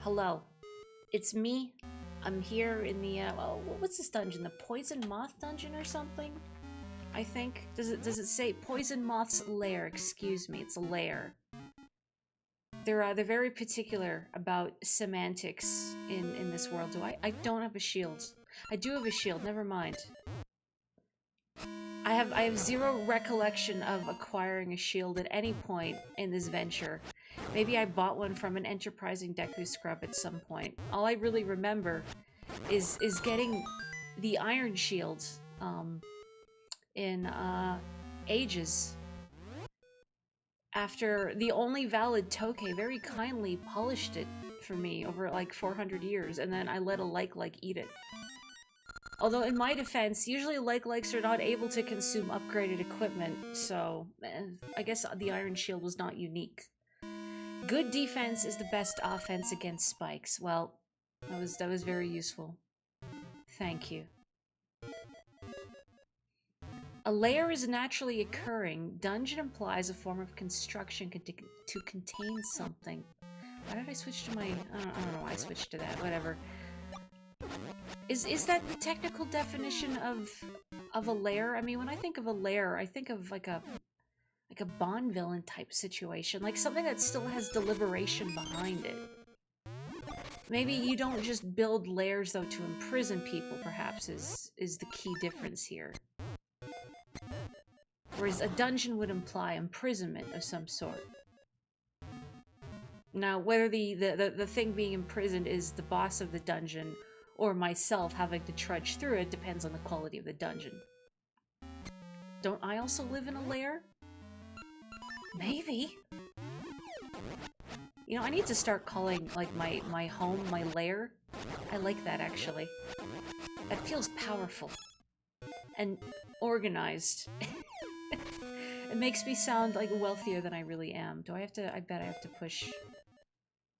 Hello, it's me. I'm here in the well, what's this dungeon? The Poison Moth dungeon or something? I think. Does it say Poison Moth's lair? Excuse me, it's a lair. They're very particular about semantics in this world. I don't have a shield. I do have a shield. Never mind. I have zero recollection of acquiring a shield at any point in this venture. Maybe I bought one from an enterprising Deku scrub at some point. All I really remember is getting the iron shield in ages after the only valid Toke very kindly polished it for me over like 400 years, and then I let a like eat it. Although in my defense, usually likes are not able to consume upgraded equipment, so I guess the iron shield was not unique. Good defense is the best offense against spikes. Well, that was very useful. Thank you. A layer is naturally occurring. Dungeon implies a form of construction to contain something. Why did I switch to my... I don't know why I switched to that. Whatever. Is that the technical definition of a lair? I mean, when I think of a lair, I think of like a Bond villain type situation, like something that still has deliberation behind it. Maybe you don't just build lairs though to imprison people, perhaps is the key difference here. Whereas a dungeon would imply imprisonment of some sort. Now, whether the thing being imprisoned is the boss of the dungeon or myself having to trudge through it depends on the quality of the dungeon. Don't I also live in a lair? Maybe. You know, I need to start calling, like, my home my lair. I like that, actually. That feels powerful. And organized. It makes me sound, like, wealthier than I really am. Do I have to... I bet I have to push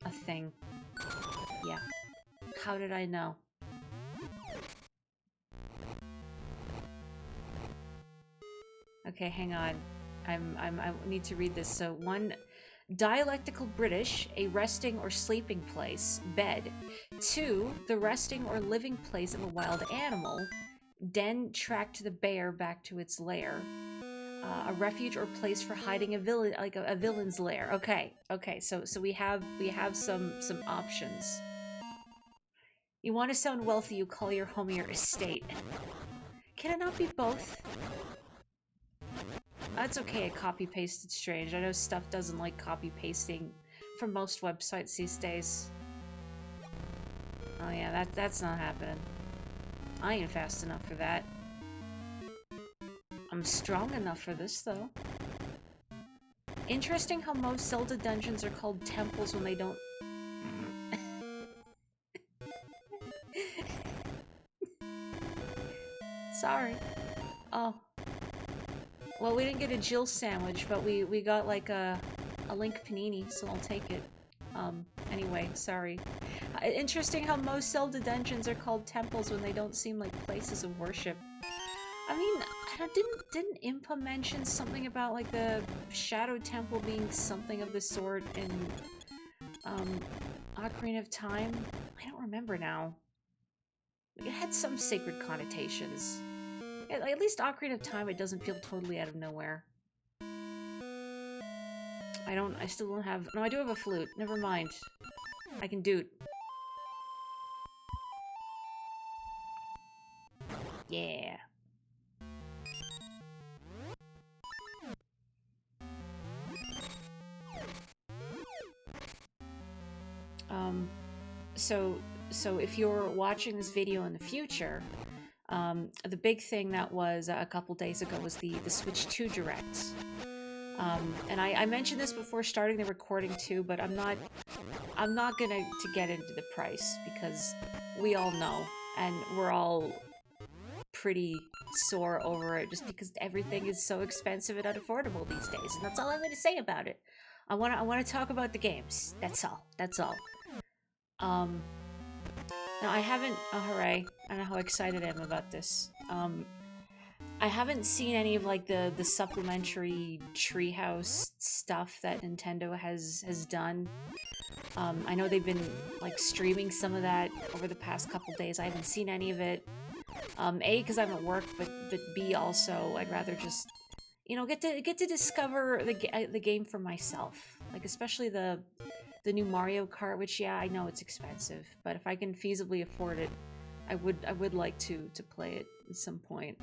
a thing. Yeah. How did I know? Okay, hang on. I need to read this. So, 1, dialectical British, a resting or sleeping place, bed. 2, the resting or living place of a wild animal. Den tracked the bear back to its lair. A refuge or place for hiding a villain, like a villain's lair. Okay, so we have some options. You want to sound wealthy, you call your home your estate. Can it not be both? That's okay, I copy-pasted strange. I know stuff doesn't like copy-pasting for most websites these days. Oh yeah, that's not happening. I ain't fast enough for that. I'm strong enough for this, though. Interesting how most Zelda dungeons are called temples when they don't... Sorry. Oh. Well, we didn't get a Jill sandwich, but we got like a Link panini, so I'll take it. Anyway, sorry. Interesting how most Zelda dungeons are called temples when they don't seem like places of worship. I mean, didn't Impa mention something about like the Shadow Temple being something of the sort in Ocarina of Time? I don't remember now. It had some sacred connotations. At least Ocarina of Time, it doesn't feel totally out of nowhere. I still don't have... No, I do have a flute. Never mind. I can do it. Yeah. So if you're watching this video in the future, the big thing that was a couple days ago was the Switch 2 Direct. And I mentioned this before starting the recording too, but I'm not gonna get into the price because we all know, and we're all pretty sore over it just because everything is so expensive and unaffordable these days, and that's all I'm gonna say about it. I wanna talk about the games. That's all. Now I haven't... Oh, hooray. I don't know how excited I am about this. I haven't seen any of like the supplementary treehouse stuff that Nintendo has done. I know they've been like streaming some of that over the past couple days. I haven't seen any of it. A, because I'm at work, but B, also I'd rather just, you know, get to discover the game for myself. Like especially the new Mario Kart, which yeah, I know it's expensive, but if I can feasibly afford it, I would like to play it at some point.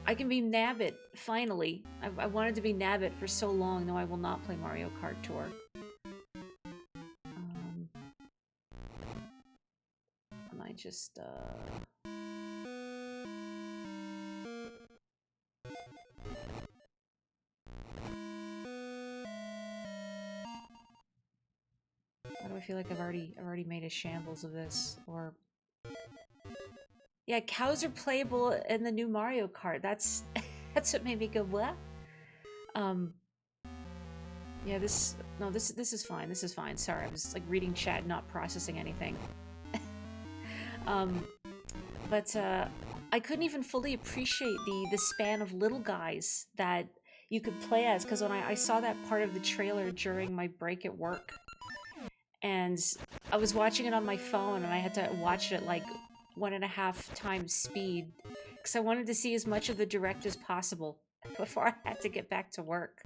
I can be Nabbit, finally. I wanted to be Nabbit for so long. No, I will not play Mario Kart Tour. And I just, why do I feel like I've already made a shambles of this? Or yeah, cows are playable in the new Mario Kart. That's that's what made me go what? Yeah, this is fine. This is fine. Sorry, I was like reading chat, not processing anything. But I couldn't even fully appreciate the span of little guys that you could play as, because when I saw that part of the trailer during my break at work, and I was watching it on my phone, and I had to watch it like 1.5 times speed, because I wanted to see as much of the direct as possible before I had to get back to work.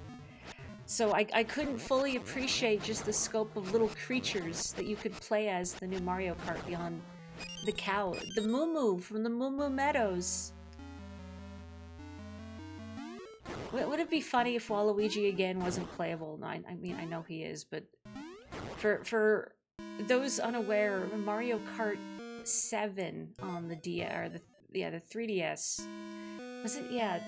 So I couldn't fully appreciate just the scope of little creatures that you could play as the new Mario Kart beyond the cow. The Moo Moo from the Moo Moo Meadows. Would it be funny if Waluigi again wasn't playable? No, I mean, I know he is, but for those unaware, Mario Kart 7 on the the 3DS, was it? Yeah,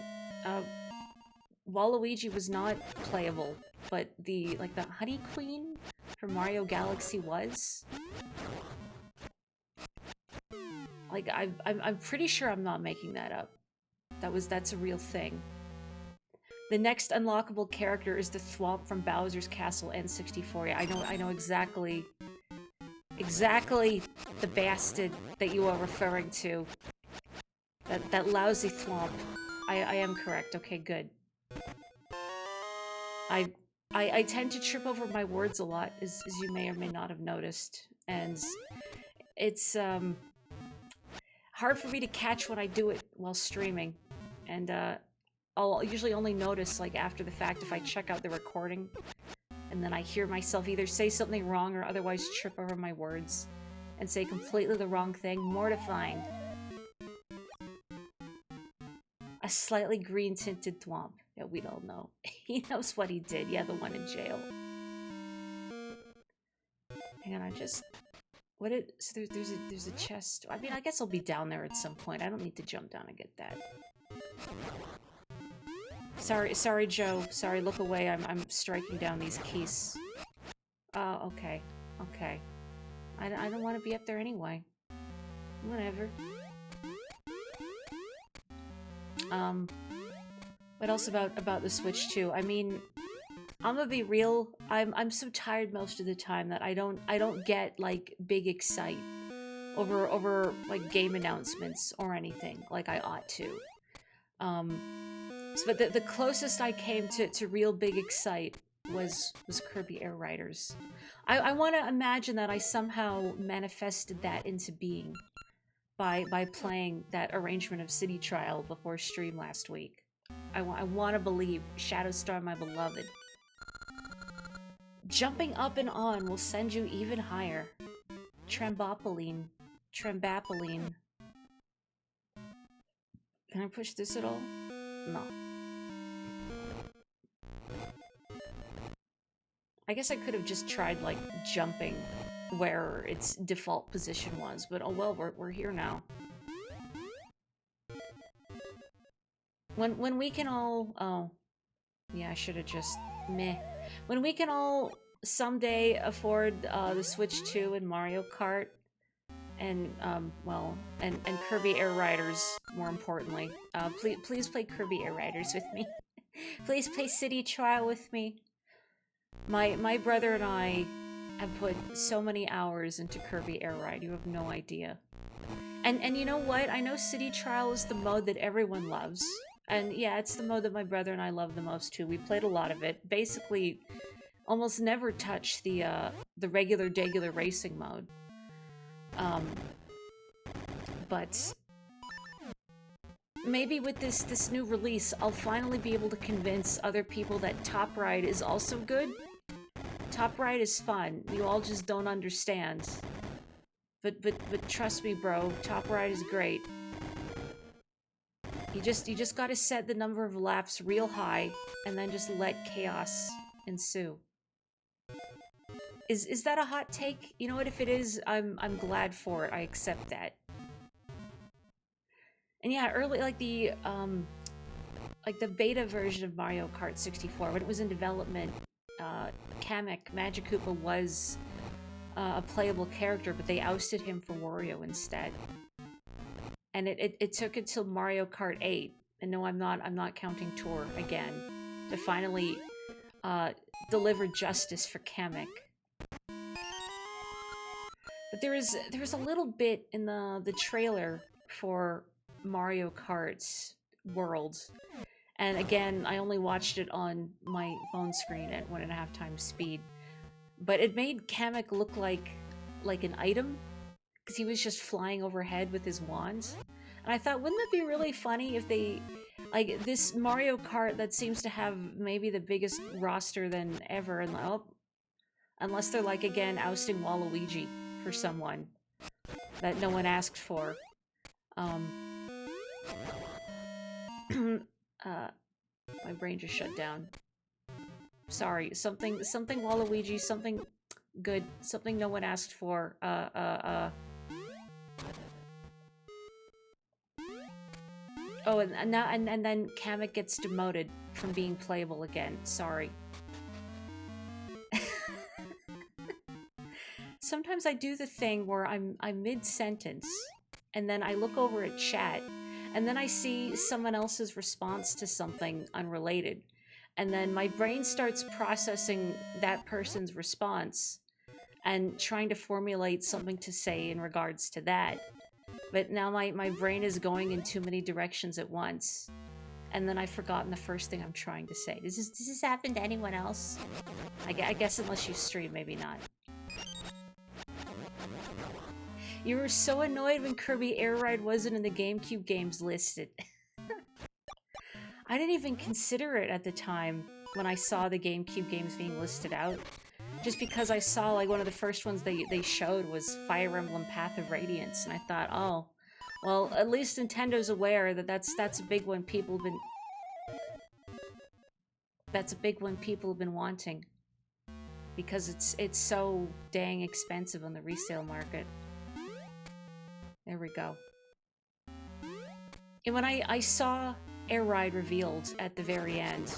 Waluigi was not playable, but the Honey Queen from Mario Galaxy was. Like I'm pretty sure I'm not making that up. That's a real thing. The next unlockable character is the Thwomp from Bowser's Castle N64. Yeah, I know exactly the bastard that you are referring to. That lousy Thwomp. I am correct. Okay, good. I tend to trip over my words a lot, as you may or may not have noticed, and it's hard for me to catch when I do it while streaming, and I'll usually only notice like after the fact if I check out the recording, and then I hear myself either say something wrong or otherwise trip over my words and say completely the wrong thing. Mortifying. A slightly green-tinted Thwomp. Yeah, we don't know. He knows what he did. Yeah, the one in jail. Hang on, I just... What it... So there's a chest... I mean, I guess I'll be down there at some point. I don't need to jump down and get that. Sorry, Joe. Sorry, look away. I'm striking down these keys. Okay. Okay. I don't want to be up there anyway. Whatever. What else about the Switch 2? I mean, I'm gonna be real. I'm so tired most of the time that I don't get like big excite over like game announcements or anything like I ought to. But the closest I came to real big excite was Kirby Air Riders. I want to imagine that I somehow manifested that into being by playing that arrangement of City Trial before stream last week. I want to believe. Shadowstar, my beloved. Jumping up and on will send you even higher. Trambopoline. Can I push this at all? No. I guess I could have just tried, like, jumping where its default position was, but oh well, we're here now. When we can all... Oh. Yeah, I should have just... Meh. When we can all someday afford the Switch 2 and Mario Kart, and, well, and Kirby Air Riders, more importantly. Please play Kirby Air Riders with me. Please play City Trial with me. My brother and I have put so many hours into Kirby Air Ride, you have no idea. And you know what? I know City Trial is the mode that everyone loves. And yeah, it's the mode that my brother and I love the most too. We played a lot of it. Basically, almost never touch the regular racing mode. Um, but maybe with this new release, I'll finally be able to convince other people that Top Ride is also good. Top Ride is fun. You all just don't understand. But trust me, bro. Top Ride is great. You just gotta set the number of laps real high, and then just let chaos ensue. Is that a hot take? You know what? If it is, I'm glad for it. I accept that. And yeah, early like the beta version of Mario Kart 64 when it was in development, Kamek Magic Koopa was a playable character, but they ousted him for Wario instead. And it took until Mario Kart 8, and no, I'm not counting Tour again, to finally deliver justice for Kamek. But there is a little bit in the trailer for Mario Kart's World, and again, I only watched it on my phone screen at 1.5 times speed. But it made Kamek look like an item, because he was just flying overhead with his wand. And I thought, wouldn't it be really funny if they, like, this Mario Kart that seems to have maybe the biggest roster than ever, and unless they're like, again, ousting Waluigi for someone that no one asked for. My brain just shut down. Sorry, something Waluigi, something good, something no one asked for. Oh, and then Kamek gets demoted from being playable again. Sorry. Sometimes I do the thing where I'm mid-sentence, and then I look over at chat, and then I see someone else's response to something unrelated. And then my brain starts processing that person's response and trying to formulate something to say in regards to that. But now my brain is going in too many directions at once. And then I've forgotten the first thing I'm trying to say. Does this happen to anyone else? I guess unless you stream, maybe not. You were so annoyed when Kirby Air Ride wasn't in the GameCube games listed. I didn't even consider it at the time when I saw the GameCube games being listed out. Just because I saw, like, one of the first ones they showed was Fire Emblem Path of Radiance, and I thought, oh, well, at least Nintendo's aware that that's a big one people have been... That's a big one people have been wanting. Because it's so dang expensive on the resale market. There we go. And when I saw Air Ride revealed at the very end...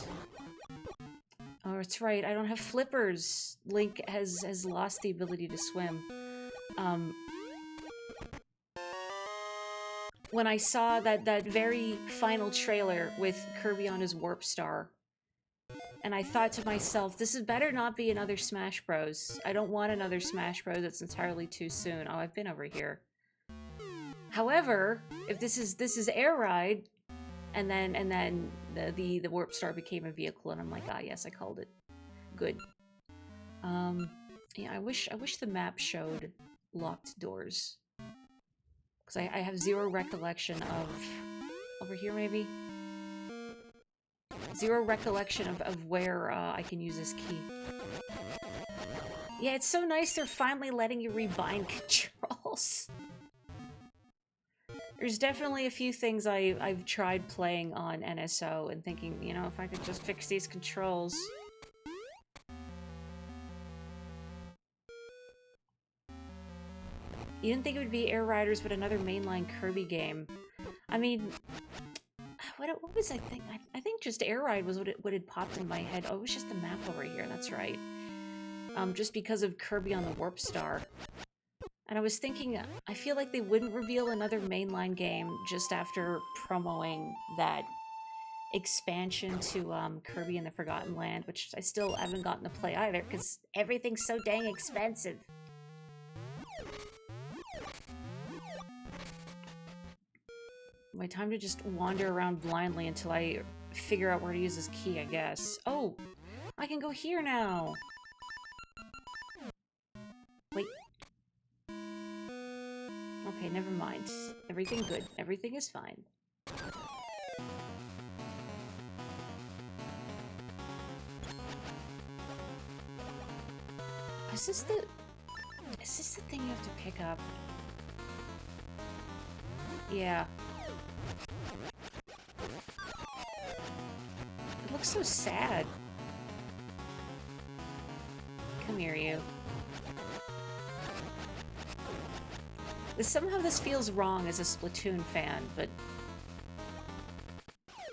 Oh, that's right, I don't have flippers. Link has lost the ability to swim. When I saw that very final trailer with Kirby on his Warp Star, and I thought to myself, this had better not be another Smash Bros. I don't want another Smash Bros. It's entirely too soon. Oh, I've been over here. However, if this is Air Ride, and then the Warp Star became a vehicle, and I'm like, ah, yes, I called it. Good. Yeah, I wish the map showed locked doors, because I have zero recollection of... Over here, maybe? Zero recollection of where I can use this key. Yeah, it's so nice they're finally letting you rebind controls. There's definitely a few things I've tried playing on NSO and thinking, you know, if I could just fix these controls. You didn't think it would be Air Riders, but another mainline Kirby game. I mean, what was I think? I think just Air Ride was what had popped in my head. Oh, it was just the map over here, that's right. Just because of Kirby on the Warp Star. And I was thinking, I feel like they wouldn't reveal another mainline game just after promoing that expansion to Kirby and the Forgotten Land, which I still haven't gotten to play either, because everything's so dang expensive. My time to just wander around blindly until I figure out where to use this key, I guess. Oh! I can go here now! Wait. Okay, never mind. Everything good. Everything is fine. Is this the thing you have to pick up? Yeah. It looks so sad. Come here, you. Somehow this feels wrong as a Splatoon fan, but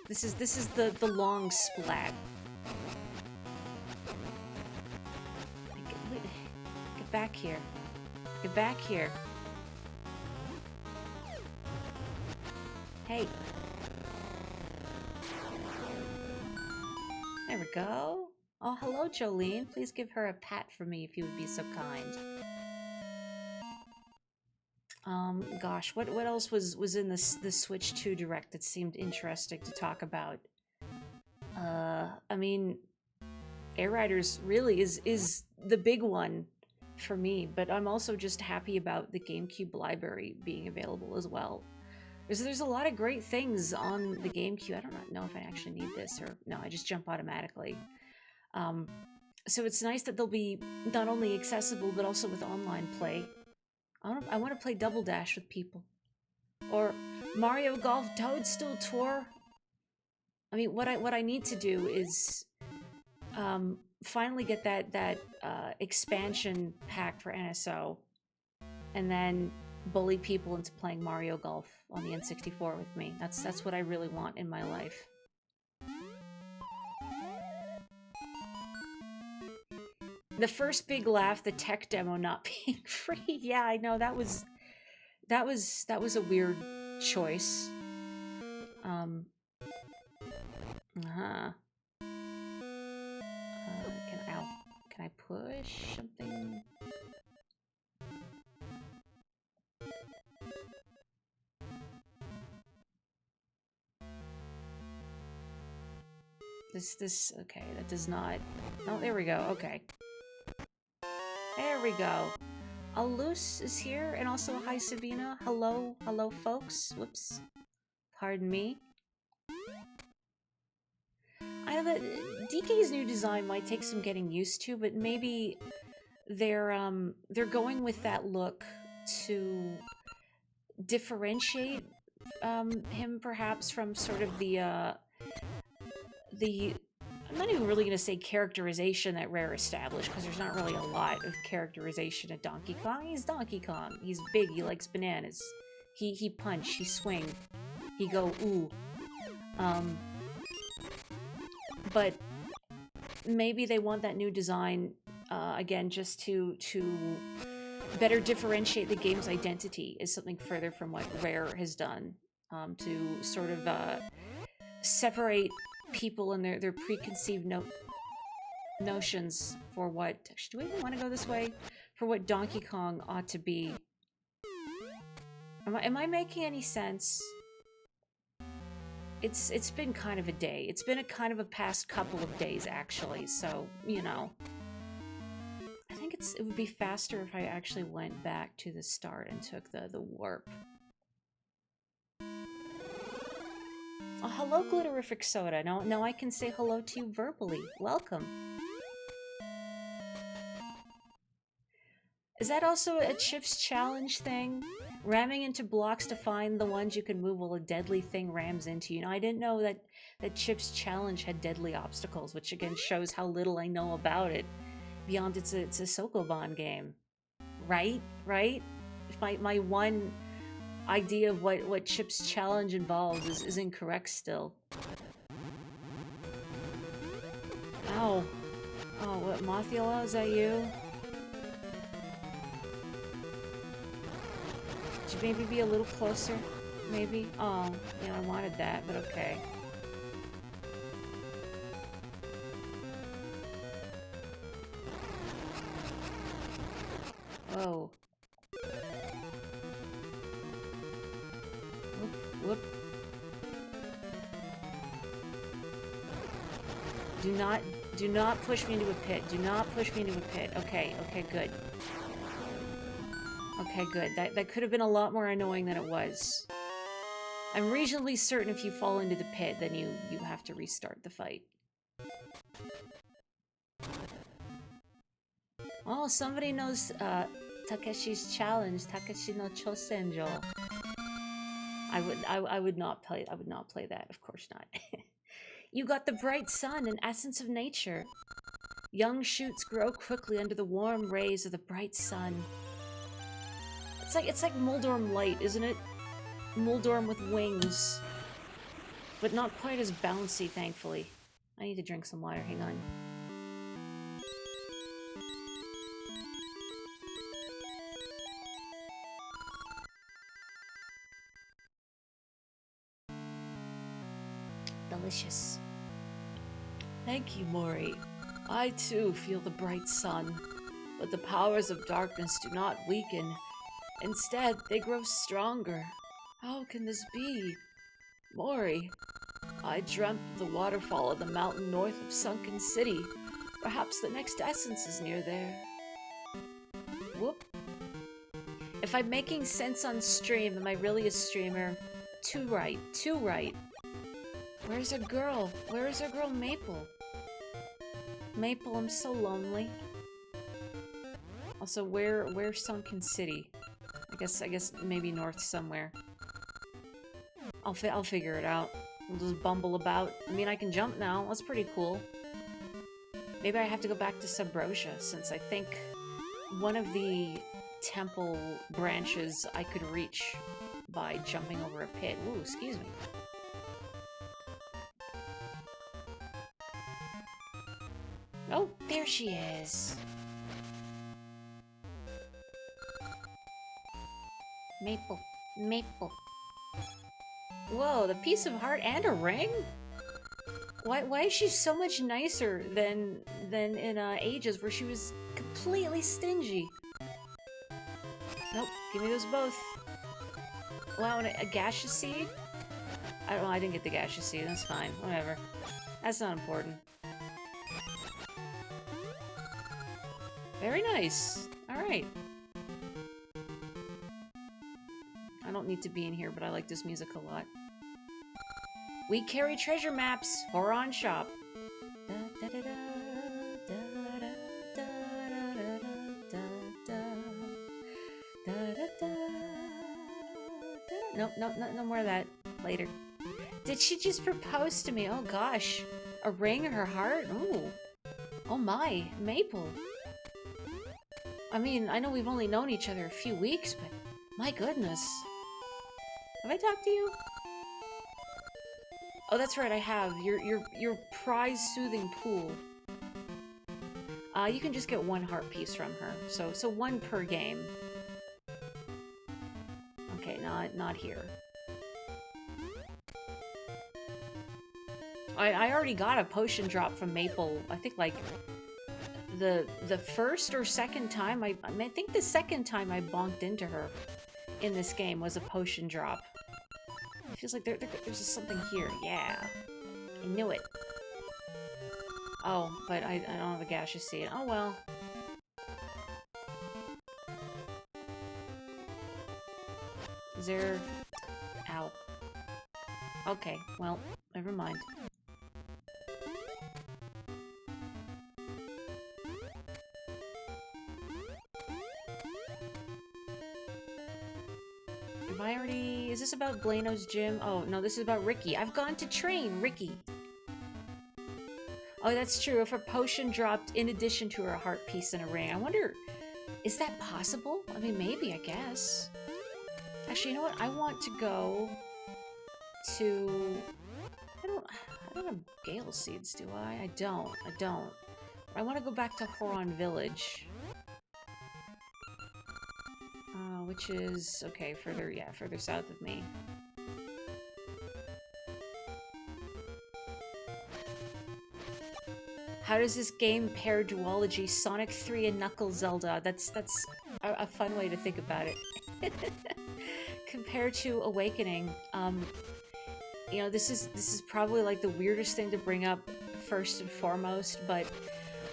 this is the long splat. Get back here. Get back here. Hey. There we go. Oh, hello, Jolene. Please give her a pat for me if you would be so kind. Gosh, what else was in the Switch 2 Direct that seemed interesting to talk about? I mean, Air Riders really is the big one for me, but I'm also just happy about the GameCube library being available as well. There's a lot of great things on the GameCube. I don't know if I actually need this, or no, I just jump automatically. So it's nice that they'll be not only accessible, but also with online play. I want to play Double Dash with people. Or Mario Golf Toadstool Tour. I mean, what I need to do is finally get that expansion pack for NSO, and then bully people into playing Mario Golf on the N64 with me. That's what I really want in my life. The first big laugh, the tech demo not being free. Yeah, I know that was a weird choice. Can I push something? This okay, that does not. Oh, there we go. Okay. There we go. Alus is here, and also hi Sabina. Hello, folks. Whoops. Pardon me. I know that DK's new design might take some getting used to, but maybe they're going with that look to differentiate him perhaps from sort of the I'm not even really going to say characterization that Rare established, because there's not really a lot of characterization of Donkey Kong. He's Donkey Kong. He's big. He likes bananas. He punch. He swing. He go ooh. But maybe they want that new design again, just to better differentiate the game's identity as something further from what Rare has done, to sort of separate people and their preconceived notions for what... Actually, do we even want to go this way? For what Donkey Kong ought to be. Am I making any sense? It's been kind of a day. It's been a kind of a past couple of days, actually, so, you know. I think it would be faster if I actually went back to the start and took the warp. Oh, hello, Glitterific Soda. Now I can say hello to you verbally. Welcome. Is that also a Chips challenge thing? Ramming into blocks to find the ones you can move while a deadly thing rams into you. Now, I didn't know that Chips challenge had deadly obstacles, which again shows how little I know about it. Beyond it's a Sokoban game. Right? If my one idea of what Chip's challenge involves is incorrect still. Ow. Oh, what, Mothula? Is that you? Should maybe be a little closer? Maybe? Oh, yeah, I wanted that, but okay. Whoa. Whoop. do not push me into a pit. Do not push me into a pit. Okay, okay, good. Okay, good. That could have been a lot more annoying than it was. I'm reasonably certain if you fall into the pit, then you have to restart the fight. Oh, somebody knows Takeshi's challenge, Takeshi no Chosenjo. I would not play that, of course not. You got the bright sun, an essence of nature. Young shoots grow quickly under the warm rays of the bright sun. It's like Muldorm light, isn't it? Muldorm with wings. But not quite as bouncy, thankfully. I need to drink some water, hang on. Delicious. Thank you, Mori. I too feel the bright sun, but the powers of darkness do not weaken. Instead, they grow stronger. How can this be? Mori, I dreamt of the waterfall of the mountain north of Sunken City. Perhaps the next essence is near there. Whoop. If I'm making sense on stream, am I really a streamer? Too right, too right. Where's our girl? Where is our girl Maple? Maple, I'm so lonely. Also, where's Sunken City? I guess maybe north somewhere. I'll figure it out. We'll just bumble about. I mean, I can jump now. That's pretty cool. Maybe I have to go back to Subrosia, since I think one of the temple branches I could reach by jumping over a pit. Ooh, excuse me. Oh, there she is. Maple. Maple. Whoa, the piece of heart and a ring? Why is she so much nicer than in Ages where she was completely stingy? Nope, give me those both. Wow, and a gaseous seed? I didn't get the gaseous seed, that's fine, whatever. That's not important. Very nice. Alright. I don't need to be in here, but I like this music a lot. We carry treasure maps. Horon shop. Nope, no more of that. Later. Did she just propose to me? Oh gosh. A ring in her heart? Ooh. Oh my. Maple. I mean, I know we've only known each other a few weeks, but my goodness. Have I talked to you? Oh, that's right, I have. Your prize soothing pool. You can just get one heart piece from her. So one per game. Okay, not here. I already got a potion drop from Maple. I think like the first or second time I think the second time I bonked into her in this game was a potion drop. It feels like there's just something here. Yeah. I knew it. Oh, but I don't have a gaseous seed. Oh well. Is there... Ow. Okay, well, never mind. Have I already... Is this about Blano's gym? Oh, no, this is about Ricky. I've gone to train Ricky. Oh, that's true. If her potion dropped in addition to her heart piece and a ring. I wonder, is that possible? I mean, maybe, I guess. Actually, you know what? I want to go to... I don't have Gale Seeds, do I? I don't. I want to go back to Horon Village. Which is... Okay, further south of me. How does this game pair duology Sonic 3 and Knuckles Zelda? That's a fun way to think about it. Compared to Awakening, you know, this is probably like the weirdest thing to bring up first and foremost, but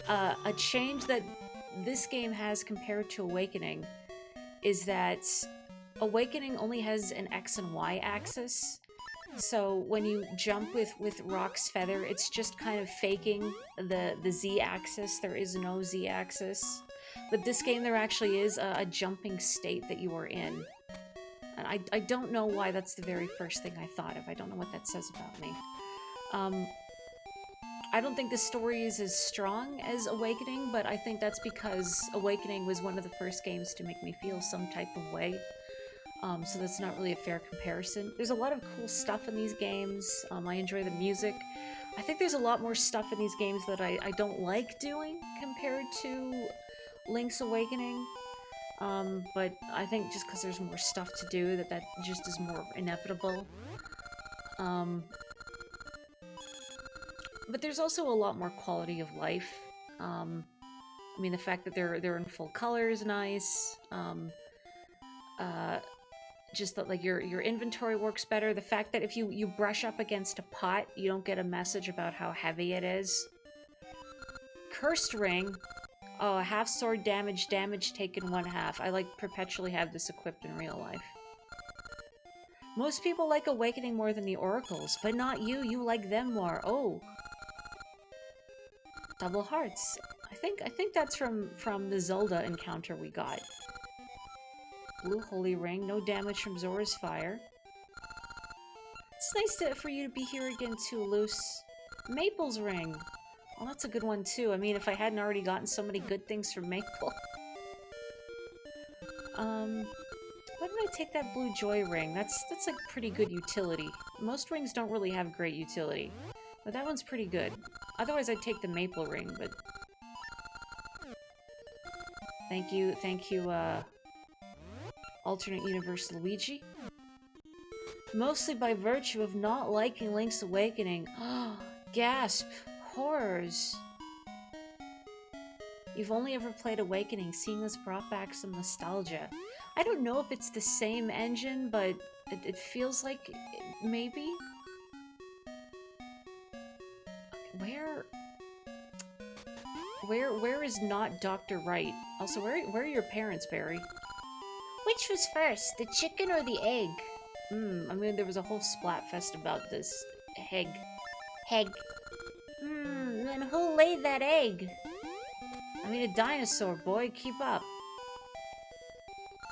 a change that this game has compared to Awakening is that Awakening only has an X and Y axis. So when you jump with Rock's Feather, it's just kind of faking the Z axis. There is no Z axis. But this game, there actually is a jumping state that you are in. And I don't know why that's the very first thing I thought of. I don't know what that says about me. I don't think the story is as strong as Awakening, but I think that's because Awakening was one of the first games to make me feel some type of way. So that's not really a fair comparison. There's a lot of cool stuff in these games. I enjoy the music. I think there's a lot more stuff in these games that I don't like doing compared to Link's Awakening. But I think just because there's more stuff to do, that just is more inevitable. But there's also a lot more quality of life. I mean, the fact that they're in full color is nice. Just that, like, your inventory works better. The fact that if you brush up against a pot, you don't get a message about how heavy it is. Cursed Ring. Oh, half sword damage taken 1/2. I, like, perpetually have this equipped in real life. Most people like Awakening more than the Oracles, but not you. You like them more. Oh. Double hearts. I think that's from the Zelda encounter we got. Blue Holy Ring, no damage from Zora's Fire. It's nice for you to be here again too, Luce. Maple's Ring. Oh, that's a good one too. I mean, if I hadn't already gotten so many good things from Maple. Why did I take that Blue Joy Ring? That's like pretty good utility. Most rings don't really have great utility, but that one's pretty good. Otherwise, I'd take the Maple Ring, but... Thank you, Alternate Universe Luigi. Mostly by virtue of not liking Link's Awakening. Gasp! Horrors! You've only ever played Awakening, seeing this brought back some nostalgia. I don't know if it's the same engine, but it feels like maybe? Where is not Dr. Wright? Also, where are your parents, Barry? Which was first, the chicken or the egg? I mean, there was a whole splatfest about this. Egg. Then who laid that egg? I mean, a dinosaur, boy, keep up.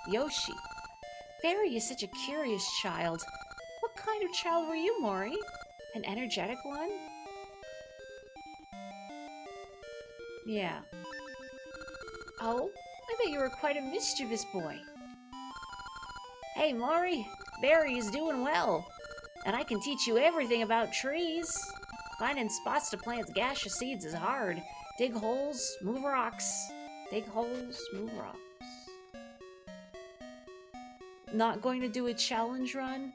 Yoshi. Barry is such a curious child. What kind of child were you, Mori? An energetic one? Yeah. Oh, I bet you were quite a mischievous boy. Hey, Mori, Barry is doing well. And I can teach you everything about trees. Finding spots to plant gaseous seeds is hard. Dig holes, move rocks. Dig holes, move rocks. Not going to do a challenge run?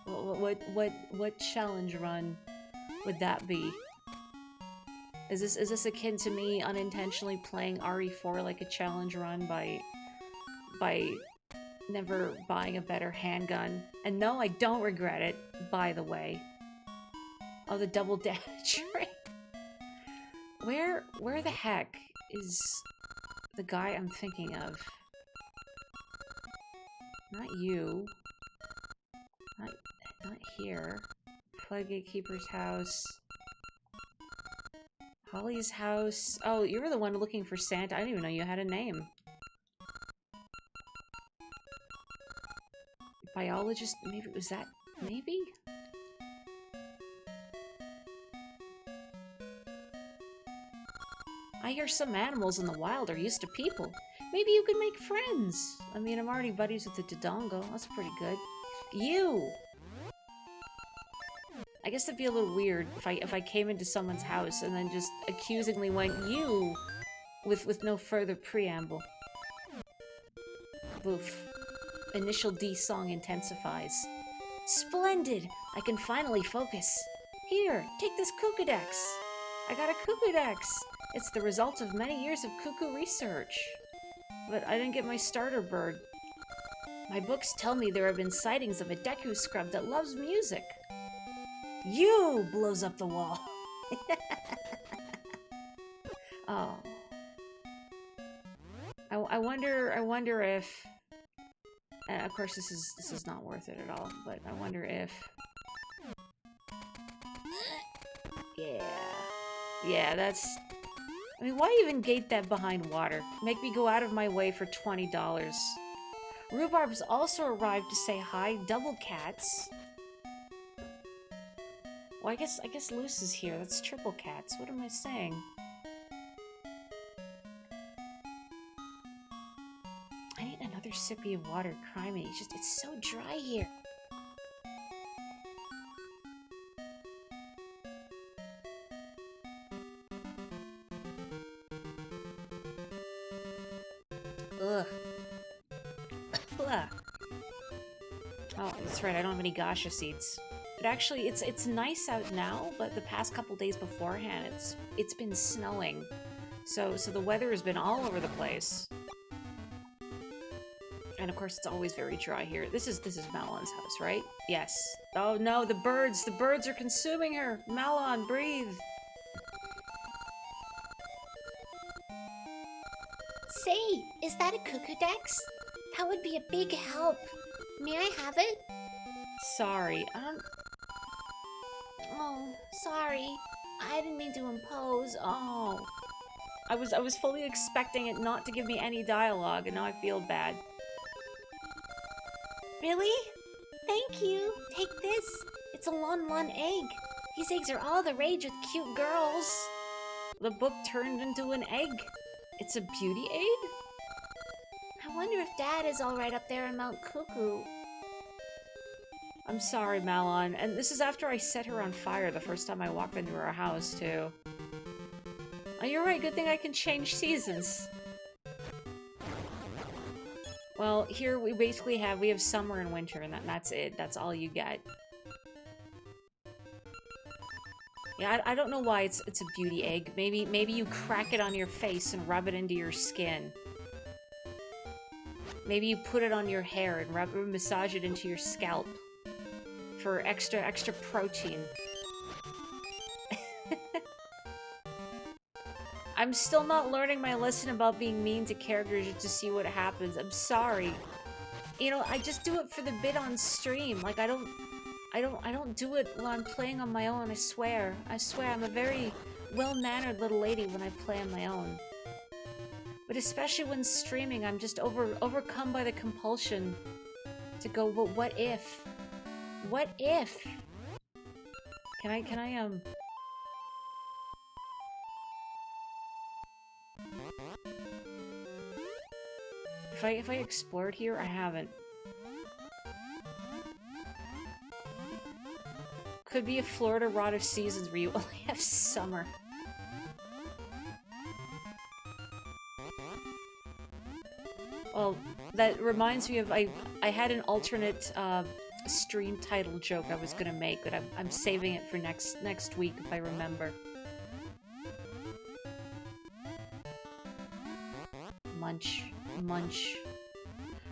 What challenge run would that be? Is this akin to me unintentionally playing RE4 like a challenge run by never buying a better handgun? And no, I don't regret it, by the way. Oh, the double damage rate. Where the heck is the guy I'm thinking of? Not you. Not here. Floodgate Keeper's house. Holly's house. Oh, you were the one looking for Santa. I didn't even know you had a name. Biologist, maybe, was that, maybe? I hear some animals in the wild are used to people. Maybe you could make friends. I mean, I'm already buddies with the Dodongo. That's pretty good. You! I guess it'd be a little weird if I came into someone's house and then just accusingly went, you, with no further preamble. Oof. Initial D song intensifies. Splendid! I can finally focus. Here, take this Kukudex. I got a Kukudex. It's the result of many years of cuckoo research. But I didn't get my starter bird. My books tell me there have been sightings of a Deku scrub that loves music. You blows up the wall. wonder if... of course, this is not worth it at all, but I wonder if... Yeah. Yeah, that's... I mean, why even gate that behind water? Make me go out of my way for $20. Rhubarb's also arrived to say hi. Double cats. Well, I guess Luce is here. That's triple cats. What am I saying? I need another sippy of water. Crimey. It's so dry here. Ugh. Oh, that's right. I don't have any gacha seeds. But actually, it's nice out now. But the past couple days beforehand, it's been snowing, so the weather has been all over the place. And of course, it's always very dry here. This is Malon's house, right? Yes. Oh no, the birds! The birds are consuming her! Malon, breathe! Say, is that a cuckoo dex? That would be a big help. May I have it? Sorry, Oh, sorry. I didn't mean to impose. Oh. I was fully expecting it not to give me any dialogue, and now I feel bad. Really? Thank you. Take this. It's a Lon egg. These eggs are all the rage with cute girls. The book turned into an egg. It's a beauty aid? I wonder if Dad is all right up there on Mount Cuckoo. I'm sorry, Malon. And this is after I set her on fire the first time I walked into her house, too. Oh, you're right. Good thing I can change seasons. Well, here we basically have summer and winter, and that's it. That's all you get. Yeah, I don't know why it's a beauty egg. Maybe you crack it on your face and rub it into your skin. Maybe you put it on your hair and massage it into your scalp for extra protein. I'm still not learning my lesson about being mean to characters just to see what happens. I'm sorry. You know, I just do it for the bit on stream. Like, I don't do it while I'm playing on my own, I swear. I swear, I'm a very well-mannered little lady when I play on my own. But especially when streaming, I'm just overcome by the compulsion to go, well, what if? What if? Can I If I explored here, I haven't. Could be a Florida rot of seasons where you only have summer. Well, that reminds me of I had an alternate stream title joke I was gonna make, but I'm saving it for next week if I remember. Munch.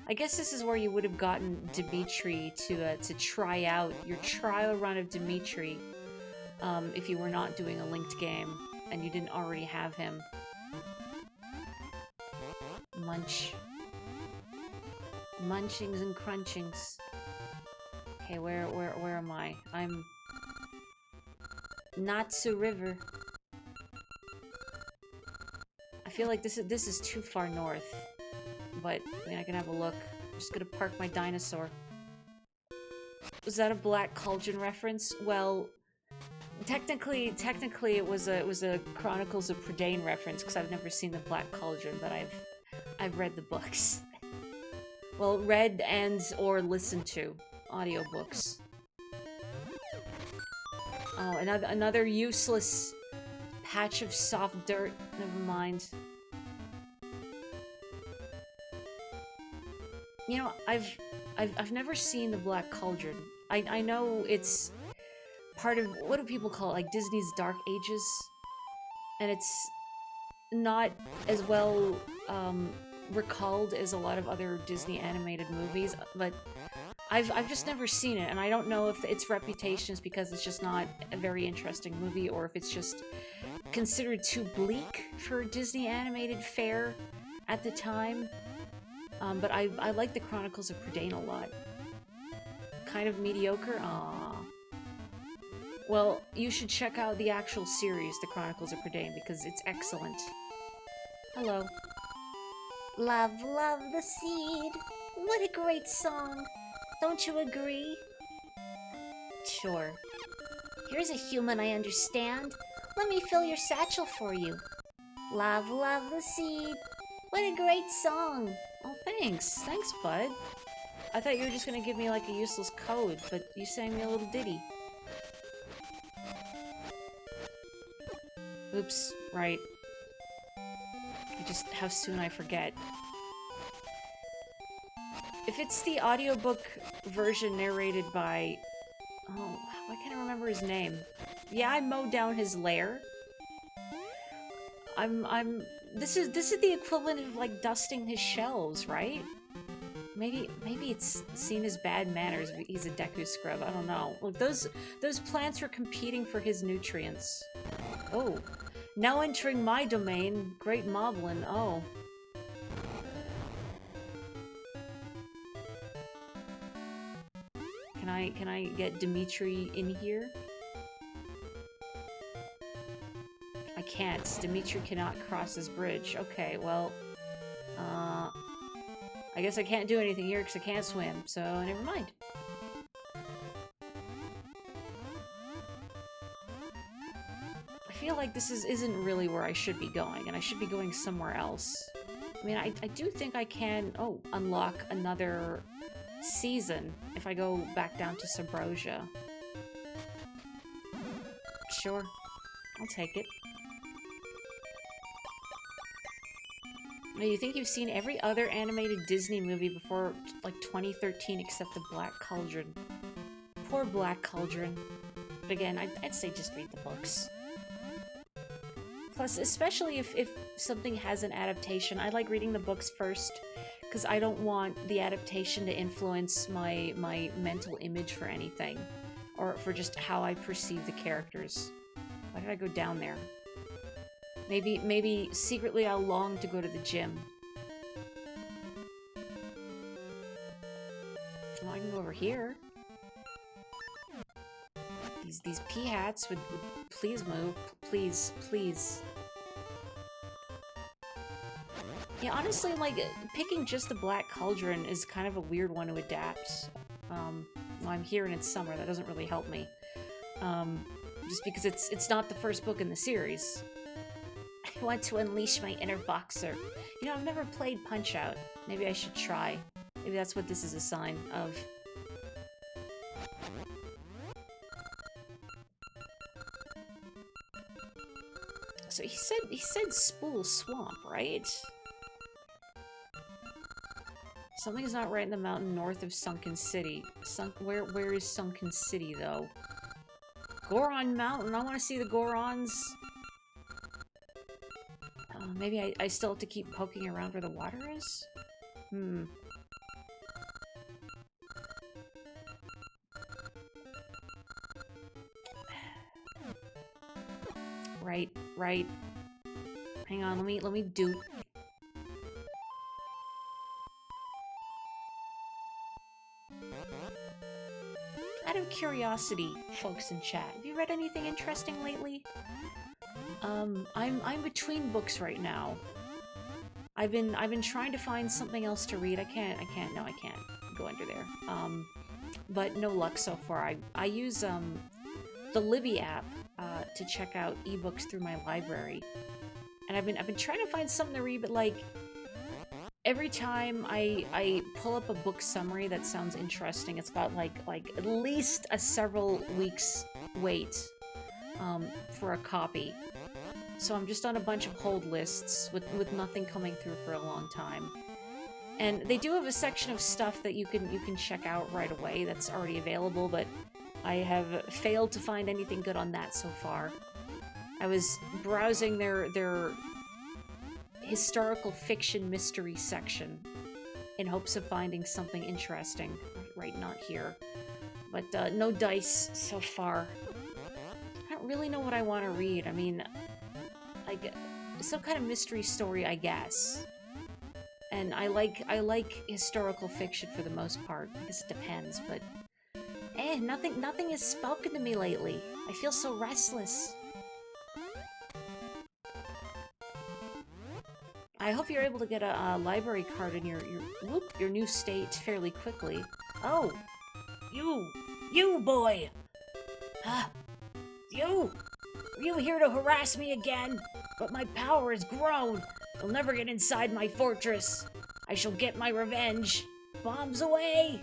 I guess this is where you would have gotten Dimitri to try out your trial run of Dimitri, if you were not doing a linked game and you didn't already have him. Munchings and crunchings. Okay, where am I? I'm Natsu River. I feel like this is too far north, but I mean I can have a look. I'm just gonna park my dinosaur. Was that a Black Cauldron reference? Well, technically it was a Chronicles of Prydain reference because I've never seen the Black Cauldron, but I've read the books. Well, read or listened to audiobooks. Oh, another useless patch of soft dirt. Never mind. You know, I've never seen the Black Cauldron. I know it's part of, what do people call it, like Disney's Dark Ages, and it's not as well recalled as a lot of other Disney animated movies, but I've just never seen it, and I don't know if its reputation is because it's just not a very interesting movie, or if it's just considered too bleak for Disney animated fare at the time. But I like the Chronicles of Prydain a lot. Kind of mediocre? Aww. Well, you should check out the actual series, The Chronicles of Prydain, because it's excellent. Hello. Love, love the seed. What a great song. Don't you agree? Sure. Here's a human I understand. Let me fill your satchel for you. Love, love the seed. What a great song. Oh, thanks. Thanks, bud. I thought you were just gonna give me like a useless code, but you sang me a little ditty. Oops, right. How soon I forget. If it's the audiobook version narrated by... Oh, why can't I remember his name? Yeah, I mowed down his lair. This is the equivalent of, like, dusting his shelves, right? Maybe it's seen as bad manners if he's a Deku scrub, I don't know. Look, those plants are competing for his nutrients. Oh. Now entering my domain, Great Moblin, oh. Can I get Dimitri in here? I can't. Dimitri cannot cross this bridge. Okay, well, I guess I can't do anything here because I can't swim, so never mind. I feel like this isn't really where I should be going, and I should be going somewhere else. I mean, I do think I can, unlock another season if I go back down to Subrosia. Sure. I'll take it. Now, you think you've seen every other animated Disney movie before, like, 2013 except The Black Cauldron. Poor Black Cauldron. But again, I'd say just read the books. Plus, especially if something has an adaptation, I like reading the books first, because I don't want the adaptation to influence my mental image for anything, or for just how I perceive the characters. Why did I go down there? Maybe secretly I'll long to go to the gym. Well, I can go over here. These pea hats would please move. Please, please. Yeah, honestly, like, picking just the Black Cauldron is kind of a weird one to adapt. Well, I'm here and it's summer, that doesn't really help me. Just because it's not the first book in the series. I want to unleash my inner boxer. You know, I've never played Punch-Out. Maybe I should try. Maybe that's what this is a sign of. So he said Spool Swamp, right? Something's not right in the mountain north of Sunken City. Where is Sunken City, though? Goron Mountain! I want to see the Gorons! Maybe I still have to keep poking around where the water is? Right. Hang on, let me do... Out of curiosity, folks in chat, have you read anything interesting lately? I'm between books right now. I've been trying to find something else to read. I can't go under there. But no luck so far. I use the Libby app to check out ebooks through my library. And I've been trying to find something to read, but like every time I pull up a book summary that sounds interesting, it's got like at least a several weeks wait for a copy. So I'm just on a bunch of hold lists with nothing coming through for a long time. And they do have a section of stuff that you can check out right away that's already available, but I have failed to find anything good on that so far. I was browsing their historical fiction mystery section in hopes of finding something interesting. Right, not here. But no dice so far. I don't really know what I want to read. I mean, like, some kind of mystery story, I guess. And I like historical fiction for the most part. I guess it depends, but nothing has spoken to me lately. I feel so restless. I hope you're able to get a library card in your new state fairly quickly. Oh, you boy! Huh? You! Are you here to harass me again? But my power has grown. You'll never get inside my fortress. I shall get my revenge. Bombs away!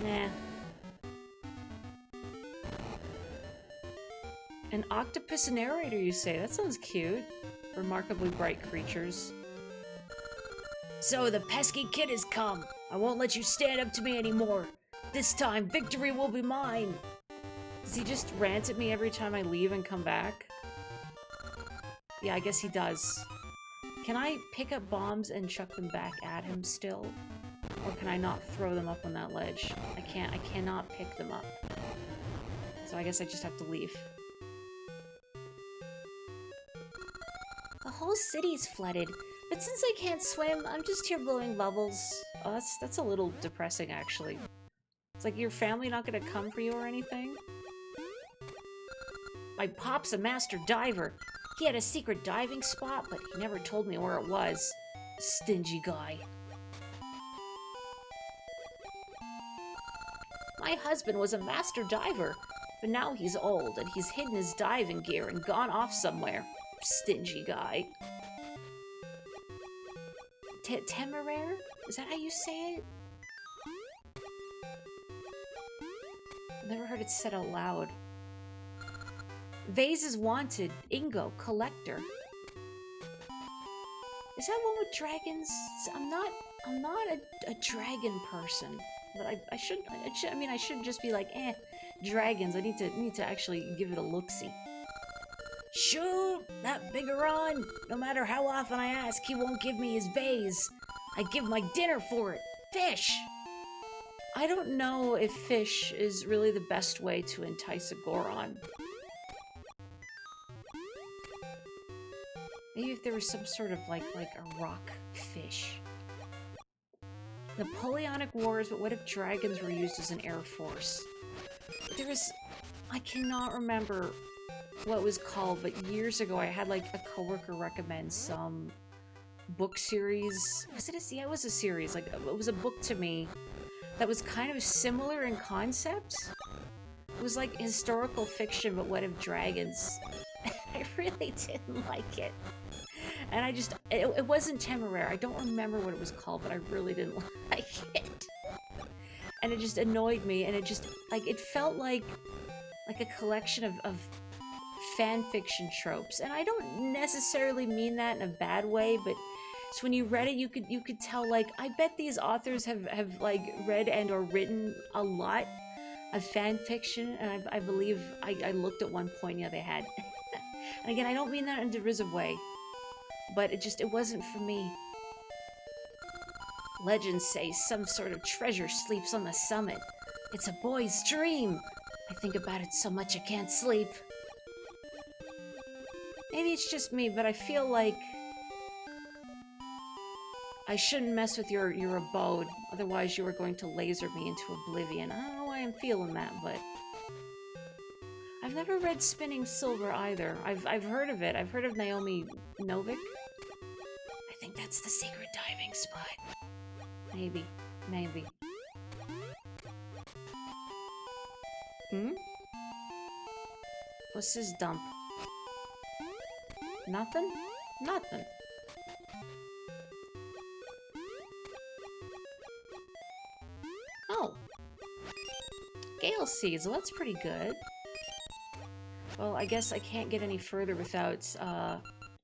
Nah. An octopus narrator, you say? That sounds cute. Remarkably bright creatures. So the pesky kid has come. I won't let you stand up to me anymore. This time, victory will be mine. Does he just rant at me every time I leave and come back? Yeah, I guess he does. Can I pick up bombs and chuck them back at him still? Or can I not throw them up on that ledge? I cannot pick them up. So I guess I just have to leave. The whole city's flooded, but since I can't swim, I'm just here blowing bubbles. Oh, that's a little depressing, actually. It's like your family not gonna come for you or anything? My pop's a master diver. He had a secret diving spot, but he never told me where it was. Stingy guy. My husband was a master diver, but now he's old and he's hidden his diving gear and gone off somewhere. Stingy guy. Temeraire? Is that how you say it? I've never heard it said out loud. Vase is wanted. Ingo, collector. Is that one with dragons? I'm not a dragon person, but I should just be like, dragons. I need to actually give it a look-see. Shoot! That Bigaron! No matter how often I ask, he won't give me his vase. I give my dinner for it. Fish! I don't know if fish is really the best way to entice a Goron. Maybe if there was some sort of like a rock fish. Napoleonic Wars, but what if dragons were used as an air force? I cannot remember what it was called, but years ago I had like a coworker recommend some book series. Yeah, it was a series. Like, it was a book to me that was kind of similar in concept. It was like historical fiction, but what if dragons? I really didn't like it. And it wasn't Temeraire. I don't remember what it was called, but I really didn't like it. And it just annoyed me, and it just, like, it felt like a collection of fan fiction tropes. And I don't necessarily mean that in a bad way, but so when you read it, you could tell, like, I bet these authors have like read and or written a lot of fan fiction, and I believe I looked at one point, yeah, they had. And again, I don't mean that in a derisive way, but it wasn't for me. Legends say some sort of treasure sleeps on the summit. It's a boy's dream. I think about it so much I can't sleep. Maybe it's just me, but I feel like I shouldn't mess with your abode, otherwise you are going to laser me into oblivion. I don't know why I'm feeling that, but I've never read Spinning Silver either. I've heard of it. I've heard of Naomi Novik. I think that's the secret diving spot. Maybe. What's his dump? Nothing? Nothing. Oh. Gale Seeds. Well, that's pretty good. Well, I guess I can't get any further without,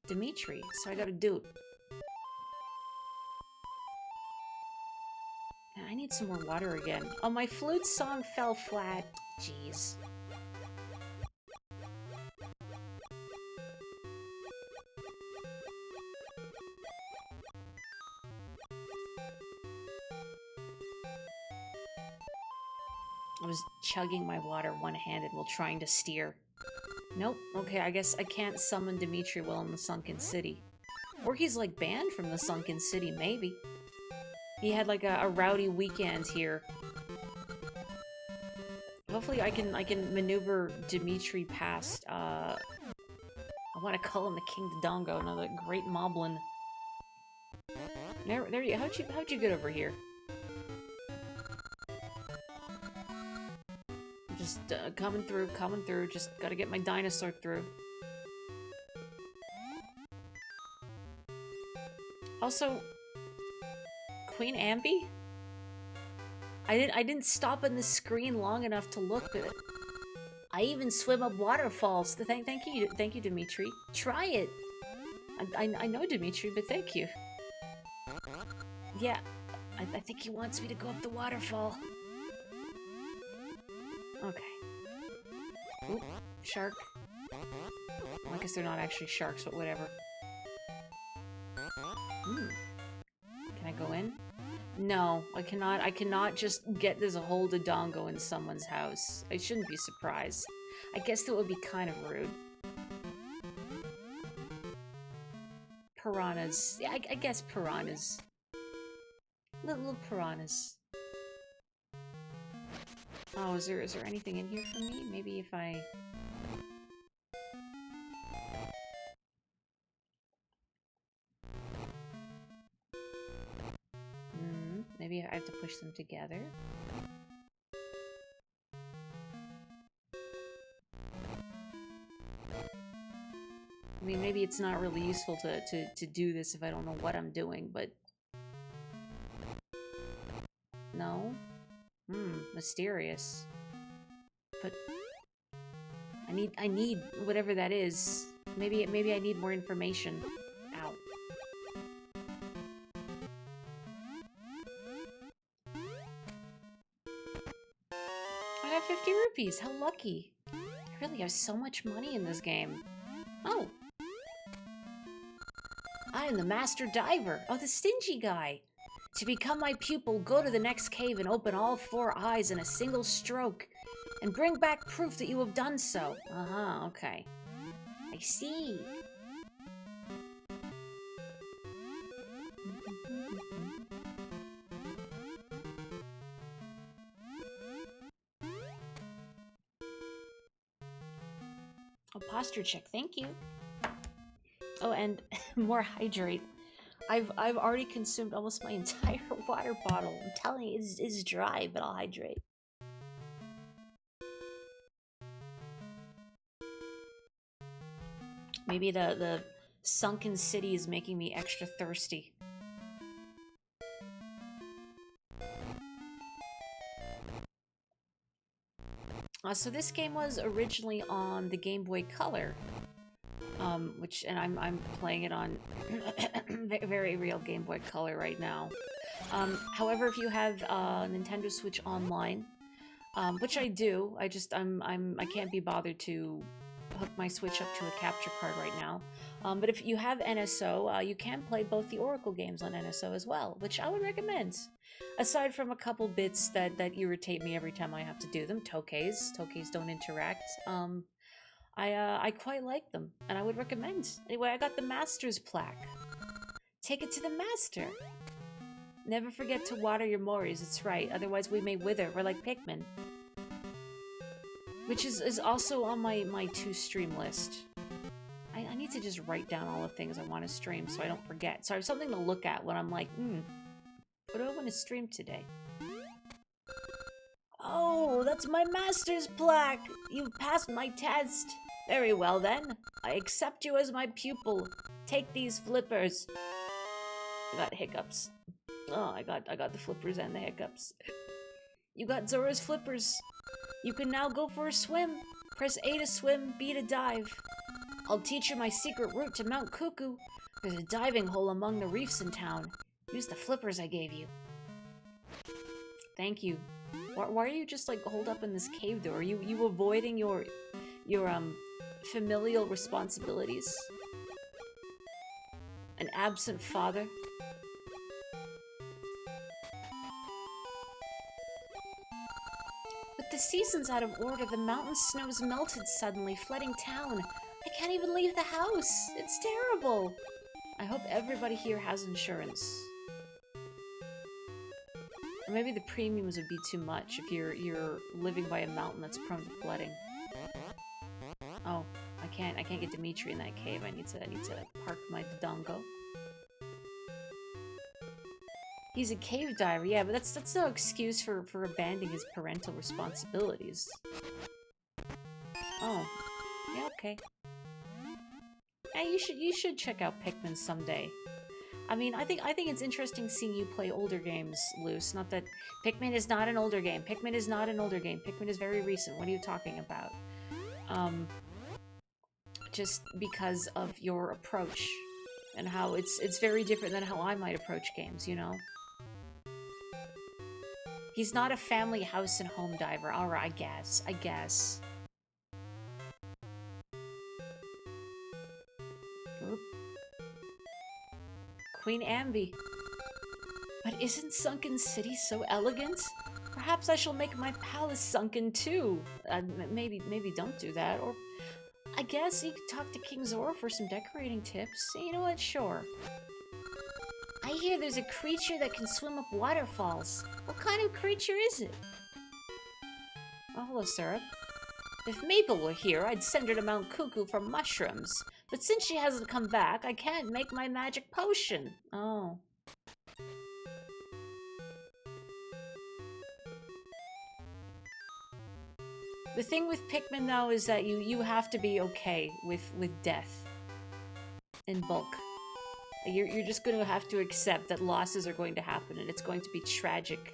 Dimitri, so I gotta do it. I need some more water again. Oh, my flute song fell flat. Jeez. I was chugging my water one-handed while trying to steer. Nope. Okay, I guess I can't summon Dimitri while in the sunken city. Or he's like banned from the Sunken City, maybe. He had like a rowdy weekend here. Hopefully I can maneuver Dimitri past, I want to call him the King Dodongo, another great moblin. There you, how'd you get over here? Just coming through, just gotta get my dinosaur through. Also, Queen Ambi? I didn't stop on the screen long enough to look at it. I even swim up waterfalls. Thank you, Dimitri. Try it. I know Dimitri, but thank you. Yeah, I think he wants me to go up the waterfall. Okay. Oop, shark. Well, I guess they're not actually sharks, but whatever. Can I go in? No, I cannot. I cannot just get this whole Dodongo in someone's house. I shouldn't be surprised. I guess that would be kind of rude. Piranhas. Yeah, I guess piranhas. Little piranhas. Oh, is there anything in here for me? Maybe if I... maybe I have to push them together. I mean, maybe it's not really useful to do this if I don't know what I'm doing, but... No? Mysterious. But... I need whatever that is. Maybe I need more information. Ow. I have 50 rupees! How lucky! I really have so much money in this game. Oh! I am the master diver! Oh, the stingy guy! To become my pupil, go to the next cave and open all 4 eyes in a single stroke. And bring back proof that you have done so. Uh-huh, okay. I see. Oh, posture check, thank you. Oh, and more hydrate. I've already consumed almost my entire water bottle. I'm telling you, it's dry, but I'll hydrate. Maybe the sunken city is making me extra thirsty. So this game was originally on the Game Boy Color, and I'm playing it on very real Game Boy Color right now. However, if you have Nintendo Switch Online, which I do, I can't be bothered to hook my Switch up to a capture card right now. But if you have NSO, you can play both the Oracle games on NSO as well, which I would recommend. Aside from a couple bits that irritate me every time I have to do them, Tokeis don't interact. I quite like them, and I would recommend. Anyway, I got the Master's plaque. Take it to the Master. Never forget to water your Moris, it's right, otherwise we may wither, we're like Pikmin. Which is also on my to-stream list. I need to just write down all the things I want to stream so I don't forget. So I have something to look at when I'm like, what do I want to stream today? Oh, that's my master's plaque! You've passed my test! Very well then. I accept you as my pupil. Take these flippers. I got hiccups. Oh, I got the flippers and the hiccups. You got Zora's flippers. You can now go for a swim. Press A to swim, B to dive. I'll teach you my secret route to Mount Cuckoo. There's a diving hole among the reefs in town. Use the flippers I gave you. Thank you. Why are you just like holed up in this cave door? Are you avoiding your familial responsibilities? An absent father? With the seasons out of order, the mountain snows melted suddenly, flooding town. I can't even leave the house. It's terrible. I hope everybody here has insurance. Or maybe the premiums would be too much if you're living by a mountain that's prone to flooding. Oh, I can't get Dimitri in that cave. I need to park my Dodongo. He's a cave diver, yeah, but that's no excuse for abandoning his parental responsibilities. Oh, yeah, okay. Hey, you should check out Pikmin someday. I mean, I think it's interesting seeing you play older games, Luce. Not that Pikmin is not an older game. Pikmin is not an older game. Pikmin is very recent. What are you talking about? Just because of your approach and how it's very different than how I might approach games, you know? He's not a family house and home diver. Alright, I guess. Oop. Queen Ambi. But isn't Sunken City so elegant? Perhaps I shall make my palace sunken too. Maybe don't do that. Or I guess you could talk to King Zora for some decorating tips. You know what? Sure. I hear there's a creature that can swim up waterfalls. What kind of creature is it? Oh, hello, Syrup. If Maple were here, I'd send her to Mount Cuckoo for mushrooms. But since she hasn't come back, I can't make my magic potion. Oh. The thing with Pikmin, though, is that you have to be okay with death. In bulk. You're just going to have to accept that losses are going to happen, and it's going to be tragic.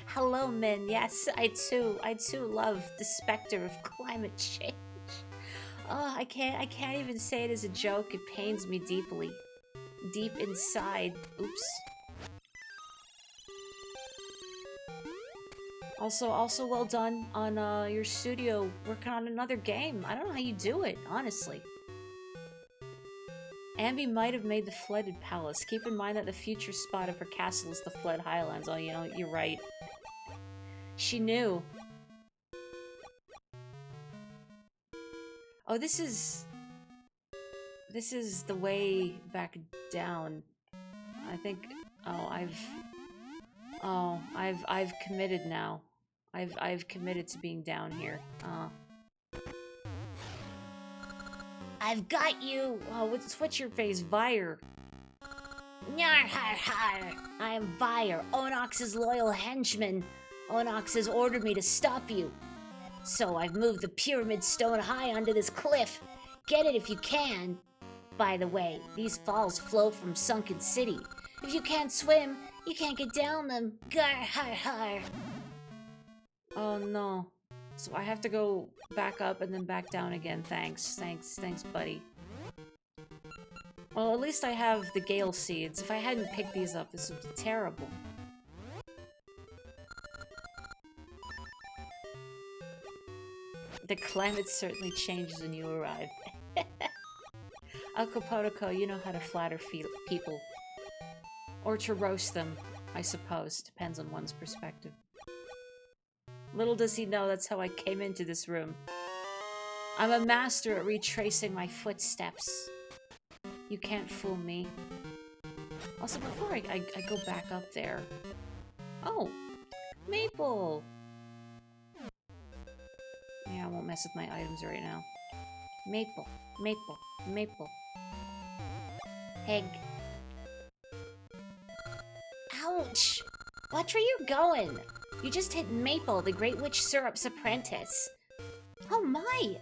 Hello, Min. Yes, I too love the specter of climate change. Oh, I can't even say it as a joke. It pains me deeply. Deep inside. Oops. Also well done on your studio working on another game. I don't know how you do it, honestly. Ambi might have made the flooded palace. Keep in mind that the future spot of her castle is the Fled Highlands. Oh, you know, you're right. She knew. Oh, this is the way back down. I think. Oh, I've committed now. I've committed to being down here. I've got you! Oh, what's your face? Vyre. Nyar har har! I am Vyre, Onox's loyal henchman. Onox has ordered me to stop you. So I've moved the pyramid stone high onto this cliff. Get it if you can. By the way, these falls flow from Sunken City. If you can't swim, you can't get down them. Gar har har! Oh no. So I have to go back up and then back down again. Thanks, buddy. Well, at least I have the Gale Seeds. If I hadn't picked these up, this would be terrible. The climate certainly changes when you arrive. Alcopodico, you know how to flatter people. Or to roast them, I suppose. Depends on one's perspective. Little does he know that's how I came into this room. I'm a master at retracing my footsteps. You can't fool me. Also, before I go back up there... Oh! Maple! Yeah, I won't mess with my items right now. Maple. Maple. Maple. Egg. Ouch! Watch where you're going! You just hit Maple, the Great Witch Syrup's apprentice. Oh my!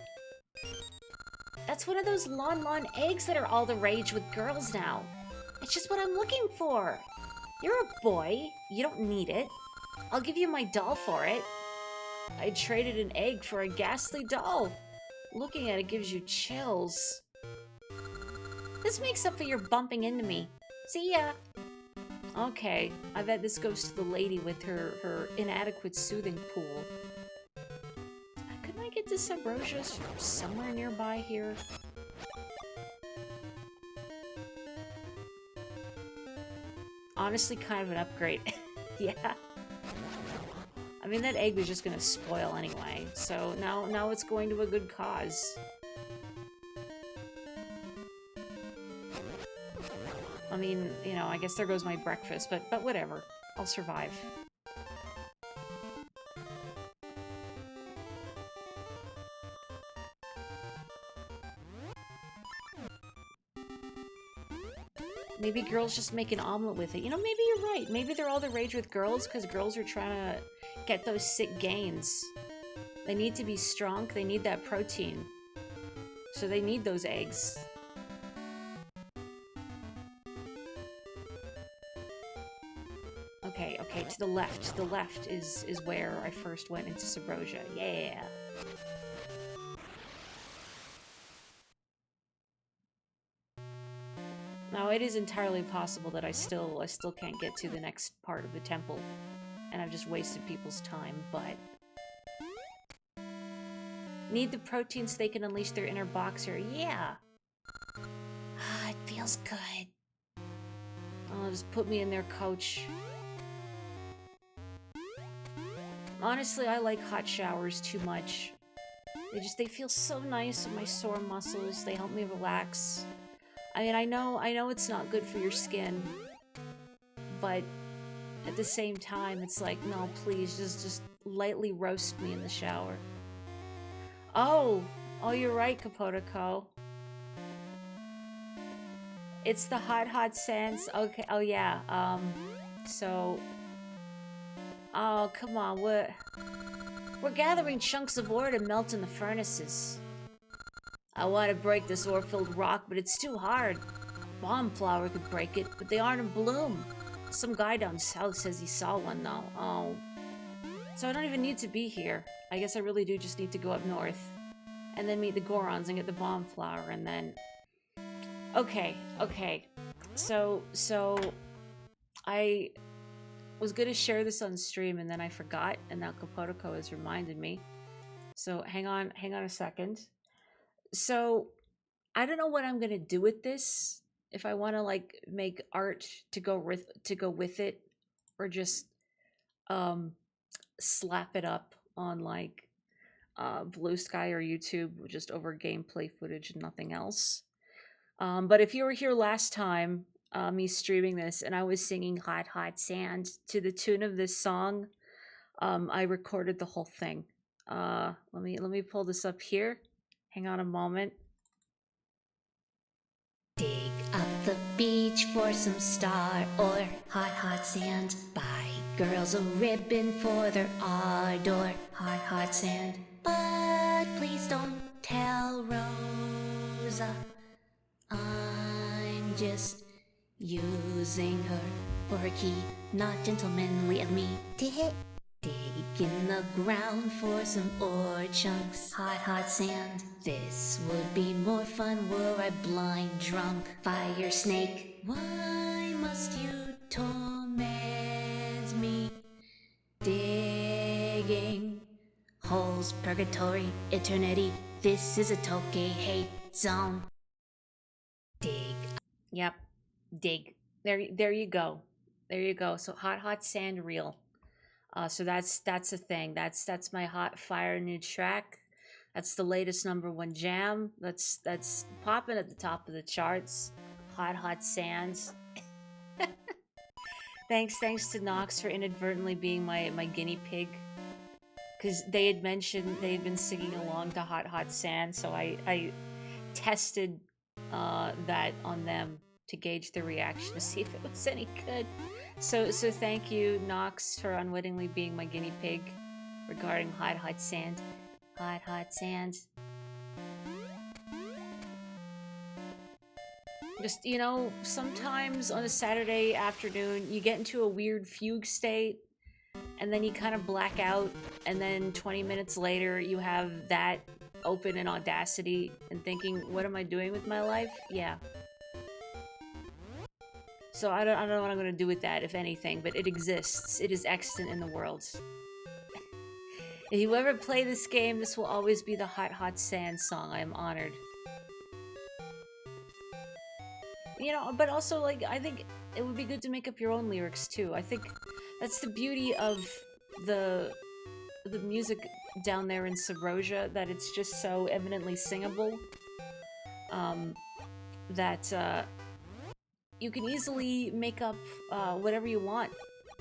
That's one of those Lon eggs that are all the rage with girls now. It's just what I'm looking for. You're a boy. You don't need it. I'll give you my doll for it. I traded an egg for a ghastly doll. Looking at it gives you chills. This makes up for your bumping into me. See ya! Okay, I bet this goes to the lady with her inadequate soothing pool. Couldn't I get this Ambrosius somewhere nearby here? Honestly, kind of an upgrade. Yeah. I mean, that egg was just gonna spoil anyway, so now it's going to a good cause. mean, you know, I guess there goes my breakfast, but whatever. I'll survive. Maybe girls just make an omelet with it. You know, maybe you're right. Maybe they're all the rage with girls because girls are trying to get those sick gains. They need to be strong. They need that protein. So they need those eggs. Okay, okay, to the left. To the left is where I first went into Subrosia. Yeah. Now, it is entirely possible that I still can't get to the next part of the temple, and I've just wasted people's time, but... Need the protein so they can unleash their inner boxer. Yeah! Ah, it feels good. Oh, just put me in their coach. Honestly, I like hot showers too much. They feel so nice on my sore muscles. They help me relax. I mean, I know it's not good for your skin, but at the same time, it's like, no, please, just lightly roast me in the shower. Oh, you're right, Kapotoko. It's the hot sands. Okay, oh yeah. So, oh come on, we're gathering chunks of ore to melt in the furnaces. I want to break this ore-filled rock, but it's too hard. Bomb flower could break it, but they aren't in bloom. Some guy down south says he saw one, though. Oh. So I don't even need to be here. I guess I really do just need to go up north. And then meet the Gorons and get the bomb flower, and then... Okay. So... I was gonna share this on stream, and then I forgot, and now Kapotoko has reminded me. So hang on a second. So, I don't know what I'm gonna do with this. If I want to like make art to go with it, or just slap it up on like Blue Sky or YouTube, just over gameplay footage and nothing else. But if you were here last time, me streaming this, and I was singing "Hot Sand" to the tune of this song, I recorded the whole thing. Let me pull this up here. Hang on a moment. Dig up the beach for some star or hot sand. Buy girls a ribbon for their ardor. Hot sand. But please don't tell Rosa I'm just using her for her key. Not gentlemanly of me to hit. Dig in the ground for some ore chunks. Hot sand. This would be more fun were I blind drunk. Fire snake. Why must you torment me? Digging holes, purgatory, eternity. This is a Tokei hate zone. Dig. Yep, dig. There you go. There you go. So hot sand reel. So that's a thing. That's my hot fire new track. That's the latest #1 jam. That's popping at the top of the charts. Hot sands. Thanks to Nox for inadvertently being my guinea pig. Because they had mentioned they had been singing along to Hot Sand, so I tested that on them to gauge the reaction to see if it was any good. So thank you, Nox, for unwittingly being my guinea pig regarding Hot Sand. Hot Sand. Just, you know, sometimes on a Saturday afternoon, you get into a weird fugue state, and then you kind of black out, and then 20 minutes later, you have that open in Audacity and thinking, what am I doing with my life? Yeah. So I don't know what I'm going to do with that, if anything, but it exists. It is extant in the world. If you ever play this game, this will always be the Hot Sand song. I am honored. You know, but also, like, I think it would be good to make up your own lyrics, too. I think that's the beauty of the music down there in Subrosia, that it's just so eminently singable. That you can easily make up whatever you want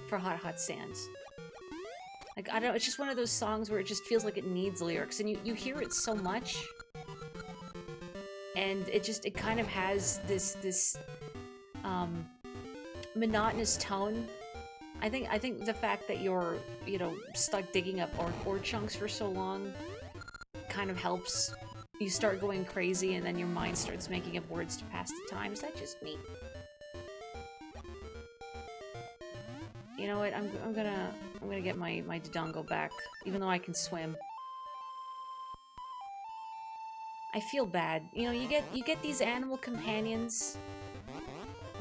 for Hot Hot Sands. Like, I don't know, it's just one of those songs where it just feels like it needs lyrics, and you hear it so much, and it kind of has this monotonous tone. I think the fact that you're, you know, stuck digging up ore chunks for so long kind of helps. You start going crazy, and then your mind starts making up words to pass the time. Is that just me? You know what? I'm gonna get my Dodongo back, even though I can swim. I feel bad. You know, you get these animal companions,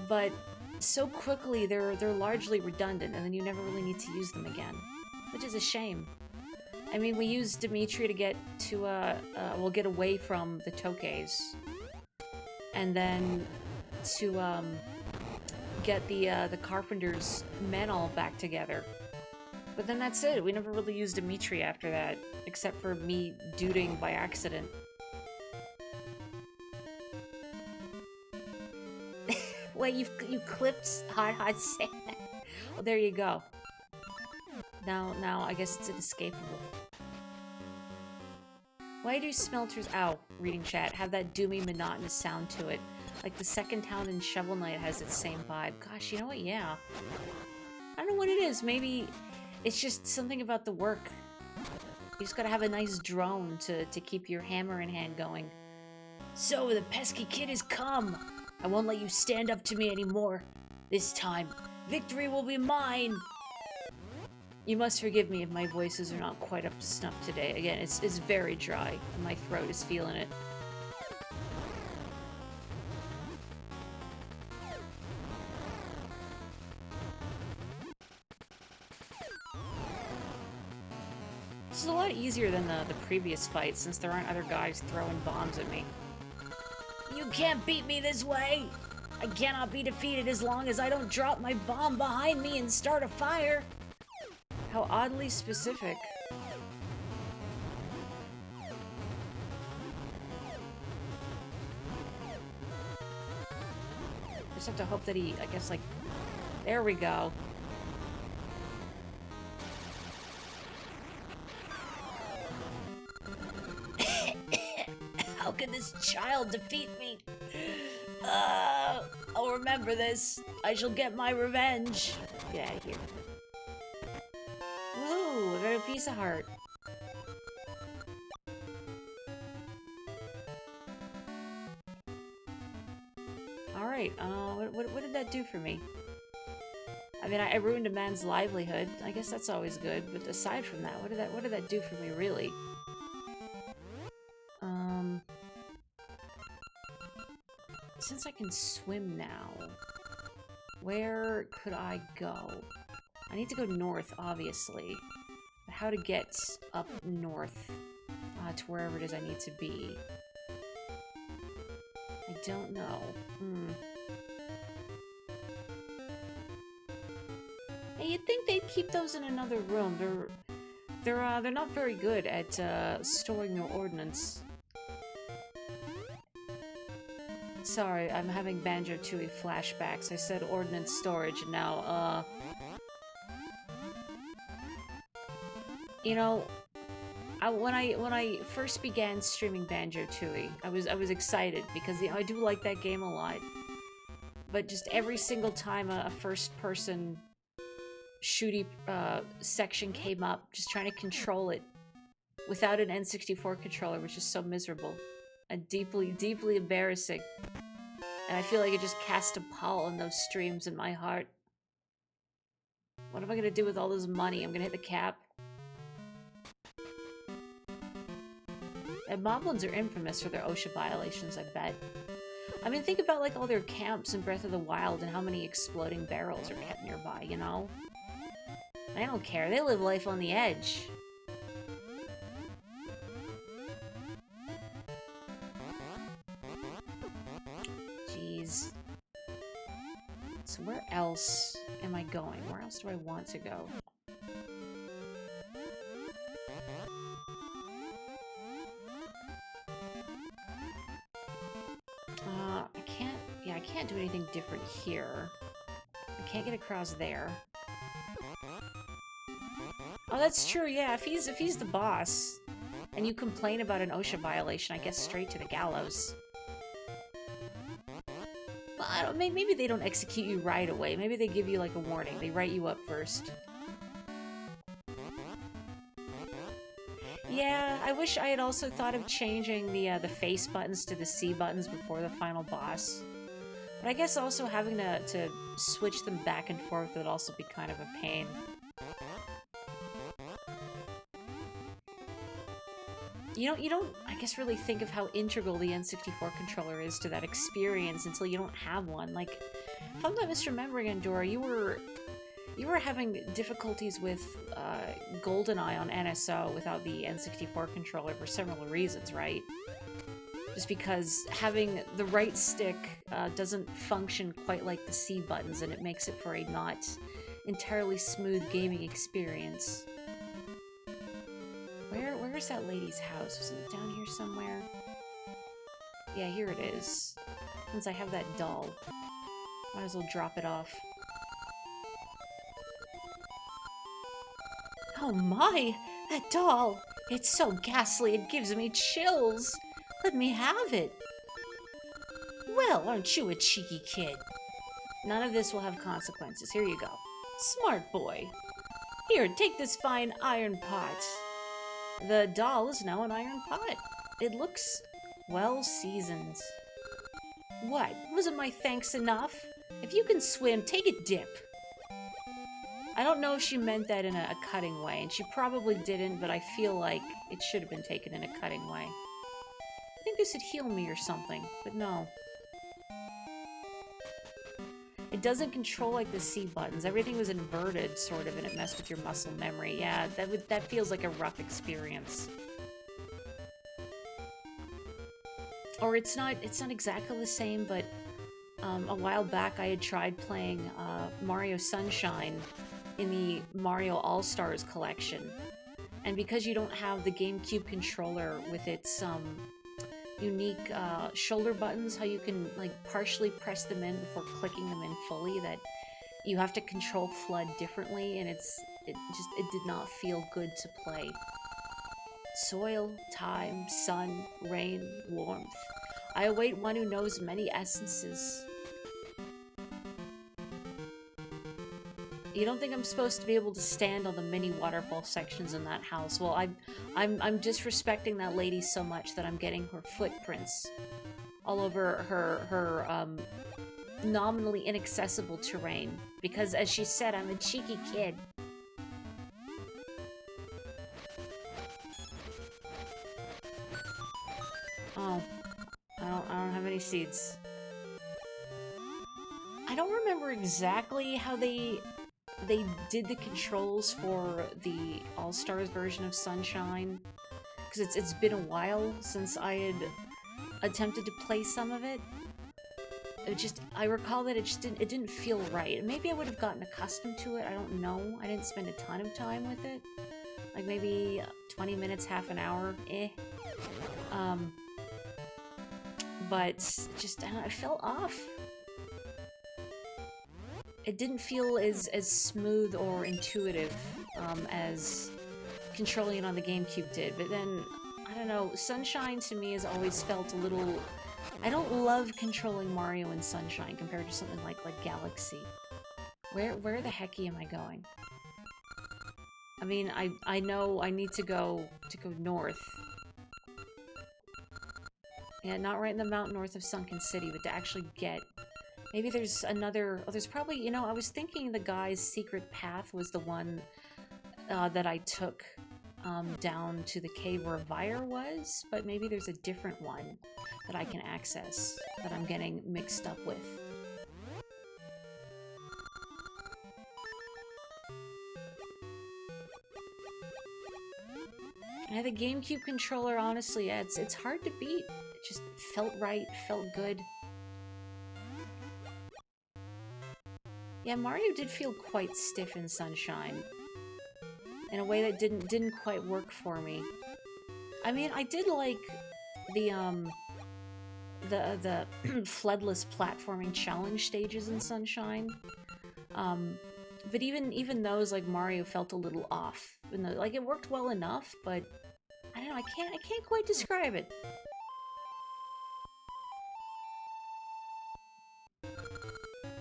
but so quickly they're largely redundant, and then you never really need to use them again, which is a shame. I mean, we used Dimitri to get to we'll get away from the Tokes, and then to get the Carpenter's men all back together. But then that's it. We never really used Dimitri after that, except for me duding by accident. Wait, you clipped Hot Hot Sand? Well, there you go. Now I guess it's inescapable. Why do smelters, ow, reading chat, have that doomy, monotonous sound to it? Like the second town in Shovel Knight has its same vibe. Gosh, you know what? Yeah. I don't know what it is. Maybe it's just something about the work. You just gotta have a nice drone to keep your hammer in hand going. So, the pesky kid has come! I won't let you stand up to me anymore. This time, victory will be mine! You must forgive me if my voices are not quite up to snuff today. Again, it's very dry, and my throat is feeling it. This is a lot easier than the previous fight, since there aren't other guys throwing bombs at me. You can't beat me this way! I cannot be defeated as long as I don't drop my bomb behind me and start a fire! How oddly specific. Just have to hope that he, I guess, like... There we go. How can this child defeat me? I'll remember this. I shall get my revenge. Get out of here. Woo! I got a piece of heart. Alright, what did that do for me? I mean, I ruined a man's livelihood. I guess that's always good, but aside from that, what did that do for me, really? Since I can swim now, where could I go? I need to go north, obviously. But how to get up north to wherever it is I need to be? I don't know. Hey, you'd think they'd keep those in another room. They're not very good at storing their ordnance. Sorry, I'm having Banjo-Tooie flashbacks. I said ordnance storage, and now, you know, when I first began streaming Banjo-Tooie, I was excited because, you know, I do like that game a lot. But just every single time a first-person shooty section came up, just trying to control it without an N64 controller, which is so miserable and deeply embarrassing. And I feel like it just cast a pall on those streams in my heart. What am I gonna do with all this money? I'm gonna hit the cap. And moblins are infamous for their OSHA violations, I bet. I mean, think about like all their camps in Breath of the Wild and how many exploding barrels are kept nearby, you know? I don't care, they live life on the edge. Jeez. So where else am I going? Where else do I want to go? I can't do anything different here. I can't get across there. Oh, that's true, yeah. If he's the boss, and you complain about an OSHA violation, I guess straight to the gallows. Well, I don't, maybe they don't execute you right away. Maybe they give you, like, a warning. They write you up first. Yeah, I wish I had also thought of changing the face buttons to the C buttons before the final boss. But I guess also having to switch them back and forth would also be kind of a pain. You don't, I guess, really think of how integral the N64 controller is to that experience until you don't have one. Like, if I'm not misremembering, Andorra, you were having difficulties with GoldenEye on NSO without the N64 controller for several reasons, right? Just because having the right stick doesn't function quite like the C buttons, and it makes it for a not entirely smooth gaming experience. Where's that lady's house? Wasn't it down here somewhere? Yeah, here it is. Since I have that doll, might as well drop it off. Oh my! That doll! It's so ghastly it gives me chills! Let me have it! Well, aren't you a cheeky kid? None of this will have consequences. Here you go. Smart boy. Here, take this fine iron pot. The doll is now an iron pot. It looks well seasoned. What? Wasn't my thanks enough? If you can swim, take a dip. I don't know if she meant that in a cutting way, and she probably didn't, but I feel like it should have been taken in a cutting way. I think this would heal me or something, but no. It doesn't control like the C buttons. Everything was inverted, sort of, and it messed with your muscle memory. Yeah, that feels like a rough experience. Or it's not exactly the same, but a while back I had tried playing Mario Sunshine in the Mario All-Stars collection. And because you don't have the GameCube controller with its unique shoulder buttons, how you can like partially press them in before clicking them in fully, that you have to control FLUDD differently, and it did not feel good to play. Soil, time, sun, rain, warmth. I await one who knows many essences. You don't think I'm supposed to be able to stand on the mini waterfall sections in that house? Well, I'm disrespecting that lady so much that I'm getting her footprints all over her nominally inaccessible terrain. Because, as she said, I'm a cheeky kid. Oh, I don't have any seeds. I don't remember exactly how they did the controls for the All-Stars version of Sunshine, because it's been a while since I had attempted to play some of it. I recall that it didn't feel right. Maybe I would have gotten accustomed to it, I don't know. I didn't spend a ton of time with it. Like maybe 20 minutes, half an hour, but just, I don't know, it felt off. It didn't feel as smooth or intuitive as controlling it on the GameCube did. But then, I don't know, Sunshine to me has always felt a little... I don't love controlling Mario in Sunshine compared to something like Galaxy. Where the heck am I going? I mean, I know I need to go north. Yeah, not right in the mountain north of Sunken City, but to actually get... Maybe there's another... Oh, there's probably... You know, I was thinking the guy's secret path was the one that I took down to the cave where Vire was, but maybe there's a different one that I can access that I'm getting mixed up with. Yeah, the GameCube controller, honestly, yeah, it's hard to beat. It just felt right, felt good. Yeah, Mario did feel quite stiff in Sunshine, in a way that didn't quite work for me. I mean, I did like the the floodless platforming challenge stages in Sunshine. But even those, like Mario, felt a little off. Like it worked well enough, but I don't know. I can't quite describe it.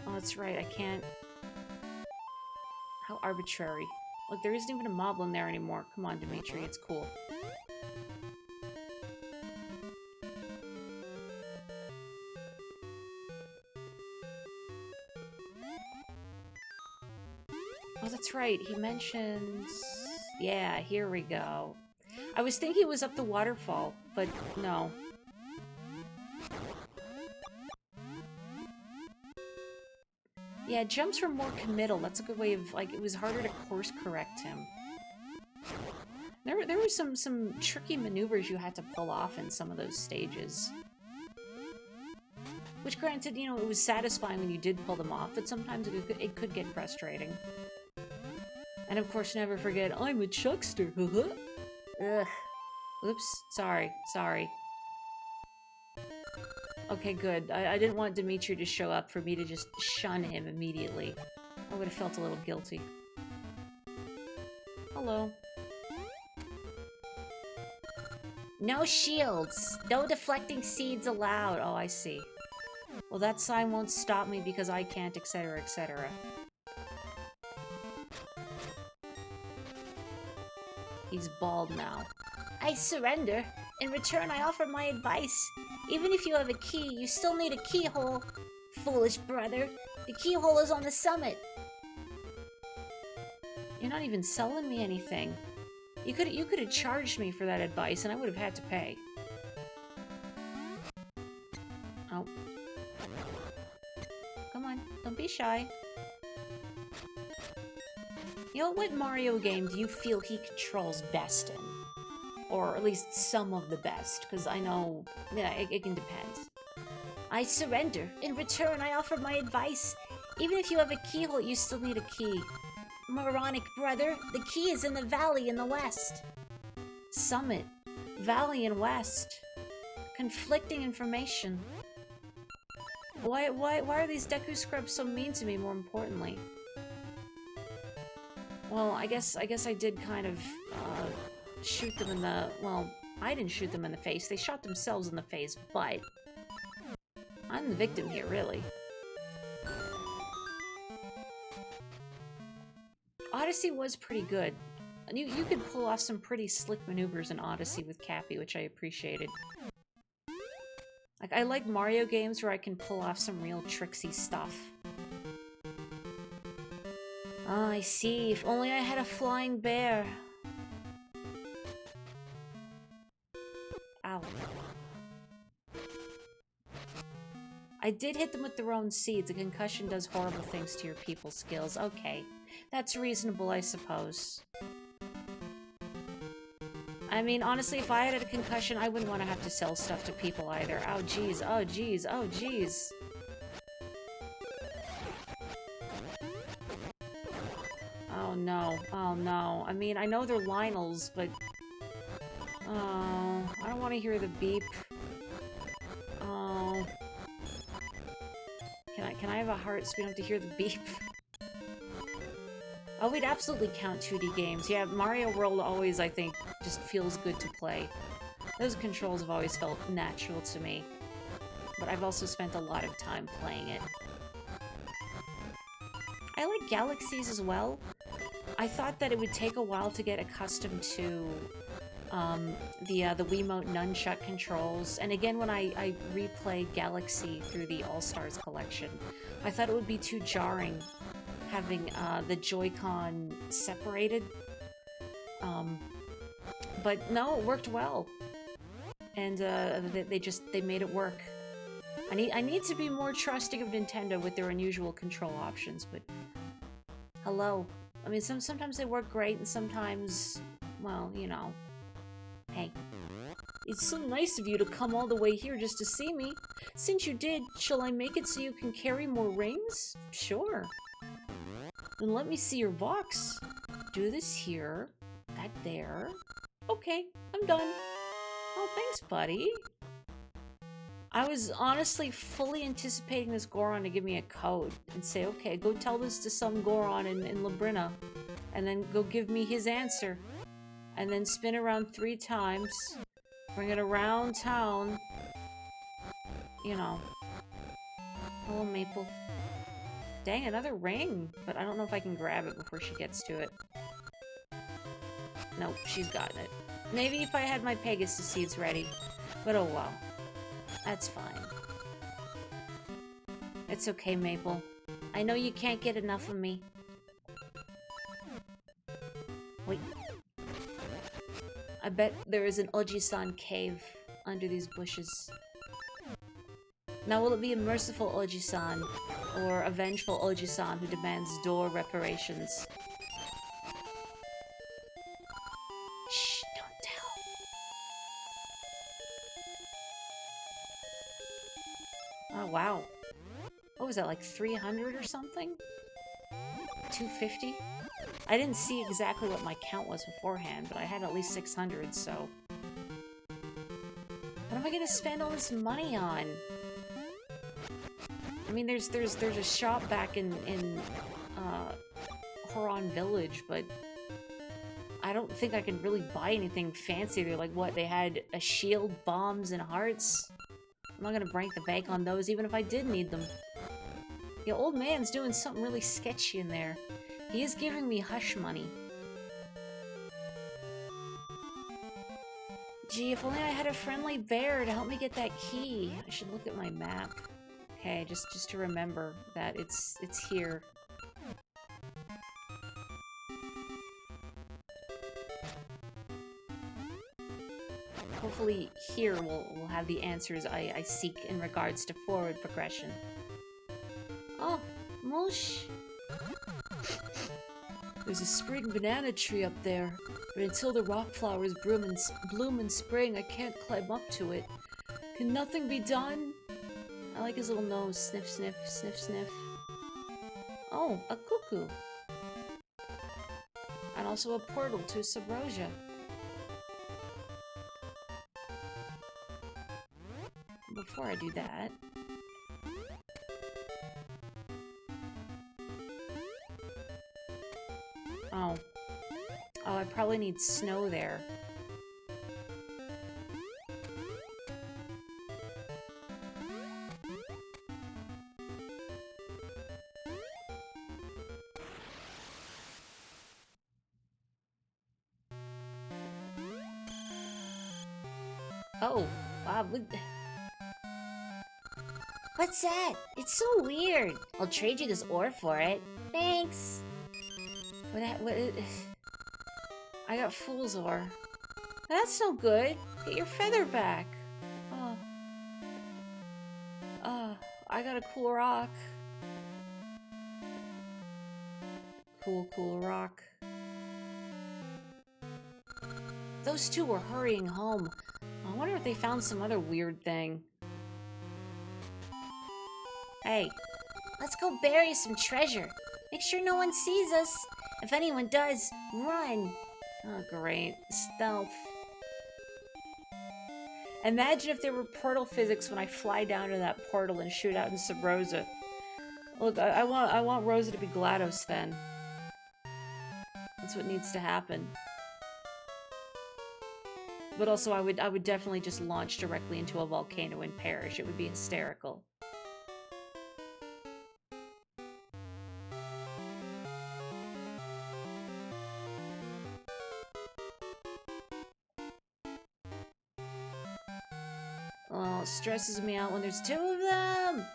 Oh, that's right. I can't. How arbitrary. Look, there isn't even a moblin there anymore. Come on, Dimitri. It's cool. Oh, that's right. He mentions... Yeah, here we go. I was thinking it was up the waterfall, but no. Yeah, jumps were more committal. That's a good way of, like, it was harder to course correct him. There were some tricky maneuvers you had to pull off in some of those stages. Which, granted, you know, it was satisfying when you did pull them off, but sometimes it could get frustrating. And of course, never forget, I'm a chuckster. Ugh. Oops. Sorry. Okay, good. I didn't want Dimitri to show up for me to just shun him immediately. I would have felt a little guilty. Hello. No shields! No deflecting seeds allowed! Oh, I see. Well, that sign won't stop me because I can't, etc., etc. He's bald now. I surrender. In return, I offer my advice. Even if you have a key, you still need a keyhole. Foolish brother. The keyhole is on the summit. You're not even selling me anything. You could have charged me for that advice, and I would have had to pay. Oh. Come on, don't be shy. You know, what Mario game do you feel he controls best in? Or at least some of the best, because I know, yeah, it can depend. I surrender. In return, I offer my advice. Even if you have a keyhole, you still need a key. Moronic brother, the key is in the valley in the west. Summit. Valley and west. Conflicting information. Why are these Deku Scrubs so mean to me, more importantly? Well, I guess I did kind of, shoot them in the... Well, I didn't shoot them in the face. They shot themselves in the face, but... I'm the victim here, really. Odyssey was pretty good. You could pull off some pretty slick maneuvers in Odyssey with Cappy, which I appreciated. Like, I like Mario games where I can pull off some real tricksy stuff. Ah, I see. If only I had a flying bear. Ow. I did hit them with their own seeds. A concussion does horrible things to your people's skills. Okay. That's reasonable, I suppose. I mean, honestly, if I had a concussion, I wouldn't want to have to sell stuff to people either. Oh, jeez. Oh, jeez. Oh, jeez. Oh, no. Oh, no. I mean, I know they're Lionels, but... Oh, I don't want to hear the beep. Oh. Can I have a heart so we don't have to hear the beep? Oh, we'd absolutely count 2D games. Yeah, Mario World always, I think, just feels good to play. Those controls have always felt natural to me. But I've also spent a lot of time playing it. I like Galaxies as well. I thought that it would take a while to get accustomed to the Wiimote nunchuck controls. And again, when I replayed Galaxy through the All-Stars collection, I thought it would be too jarring having the Joy-Con separated. But no, it worked well. And they made it work. I need to be more trusting of Nintendo with their unusual control options, but hello. I mean, sometimes they work great, and sometimes, well, you know. Hey. It's so nice of you to come all the way here just to see me. Since you did, shall I make it so you can carry more rings? Sure. Then let me see your box. Do this here, that there. Okay, I'm done. Oh, thanks, buddy. I was honestly fully anticipating this Goron to give me a code and say, okay, go tell this to some Goron in Labrina, and then go give me his answer. And then spin around 3 times, bring it around town. You know. Hello, Maple. Dang, another ring! But I don't know if I can grab it before she gets to it. Nope, she's gotten it. Maybe if I had my Pegasus seeds ready. But oh well. That's fine. It's okay, Maple. I know you can't get enough of me. Wait. I bet there is an Oji-san cave under these bushes. Now will it be a merciful Oji-san or a vengeful Oji-san who demands door reparations? Shh, don't tell. Oh, wow. What was that, like 300 or something? 250? I didn't see exactly what my count was beforehand, but I had at least 600, so... What am I gonna spend all this money on? I mean, there's a shop back in Horon Village, but I don't think I can really buy anything fancy. They're like, what, they had a shield, bombs, and hearts? I'm not gonna break the bank on those, even if I did need them. The old man's doing something really sketchy in there. He is giving me hush money. Gee, if only I had a friendly bear to help me get that key. I should look at my map. Okay, just to remember that it's here. Hopefully here we'll have the answers I seek in regards to forward progression. Oh, Moosh! There's a spring banana tree up there, but until the rock flowers bloom in spring, I can't climb up to it. Can nothing be done? I like his little nose. Sniff, sniff, sniff, sniff. Oh, a cuckoo. And also a portal to Sabrosia. Before I do that... Oh. Oh, I probably need snow there. Oh, wow. What's that? It's so weird. I'll trade you this ore for it. Thanks. What I got fool's ore. That's no good. Get your feather back. Oh. Oh, I got a cool rock. Cool rock. Those two were hurrying home. I wonder if they found some other weird thing. Hey, let's go bury some treasure. Make sure no one sees us. If anyone does, run. Oh, great. Stealth. Imagine if there were portal physics when I fly down to that portal and shoot out in Sabrosa. Look, I want Rosa to be GLaDOS then. That's what needs to happen. But also, I would definitely just launch directly into a volcano and perish. It would be hysterical. Oh, it stresses me out when there's two of them!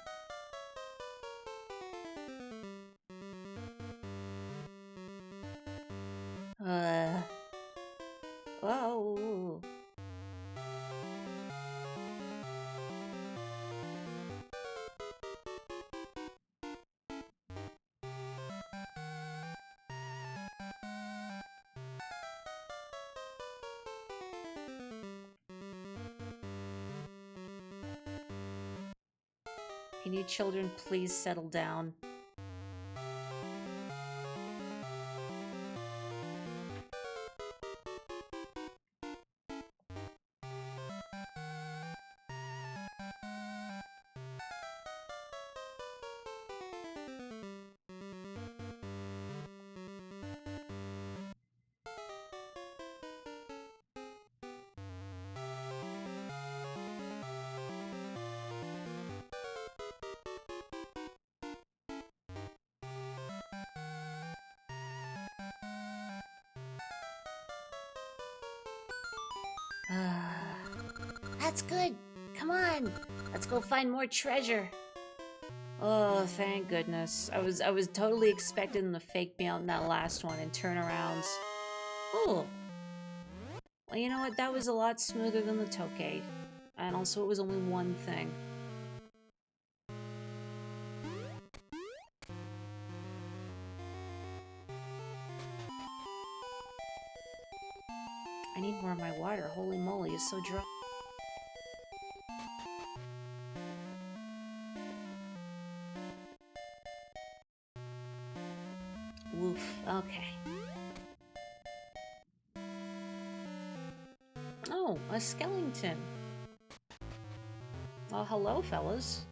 Whoa. Can you children please settle down? That's good. Come on. Let's go find more treasure. Oh, thank goodness. I was totally expecting them to fake me out in that last one and turn around. Oh. Well, you know what? That was a lot smoother than the Tokay. And also, it was only one thing. I need more of my water. Holy moly, it's so dry. Woof. Okay. Oh, a skeleton. Well, hello, fellas.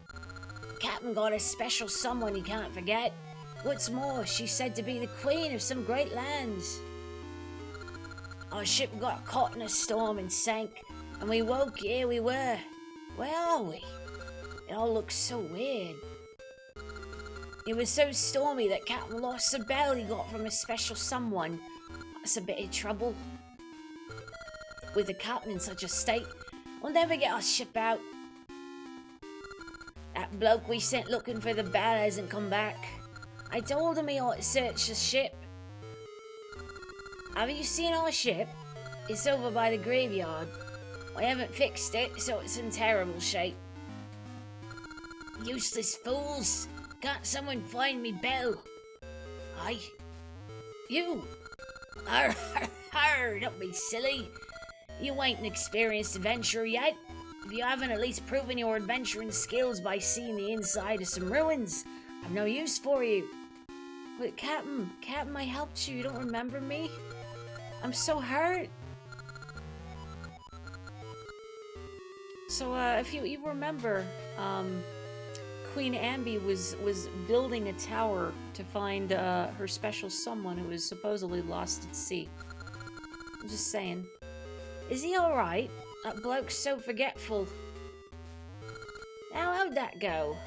Captain got a special someone he can't forget. What's more, she's said to be the queen of some great lands. Our ship got caught in a storm and sank, and we woke here we were. Where are we? It all looks so weird. It was so stormy that Captain lost the bell he got from a special someone. That's a bit of trouble. With the captain in such a state, we'll never get our ship out. That bloke we sent looking for the bell hasn't come back. I told him he ought to search the ship. Have you seen our ship? It's over by the graveyard. I haven't fixed it, so it's in terrible shape. Useless fools! Can't someone find me bell? Aye. You! Arr, arr, arr, don't be silly. You ain't an experienced adventurer yet. If you haven't at least proven your adventuring skills by seeing the inside of some ruins, I've no use for you. But Captain, I helped you. You don't remember me? I'm so hurt. So, if you remember, Queen Ambi was building a tower to find her special someone who was supposedly lost at sea. I'm just saying. Is he alright? That bloke's so forgetful. Now, how'd that go?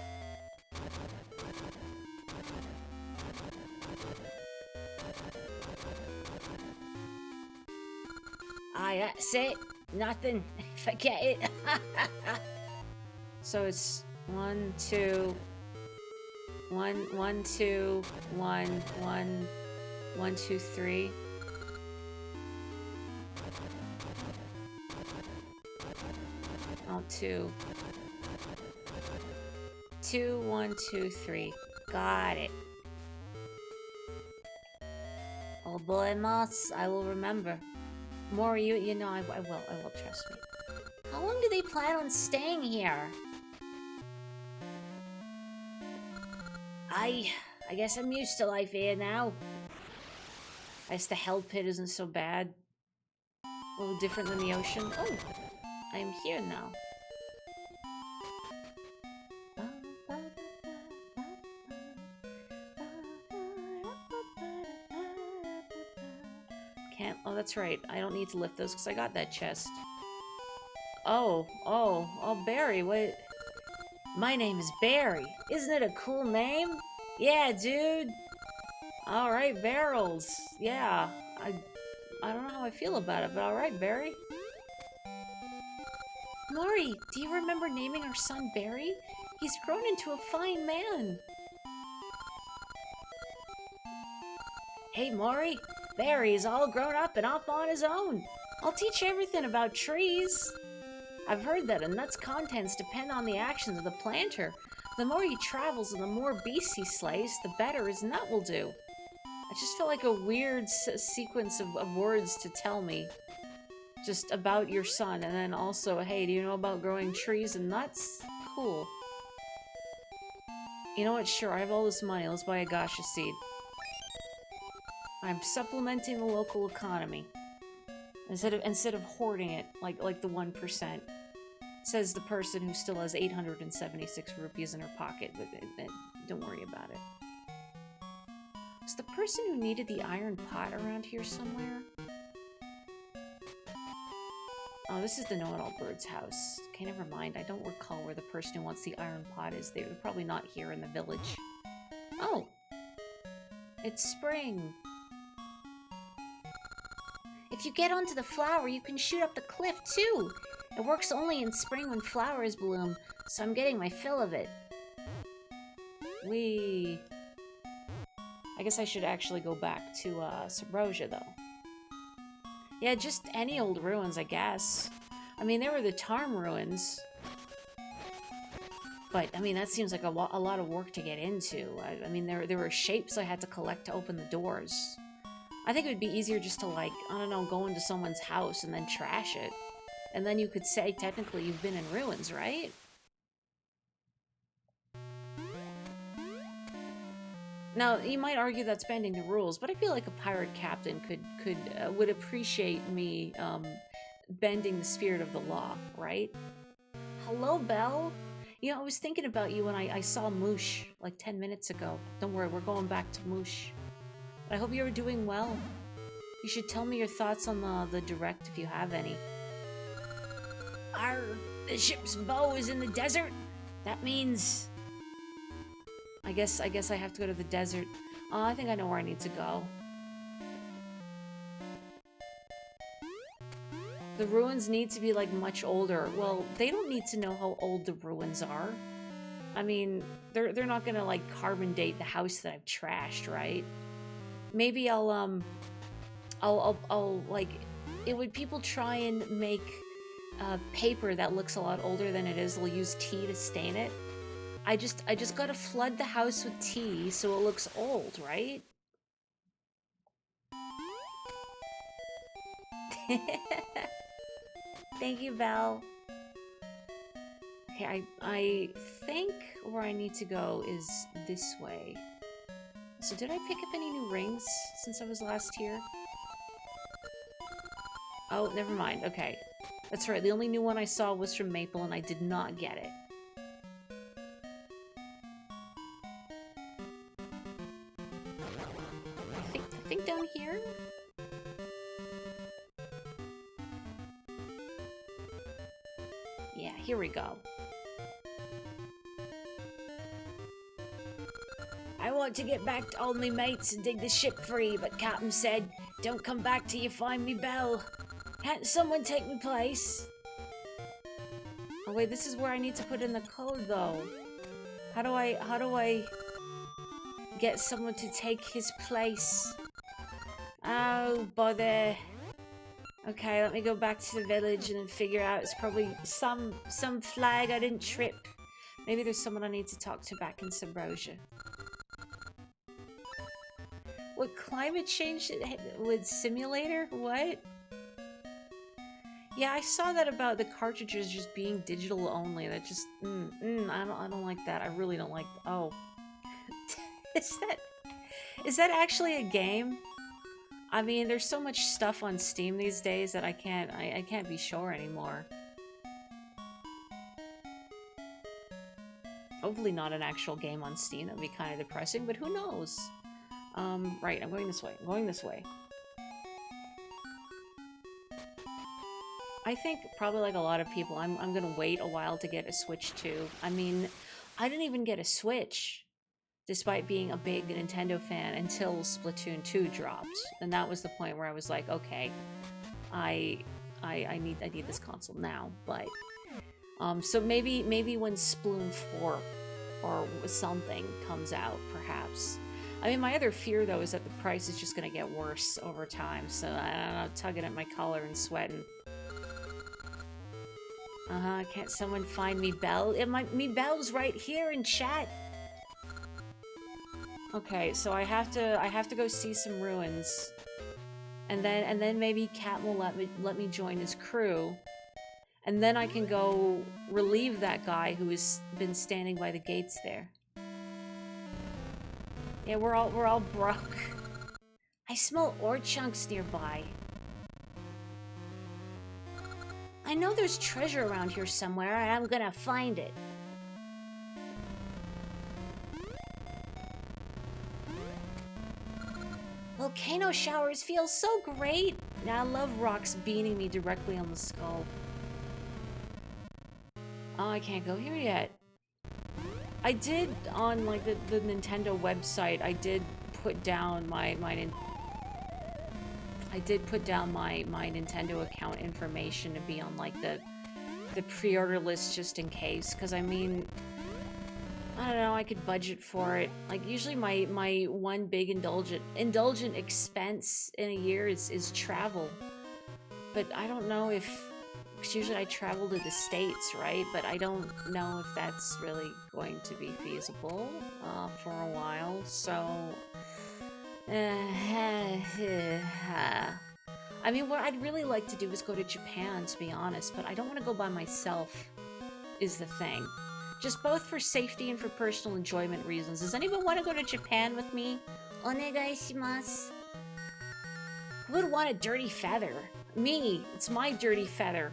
Aye, that's it. Nothing. Forget it. So it's 1, 2, 1, 1, 2, 1, 1, 1, 2, 3. Oh, 2. 2, 1, 2, 3. Got it. Oh boy, Moss, I will remember. More you know, I will, trust me. How long do they plan on staying here? I guess I'm used to life here now. I guess the hell pit isn't so bad. A little different than the ocean. Oh, I'm here now. Can't, oh, that's right. I don't need to lift those because I got that chest. Oh, Barry, what? My name is Barry. Isn't it a cool name? Yeah, dude. Alright, barrels. Yeah. I don't know how I feel about it, but alright, Barry. Maury, do you remember naming our son Barry? He's grown into a fine man. Hey, Maury. Barry is all grown up and off on his own. I'll teach you everything about trees. I've heard that a nut's contents depend on the actions of the planter. The more he travels and the more beasts he slays, the better his nut will do. I just felt like a weird sequence of words to tell me. Just about your son, and then also, hey, do you know about growing trees and nuts? Cool. You know what? Sure, I have all this money. Let's buy a gacha seed. I'm supplementing the local economy. Instead of hoarding it like the 1%. Says the person who still has 876 rupees in her pocket, but don't worry about it. Is the person who needed the iron pot around here somewhere? Oh, this is the Know-It-All Bird's house. Okay, never mind. I don't recall where the person who wants the iron pot is. They're probably not here in the village. Oh! It's spring! If If you get onto the flower, you can shoot up the cliff too. It works only in spring when flowers bloom, so I'm getting my fill of it. Whee! I guess I should actually go back to Sabrosia, though. Yeah, just any old ruins, I guess. I mean, there were the Tarm ruins. But, I mean, that seems like a lot of work to get into. I mean, there were shapes I had to collect to open the doors. I think it would be easier just to, like, I don't know, go into someone's house and then trash it. And then you could say, technically, you've been in ruins, right? Now, you might argue that's bending the rules, but I feel like a pirate captain would appreciate me bending the spirit of the law, right? Hello, Belle. You know, I was thinking about you when I saw Moosh like 10 minutes ago. Don't worry, we're going back to Moosh. But I hope you're doing well. You should tell me your thoughts on the direct if you have any. The ship's bow is in the desert. That means... I guess I have to go to the desert. I think I know where I need to go. The ruins need to be, like, much older. Well, they don't need to know how old the ruins are. I mean, they're not gonna, like, carbon date the house that I've trashed, right? Maybe I'll like... People try and make paper that looks a lot older than it is. They'll use tea to stain it. I just gotta flood the house with tea so it looks old, right? Thank you, Val. Okay, I think where I need to go is this way. So did I pick up any new rings since I was last here? Oh, never mind. Okay. That's right. The only new one I saw was from Maple and I did not get it. I think down here? Yeah, here we go. I want to get back to all my mates and dig the ship free, but Captain said, don't come back till you find me Belle. Can't someone take me place? Oh wait, this is where I need to put in the code though. How do I get someone to take his place? Oh, bother. Okay, let me go back to the village and then figure out. It's probably some flag I didn't trip. Maybe there's someone I need to talk to back in Sabrosia. What, climate change with simulator? What? Yeah, I saw that about the cartridges just being digital only. That just, I don't like that. I really don't like. Oh, is that actually a game? I mean, there's so much stuff on Steam these days that I can't be sure anymore. Hopefully not an actual game on Steam. That would be kind of depressing, but who knows? Right, I'm going this way. I'm going this way. I think probably like a lot of people, I'm gonna wait a while to get a Switch too. I mean, I didn't even get a Switch, despite being a big Nintendo fan, until Splatoon 2 dropped, and that was the point where I was like, okay, I need this console now. But so maybe when Splatoon 4 or something comes out, perhaps. I mean, my other fear though is that the price is just gonna get worse over time. So I don't know, tugging at my collar and sweating. Can't someone find me Belle? Me Belle's right here in chat. Okay, so I have to go see some ruins, and then maybe Cat will let me join his crew, and then I can go relieve that guy who has been standing by the gates there. Yeah, we're all broke. I smell ore chunks nearby. I know there's treasure around here somewhere, and I'm gonna find it. Volcano showers feel so great! Now I love rocks beating me directly on the skull. Oh, I can't go here yet. I did, on like the Nintendo website, I did put down my I did put down my Nintendo account information to be on like the pre-order list just in case, because I mean, I don't know, I could budget for it. Like usually my one big indulgent expense in a year is travel. But I don't know if, because usually I travel to the States, right? But I don't know if that's really going to be feasible for a while. So, I mean, what I'd really like to do is go to Japan, to be honest, but I don't want to go by myself, is the thing. Just both for safety and for personal enjoyment reasons. Does anyone want to go to Japan with me? Onegaishimasu. Who would want a dirty feather? Me. It's my dirty feather.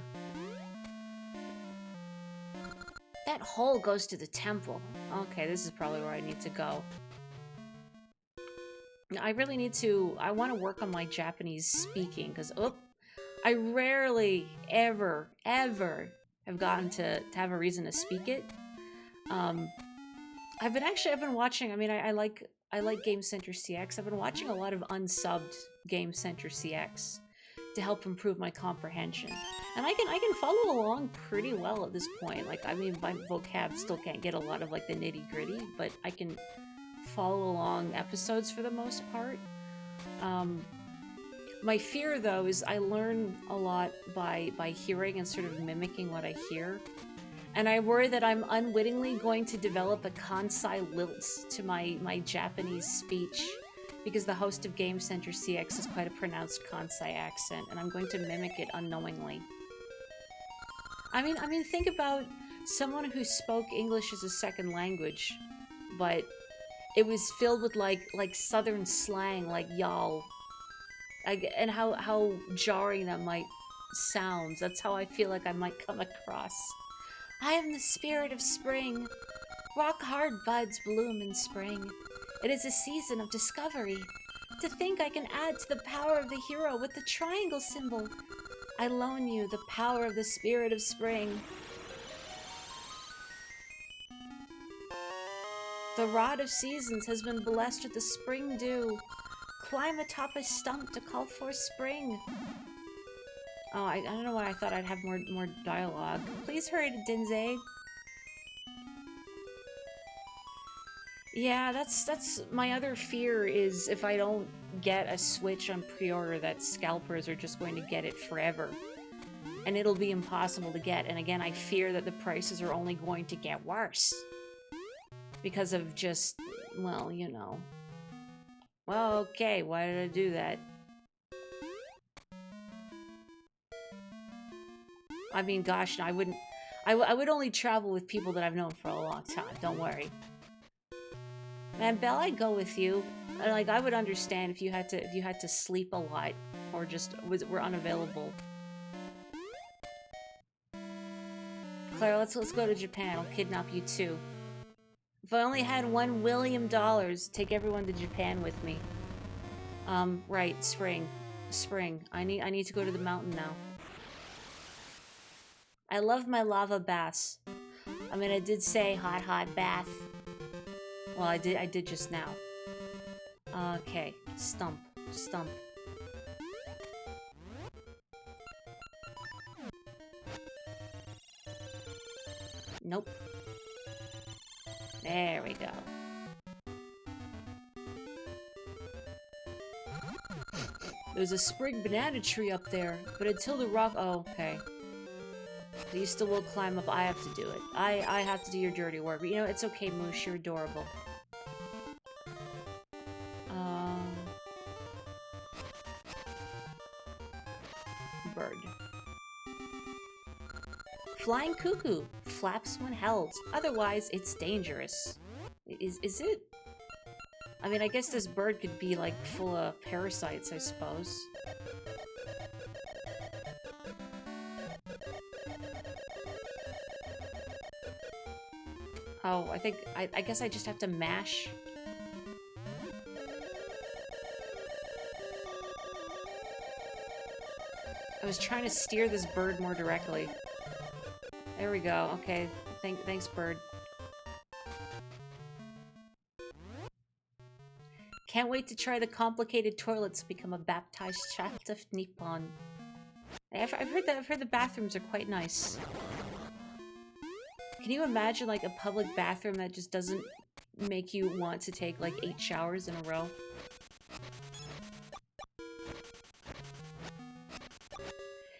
That hole goes to the temple. Okay, this is probably where I need to go. I really need to... I want to work on my Japanese speaking, because, I rarely, ever have gotten to have a reason to speak it. I've been watching, I mean, I like Game Center CX. I've been watching a lot of unsubbed Game Center CX to help improve my comprehension. And I can follow along pretty well at this point. Like, I mean, my vocab still can't get a lot of, like, the nitty-gritty, but I can follow along episodes for the most part. My fear, though, is I learn a lot by hearing and sort of mimicking what I hear. And I worry that I'm unwittingly going to develop a Kansai lilt to my Japanese speech, because the host of Game Center CX has quite a pronounced Kansai accent, and I'm going to mimic it unknowingly. I mean, think about someone who spoke English as a second language, but it was filled with like southern slang, like y'all, and how jarring that might sound. That's how I feel like I might come across. I am the spirit of spring. Rock hard buds bloom in spring. It is a season of discovery. To think I can add to the power of the hero with the triangle symbol. I loan you the power of the spirit of spring. The rod of seasons has been blessed with the spring dew. Climb atop a stump to call for spring. Oh, I don't know why I thought I'd have more dialogue. Please hurry to Dinze. Yeah, that's my other fear, is if I don't get a Switch on pre-order, that scalpers are just going to get it forever. And it'll be impossible to get. And again, I fear that the prices are only going to get worse. Because of just, well, you know. Well, okay, why did I do that? I mean, gosh, I wouldn't... I would only travel with people that I've known for a long time, don't worry. Man, Belle, I'd go with you. Like, I would understand if you had to sleep a lot, or just were unavailable. Claire, let's go to Japan. I'll kidnap you too. If I only had $1 William, take everyone to Japan with me. Right, spring. I need to go to the mountain now. I love my lava baths. I mean, I did say hot bath. Well, I did just now. Okay, stump. Nope. There we go. There's a sprig banana tree up there, but until the rock... Oh, okay. So you still will climb up. I have to do it. I have to do your dirty work. But you know, it's okay, Moosh. You're adorable. Bird. Flying cuckoo. Flaps when held. Otherwise, it's dangerous. Is it? I mean, I guess this bird could be, like, full of parasites, I suppose. Oh, I guess I just have to mash. I was trying to steer this bird more directly. There we go. Okay. Thanks, bird. Can't wait to try the complicated toilets to become a baptized child of Nippon. I've heard the bathrooms are quite nice. Can you imagine like a public bathroom that just doesn't make you want to take like 8 showers in a row?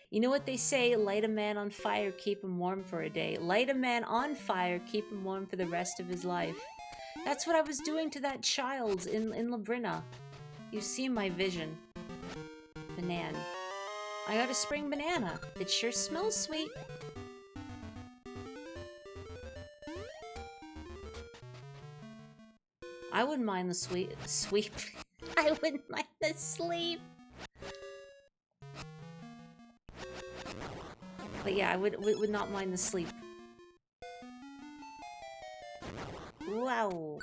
You know what they say, light a man on fire, keep him warm for a day. Light a man on fire, keep him warm for the rest of his life. That's what I was doing to that child in Labrina. You see my vision. Banana. I got a spring banana. It sure smells sweet. I wouldn't mind the sweep. I wouldn't mind the sleep. But yeah, I would not mind the sleep. Wow.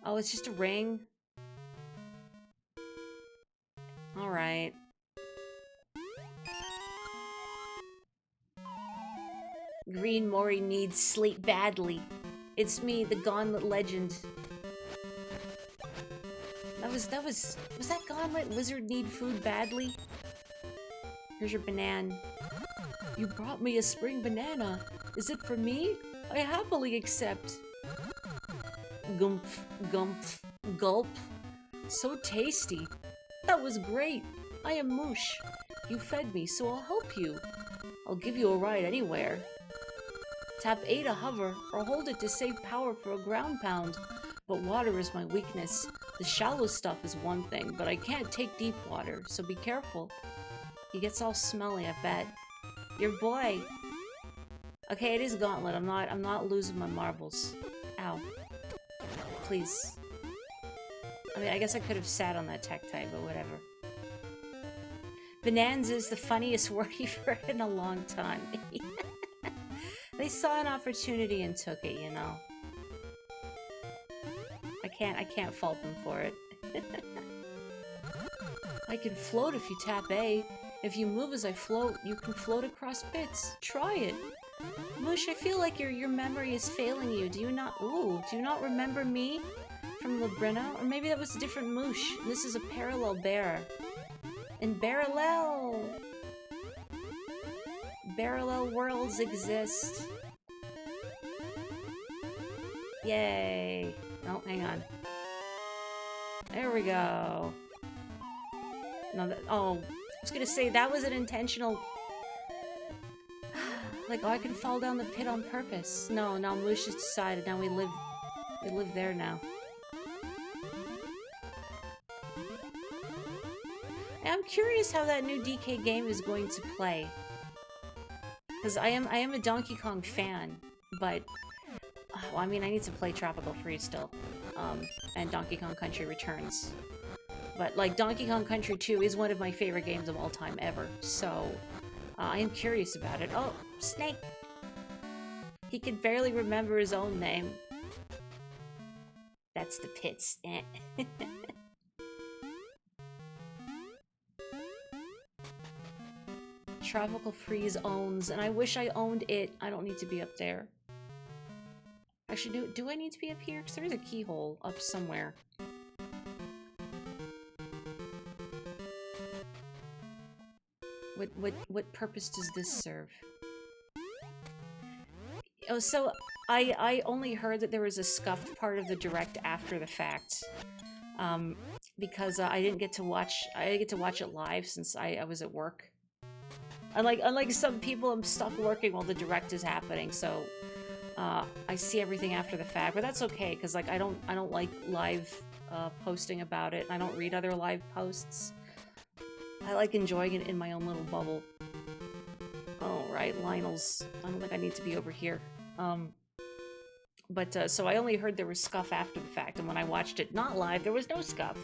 Oh, it's just a ring. Alright. Green Mori needs sleep badly. It's me, the Gauntlet Legend. Was that Gauntlet? Wizard need food badly? Here's your banana. You brought me a spring banana. Is it for me? I happily accept. Gumph, gumph, gulp. So tasty. That was great. I am Moosh. You fed me, so I'll help you. I'll give you a ride anywhere. Tap A to hover, or hold it to save power for a ground pound. But water is my weakness. The shallow stuff is one thing, but I can't take deep water, so be careful. He gets all smelly, I bet. Your boy. Okay, it is Gauntlet. I'm not losing my marbles. Ow. Please. I mean, I guess I could have sat on that Tektite, but whatever. Bonanza is the funniest word you've heard in a long time. They saw an opportunity and took it, you know. I can't fault them for it. I can float if you tap A. If you move as I float, you can float across bits. Try it. Moosh, I feel like your memory is failing you. Do you not remember me from Labrina? Or maybe that was a different Moosh. This is a parallel bear. In parallel worlds exist. Yay. Oh, hang on. There we go. No, oh, I was gonna say that was an intentional. Like, oh, I can fall down the pit on purpose. No, now Moosh has decided. Now we live there now. I'm curious how that new DK game is going to play. Because I am a Donkey Kong fan, but well, I mean, I need to play Tropical Freeze still, and Donkey Kong Country Returns. But like Donkey Kong Country 2 is one of my favorite games of all time ever, so I am curious about it. Oh, Snake! He could barely remember his own name. That's the pits. Tropical Freeze owns, and I wish I owned it. I don't need to be up there. Actually, do I need to be up here? Because there's a keyhole up somewhere. What purpose does this serve? Oh, so I only heard that there was a scuffed part of the direct after the fact, because I didn't get to watch it live since I was at work. Unlike some people, I'm stuck working while the direct is happening, so I see everything after the fact. But that's okay, because like I don't like live posting about it. I don't read other live posts. I like enjoying it in my own little bubble. Oh right, Lionel's. I don't think I need to be over here. So I only heard there was scuff after the fact, and when I watched it not live, there was no scuff.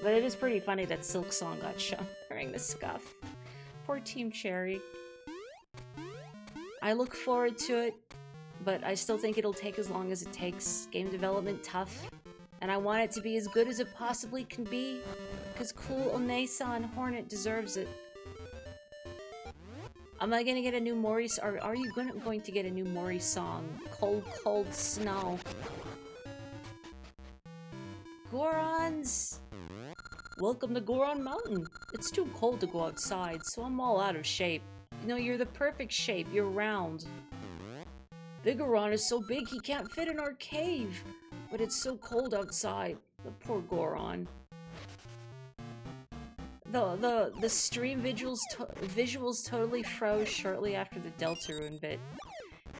But it is pretty funny that Silk Song got shown during the scuff. Poor Team Cherry. I look forward to it, but I still think it'll take as long as it takes. Game development tough, and I want it to be as good as it possibly can be, because cool Onesan Hornet deserves it. Am I gonna get a new Mori? Or are you going to get a new Mori song? Cold, cold snow. Gorons! Welcome to Goron Mountain. It's too cold to go outside, so I'm all out of shape. You know, you're the perfect shape. You're round. Bigoron is so big he can't fit in our cave. But it's so cold outside. The poor Goron. The stream visuals totally froze shortly after the Deltarune bit.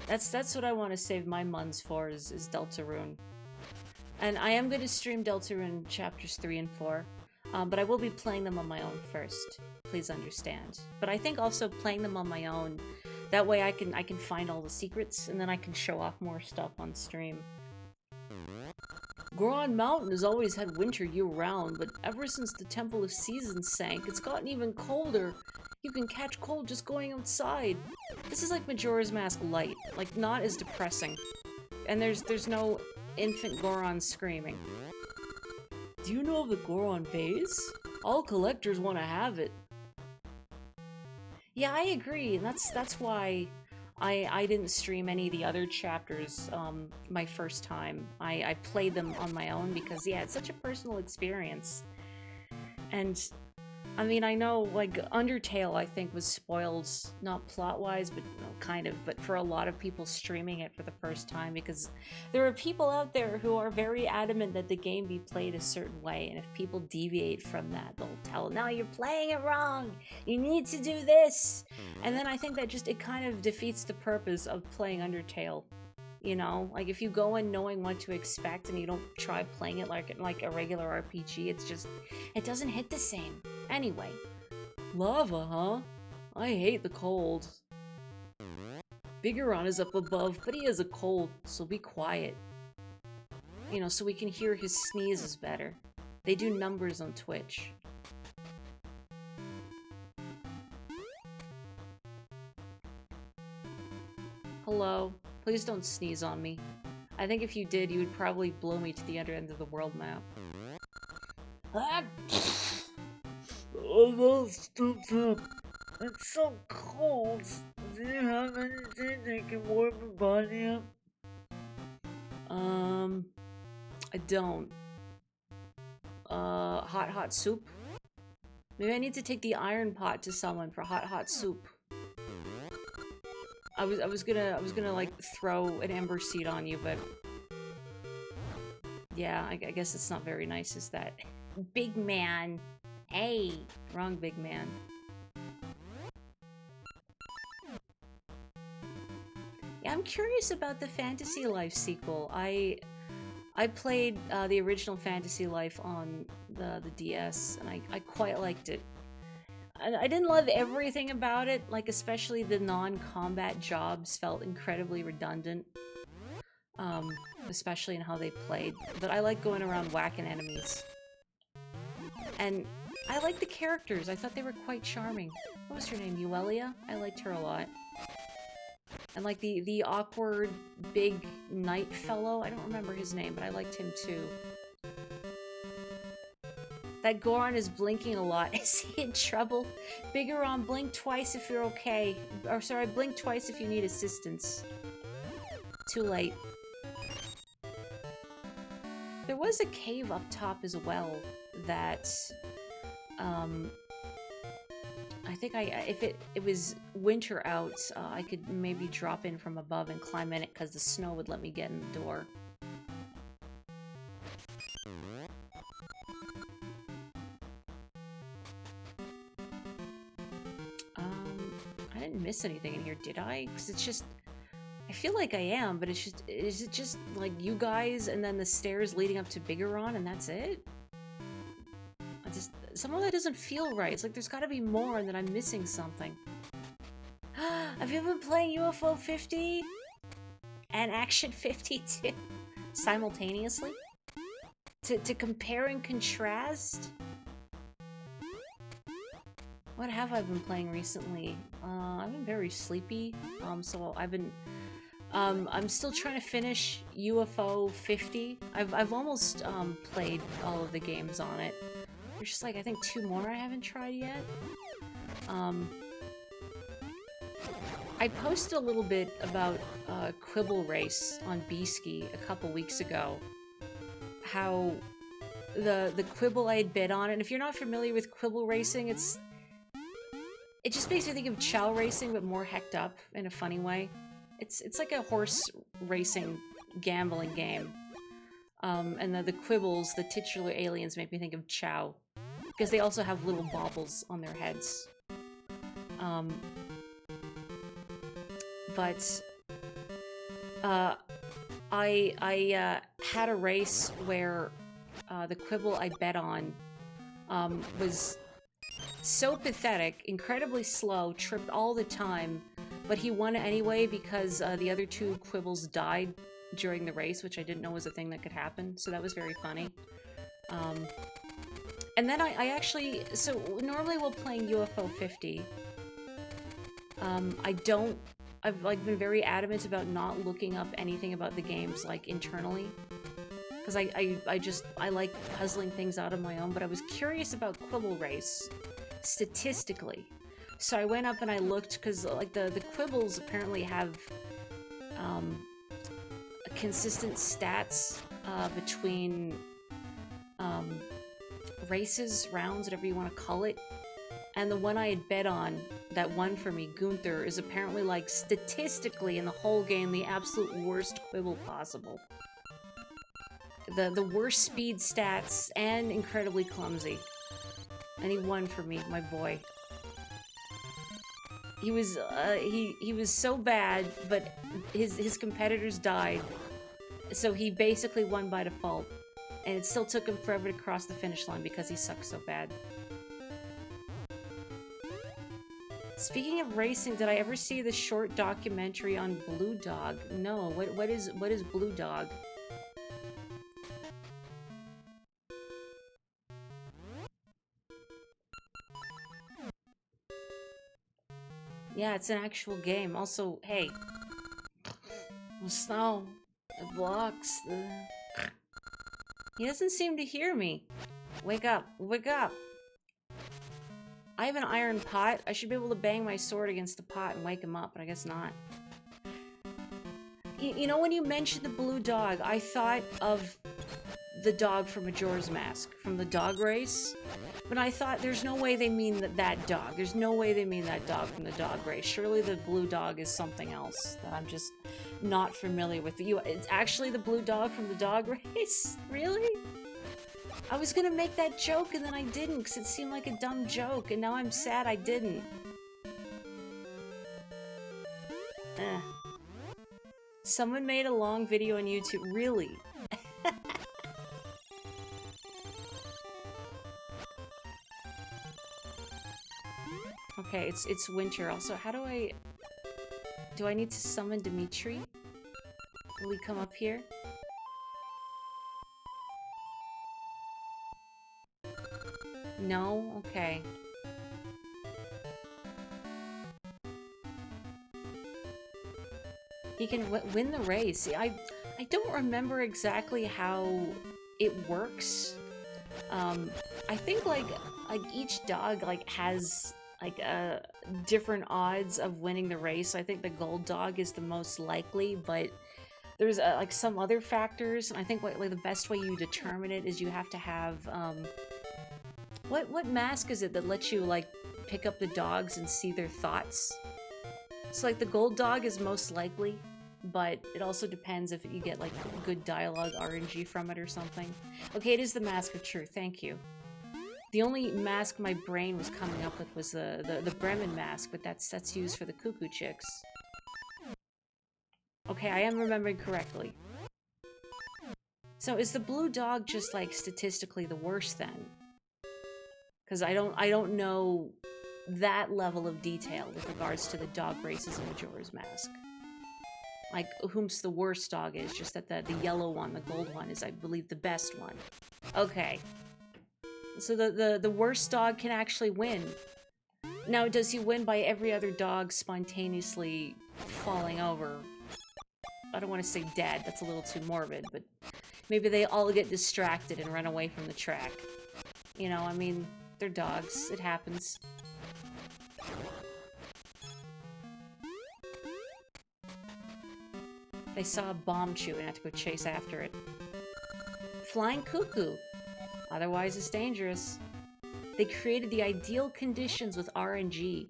That's what I want to save my muns for is Deltarune. And I am going to stream Deltarune chapters 3 and 4. But I will be playing them on my own first. Please understand. But I think also playing them on my own, that way I can find all the secrets and then I can show off more stuff on stream. Goron Mountain has always had winter year-round, but ever since the Temple of Seasons sank, it's gotten even colder. You can catch cold just going outside. This is like Majora's Mask Light, like not as depressing. And there's no infant Goron screaming. Do you know of the Goron vase? All collectors want to have it. Yeah, I agree, and that's why I didn't stream any of the other chapters my first time. I played them on my own because, yeah, it's such a personal experience. And, I mean, I know, like, Undertale, I think, was spoiled, not plot-wise, but kind of, but for a lot of people streaming it for the first time, because there are people out there who are very adamant that the game be played a certain way, and if people deviate from that, they'll tell, no, you're playing it wrong, you need to do this, and then I think that just, it kind of defeats the purpose of playing Undertale. You know, like if you go in knowing what to expect and you don't try playing it like a regular RPG, it's just, it doesn't hit the same. Anyway. Lava, huh? I hate the cold. Bigoron is up above, but he has a cold, so be quiet. You know, so we can hear his sneezes better. They do numbers on Twitch. Hello. Please don't sneeze on me. I think if you did, you would probably blow me to the other end of the world map. Oh, that's stupid. It's so cold. Do you have anything that can warm my body up? I don't. Hot soup? Maybe I need to take the iron pot to someone for hot soup. I was gonna like throw an ember seed on you, but yeah, I guess it's not very nice, is that? Big man. Hey, wrong big man. Yeah, I'm curious about the Fantasy Life sequel. I played the original Fantasy Life on the DS, and I quite liked it. I didn't love everything about it, like especially the non-combat jobs felt incredibly redundant. Especially in how they played. But I like going around whacking enemies. And I like the characters, I thought they were quite charming. What was her name, Euelia? I liked her a lot. And like the awkward, big knight fellow, I don't remember his name, but I liked him too. That Goron is blinking a lot. Is he in trouble? Bigoron, blink twice if you're okay. Or sorry, blink twice if you need assistance. Too late. There was a cave up top as well that, I think if it was winter out, I could maybe drop in from above and climb in it because the snow would let me get in the door. I didn't miss anything in here, did I? Because it's just, I feel like I am, but it's just, is it just like you guys and then the stairs leading up to Bigoron and that's it? Some of that doesn't feel right. It's like there's gotta be more and that I'm missing something. Have you been playing UFO 50? And Action 52? Simultaneously? To compare and contrast? What have I been playing recently? I've been very sleepy, so I've been... I'm still trying to finish UFO 50. I've almost played all of the games on it. There's just like, I think 2 more I haven't tried yet. I posted a little bit about Quibble Race on B-Ski a couple weeks ago. How the quibble I had bid on. And if you're not familiar with quibble racing, it just makes me think of chow racing, but more hecked up in a funny way. It's like a horse racing gambling game. And the quibbles, the titular aliens, make me think of chow, because they also have little baubles on their heads. But I had a race where the quibble I bet on was so pathetic, incredibly slow, tripped all the time, but he won anyway because the other two quibbles died during the race, which I didn't know was a thing that could happen, so that was very funny. And then I actually, so normally while playing UFO 50, I've like been very adamant about not looking up anything about the games like internally, because I like puzzling things out on my own, but I was curious about Quibble Race statistically. So I went up and I looked, because like the quibbles apparently have consistent stats between races, rounds, whatever you want to call it. And the one I had bet on that won for me, Gunther, is apparently like statistically in the whole game the absolute worst quibble possible. The worst speed stats and incredibly clumsy. And he won for me, my boy. He was he was so bad, but his competitors died, so he basically won by default. And it still took him forever to cross the finish line because he sucks so bad. Speaking of racing, did I ever see the short documentary on Blue Dog? No. What is Blue Dog? Yeah, it's an actual game. Also, hey, the snow, it blocks the... He doesn't seem to hear me. Wake up, wake up. I have an iron pot. I should be able to bang my sword against the pot and wake him up, but I guess not. You know, when you mentioned the blue dog, I thought of the dog from Majora's Mask, from the dog race. But I thought, there's no way they mean that dog. There's no way they mean that dog from the dog race. Surely the blue dog is something else that I'm just not familiar with. It's actually the blue dog from the dog race? Really? I was gonna make that joke and then I didn't because it seemed like a dumb joke, and now I'm sad I didn't. Someone made a long video on YouTube. Really? Okay, it's winter. Also, how do I need to summon Dimitri? Will he come up here? No? Okay. He can win the race. See, I don't remember exactly how it works. I think like each dog like has like different odds of winning the race. I think the gold dog is the most likely, but there's like some other factors, and I think like the best way you determine it is you have to have what mask is it that lets you like pick up the dogs and see their thoughts? So like the gold dog is most likely, but it also depends if you get like good dialogue RNG from it or something. Okay, it is the Mask of Truth. Thank you. The only mask my brain was coming up with was the Bremen mask, but that's used for the cuckoo chicks. Okay, I am remembering correctly. So is the blue dog just like statistically the worst then? Because I don't know that level of detail with regards to the dog races in Majora's Mask. Like whom's the worst dog is, just that the yellow one, the gold one, is I believe the best one. Okay. So the worst dog can actually win. Now, does he win by every other dog spontaneously falling over? I don't want to say dead, that's a little too morbid, but maybe they all get distracted and run away from the track. You know, I mean, they're dogs. It happens. They saw a bomb chew and had to go chase after it. Flying cuckoo. Otherwise, it's dangerous. They created the ideal conditions with RNG.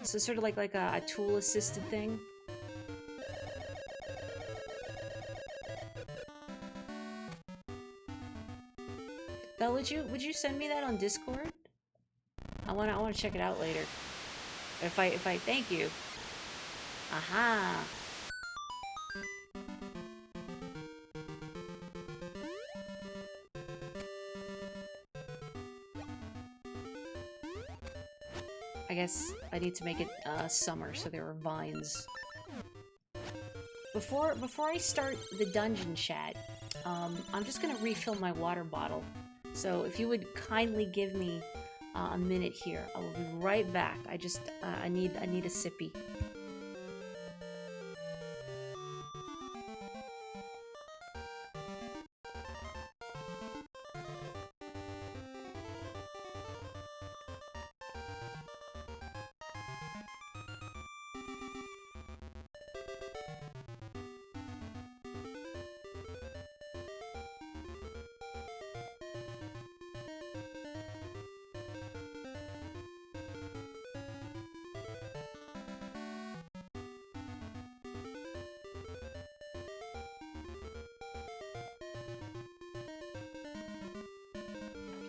So sort of like a tool-assisted thing. Belle, would you send me that on Discord? I wanna check it out later. If I thank you. Aha. I guess I need to make it summer so there are vines. Before I start the dungeon chat, I'm just gonna refill my water bottle. So if you would kindly give me a minute here, I will be right back. I just I need a sippy.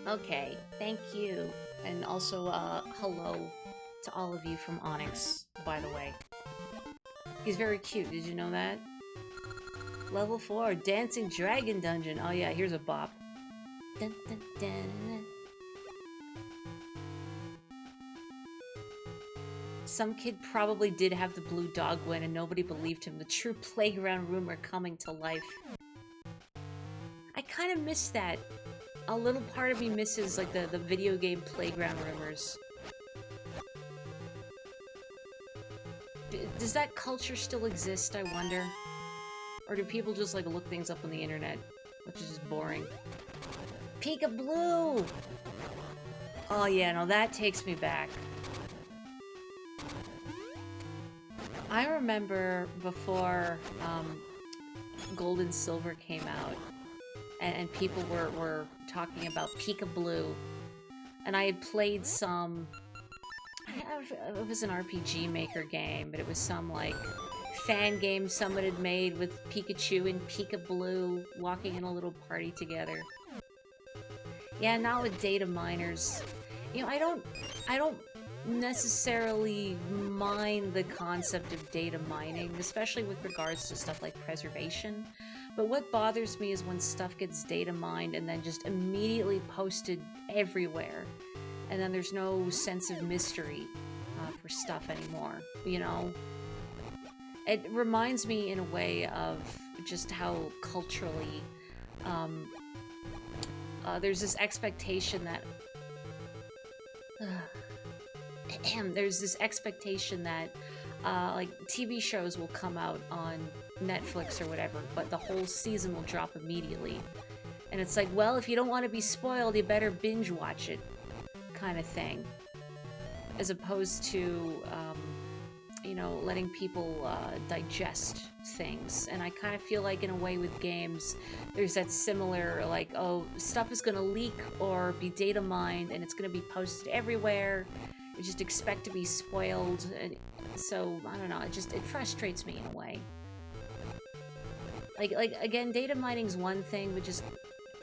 Okay, thank you. And also, hello to all of you from Onyx, by the way. He's very cute, did you know that? Level 4, Dancing Dragon Dungeon. Oh yeah, here's a bop. Dun, dun, dun. Some kid probably did have the blue dog win and nobody believed him. The true playground rumor coming to life. I kind of miss that. A little part of me misses, like, the video game playground rumors. Does that culture still exist, I wonder? Or do people just, like, look things up on the internet, which is just boring? Peekaboo! Oh yeah, no, that takes me back. I remember before Gold and Silver came out, and people were talking about Peekaboo, and I had played some, I don't know if it was an RPG Maker game, but it was some, like, fan game someone had made with Pikachu and Peekaboo walking in a little party together. Yeah, not with data miners. You know, I don't necessarily mind the concept of data mining, especially with regards to stuff like preservation. But what bothers me is when stuff gets data mined and then just immediately posted everywhere. And then there's no sense of mystery for stuff anymore, you know? It reminds me in a way of just how culturally there's this expectation that there's this expectation that like TV shows will come out on Netflix or whatever, but the whole season will drop immediately. And it's like, well, if you don't want to be spoiled, you better binge watch it, kind of thing. As opposed to, you know, letting people digest things. And I kind of feel like in a way with games, there's that similar, like, oh, stuff is going to leak or be data mined and it's going to be posted everywhere. You just expect to be spoiled. And so, I don't know, it frustrates me in a way. Like again, data mining's one thing, but just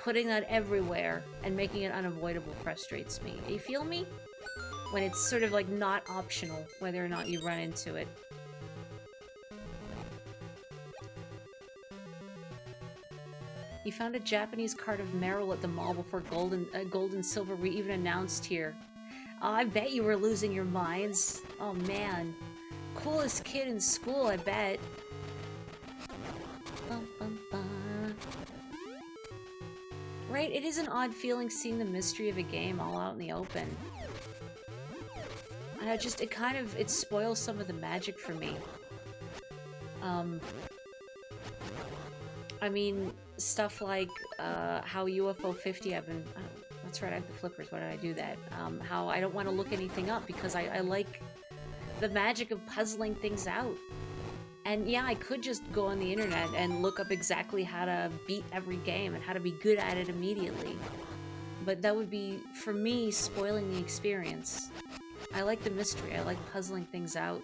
putting that everywhere and making it unavoidable frustrates me. Do you feel me? When it's sort of like not optional whether or not you run into it. You found a Japanese card of Meryl at the mall before gold and silver were even announced here. Oh, I bet you were losing your minds. Oh man. Coolest kid in school, I bet. Bum, bum, bum. Right, it is an odd feeling seeing the mystery of a game all out in the open. And it spoils some of the magic for me. I mean, stuff like how UFO 50, that's right, I have the flippers, why did I do that? How I don't want to look anything up because I like the magic of puzzling things out. And yeah, I could just go on the internet and look up exactly how to beat every game and how to be good at it immediately. But that would be, for me, spoiling the experience. I like the mystery. I like puzzling things out.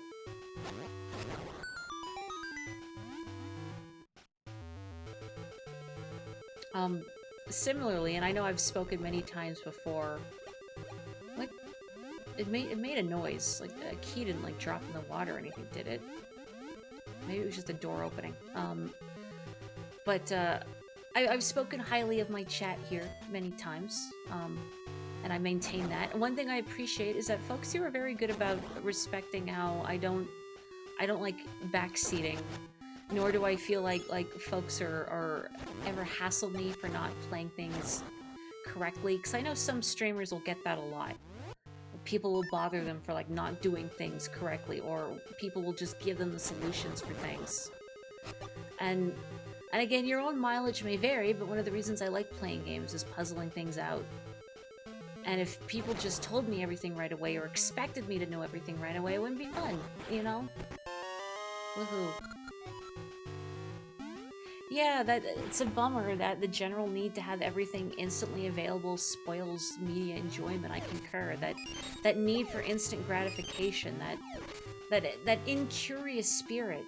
Similarly, and I know I've spoken many times before, like, it made a noise. Like, a key didn't, like, drop in the water or anything, did it? Maybe it was just a door opening. I've spoken highly of my chat here many times, and I maintain that. And one thing I appreciate is that folks here are very good about respecting how I don't like backseating, nor do I feel like folks are ever hassle me for not playing things correctly, because I know some streamers will get that a lot. People will bother them for like not doing things correctly, or people will just give them the solutions for things. And again, your own mileage may vary, but one of the reasons I like playing games is puzzling things out. And if people just told me everything right away or expected me to know everything right away, it wouldn't be fun, you know? Woohoo. Yeah, it's a bummer that the general need to have everything instantly available spoils media enjoyment. I concur. That need for instant gratification, that incurious spirit.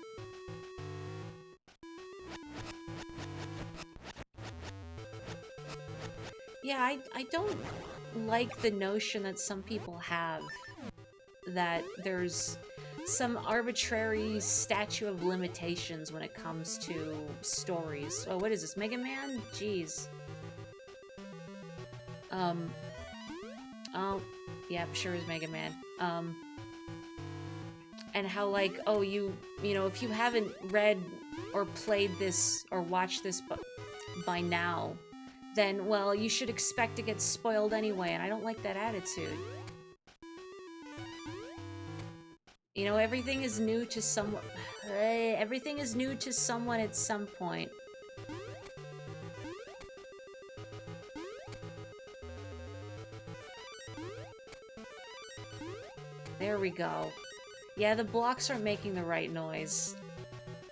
Yeah, I don't like the notion that some people have that there's some arbitrary statute of limitations when it comes to stories. Oh, what is this, Mega Man? Jeez. Oh, yeah, sure is Mega Man. And how, like, oh, you know, if you haven't read or played this or watched this by now, then, well, you should expect to get spoiled anyway, and I don't like that attitude. You know, everything is new to someone. Everything is new to someone at some point. There we go. Yeah, the blocks aren't making the right noise.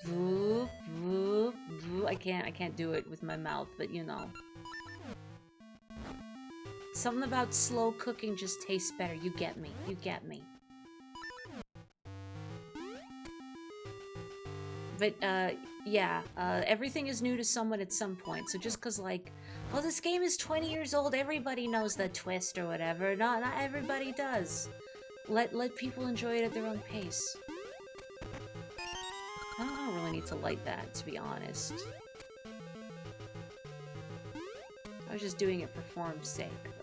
Voop, voop, voop. I can't do it with my mouth, but you know. Something about slow cooking just tastes better. You get me. You get me. But, yeah, everything is new to someone at some point. So just because, like, oh, this game is 20 years old, everybody knows the twist or whatever. Not everybody does. Let people enjoy it at their own pace. I don't really need to light that, to be honest. I was just doing it for form's sake, but...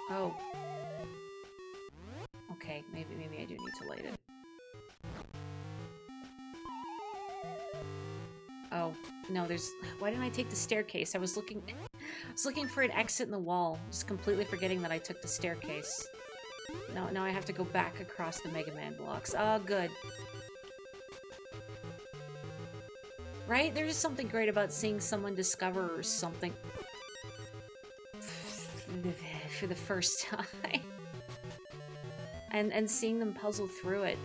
Oh. Okay, maybe I do need to light it. Oh, no, there's... Why didn't I take the staircase? I was looking for an exit in the wall, just completely forgetting that I took the staircase. Now I have to go back across the Mega Man blocks. Oh, good. Right? There's just something great about seeing someone discover something for the first time. and seeing them puzzle through it.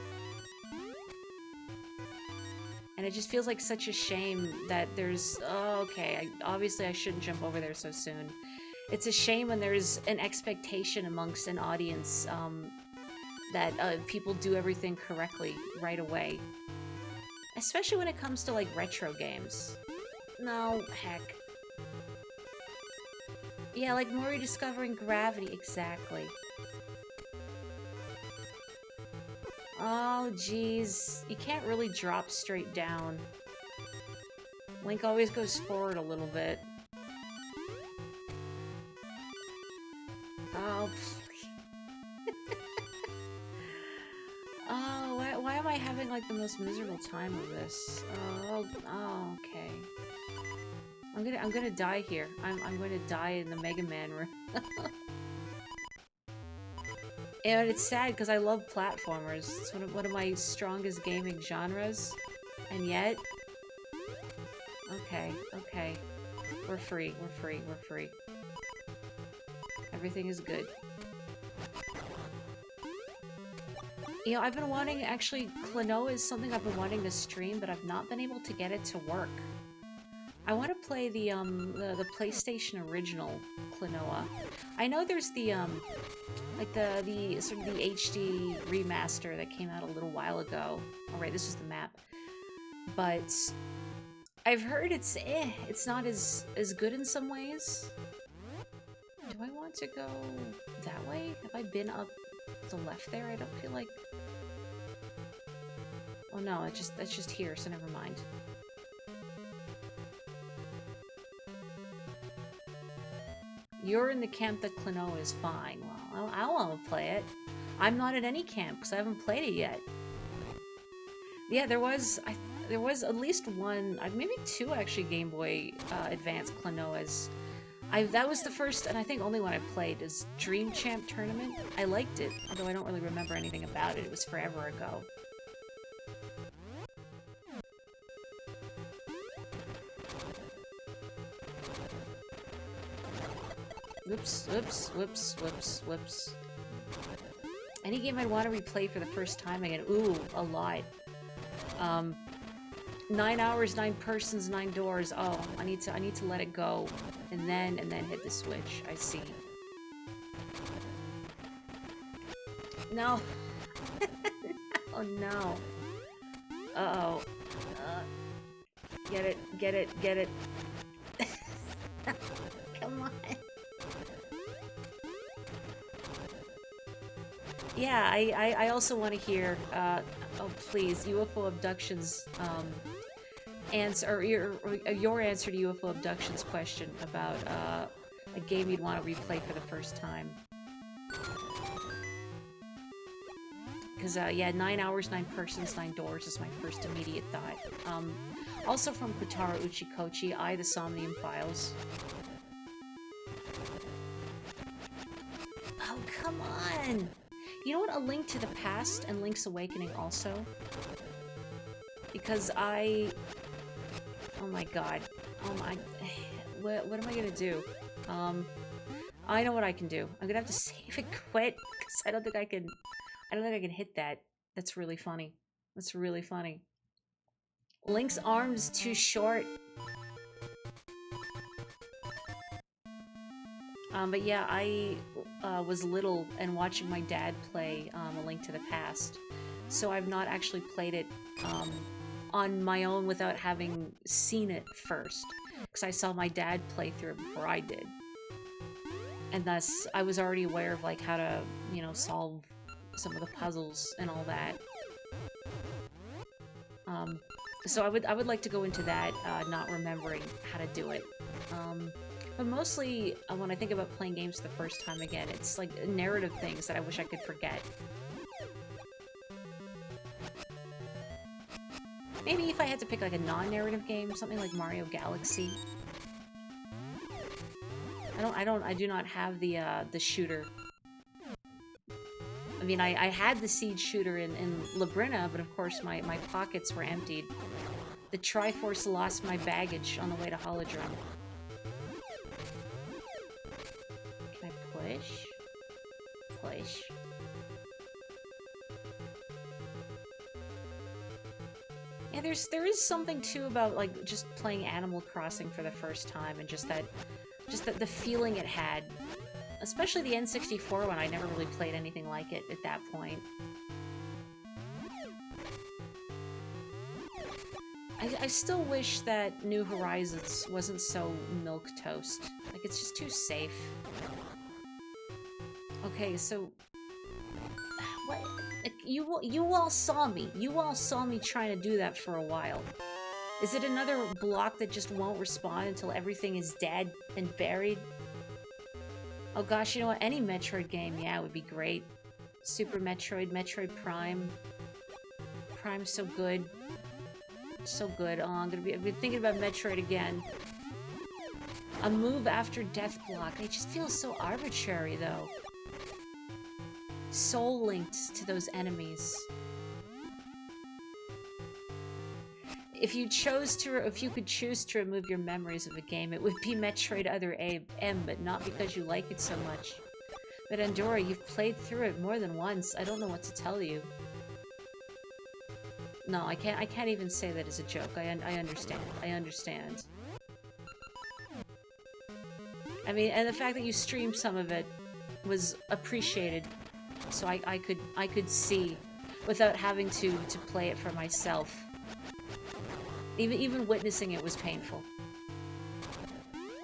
And it just feels like such a shame that there's... Oh, okay, obviously I shouldn't jump over there so soon. It's a shame when there's an expectation amongst an audience that people do everything correctly right away. Especially when it comes to, like, retro games. No, heck. Yeah, like Mori discovering gravity, exactly. Oh, jeez. You can't really drop straight down. Link always goes forward a little bit. Oh, please. Oh, why am I having, like, the most miserable time of this? Oh, okay. I'm gonna die here. I'm going to die in the Mega Man room. And it's sad because I love platformers. It's one of my strongest gaming genres. And yet... Okay. We're free. Everything is good. You know, I've been wanting, actually, Klonoa is something I've been wanting to stream, but I've not been able to get it to work. I want to play the PlayStation original Klonoa. I know there's the, like the sort of the HD remaster that came out a little while ago. All right, this is the map. But I've heard it's not as good in some ways. Do I want to go that way? Have I been up the left there? I don't feel like... Oh no, that's just here, so never mind. You're in the camp that Klonoa is fine. Well, I want to play it. I'm not at any camp because I haven't played it yet. Yeah, there was at least one, maybe two actually, Game Boy Advance Klonoas. That was the first, and I think only one I played, is Dream Champ Tournament. I liked it, although I don't really remember anything about it. It was forever ago. Whoops, whoops, whoops, whoops, whoops. Any game I'd want to replay for the first time again. Ooh, a lot. 9 hours, 9 persons, 9 doors. Oh, I need to let it go. And then hit the switch. I see. No. Oh no. Uh-oh. Get it, get it, get it. Come on. Yeah, I also want to hear, oh please, UFO abductions, or your answer to UFO abductions question about, a game you'd want to replay for the first time. Because, yeah, 9 hours, 9 persons, 9 doors is my first immediate thought. Also from Kotaro Uchikochi, The Somnium Files. Oh, come on! You know what? A Link to the Past and Link's Awakening also. Because oh my god. Oh my... What am I gonna do? I know what I can do. I'm gonna have to save and quit, because I don't think I can hit that. That's really funny. That's really funny. Link's arm's too short. But yeah, I was little and watching my dad play A Link to the Past. So I've not actually played it on my own without having seen it first. Because I saw my dad play through it before I did. And thus, I was already aware of like how to, you know, solve some of the puzzles and all that. So I would like to go into that, not remembering how to do it. But mostly, when I think about playing games for the first time again, it's like narrative things that I wish I could forget. Maybe if I had to pick like a non-narrative game, something like Mario Galaxy. I do not have the shooter. I mean, I had the Siege shooter in Labrina, but of course my pockets were emptied. The Triforce lost my baggage on the way to Holodrum. Can I push? Push. Yeah, there is something too about like just playing Animal Crossing for the first time and just the feeling it had. Especially the N64 one, I never really played anything like it at that point. I still wish that New Horizons wasn't so milquetoast. Like, it's just too safe. Okay, so... What? You all saw me. You all saw me trying to do that for a while. Is it another block that just won't respond until everything is dead and buried? Oh gosh, you know what? Any Metroid game, yeah, would be great. Super Metroid, Metroid Prime. Prime's so good. So good. Oh, I've been thinking about Metroid again. A move after death block. It just feels so arbitrary, though. Soul linked to those enemies. If you could choose to remove your memories of a game, it would be Metroid Other M, but not because you like it so much. But Andorra, you've played through it more than once. I don't know what to tell you. No, I can't even say that as a joke. I understand. I understand. I mean, and the fact that you streamed some of it was appreciated, so I could see without having to play it for myself. Even witnessing it was painful.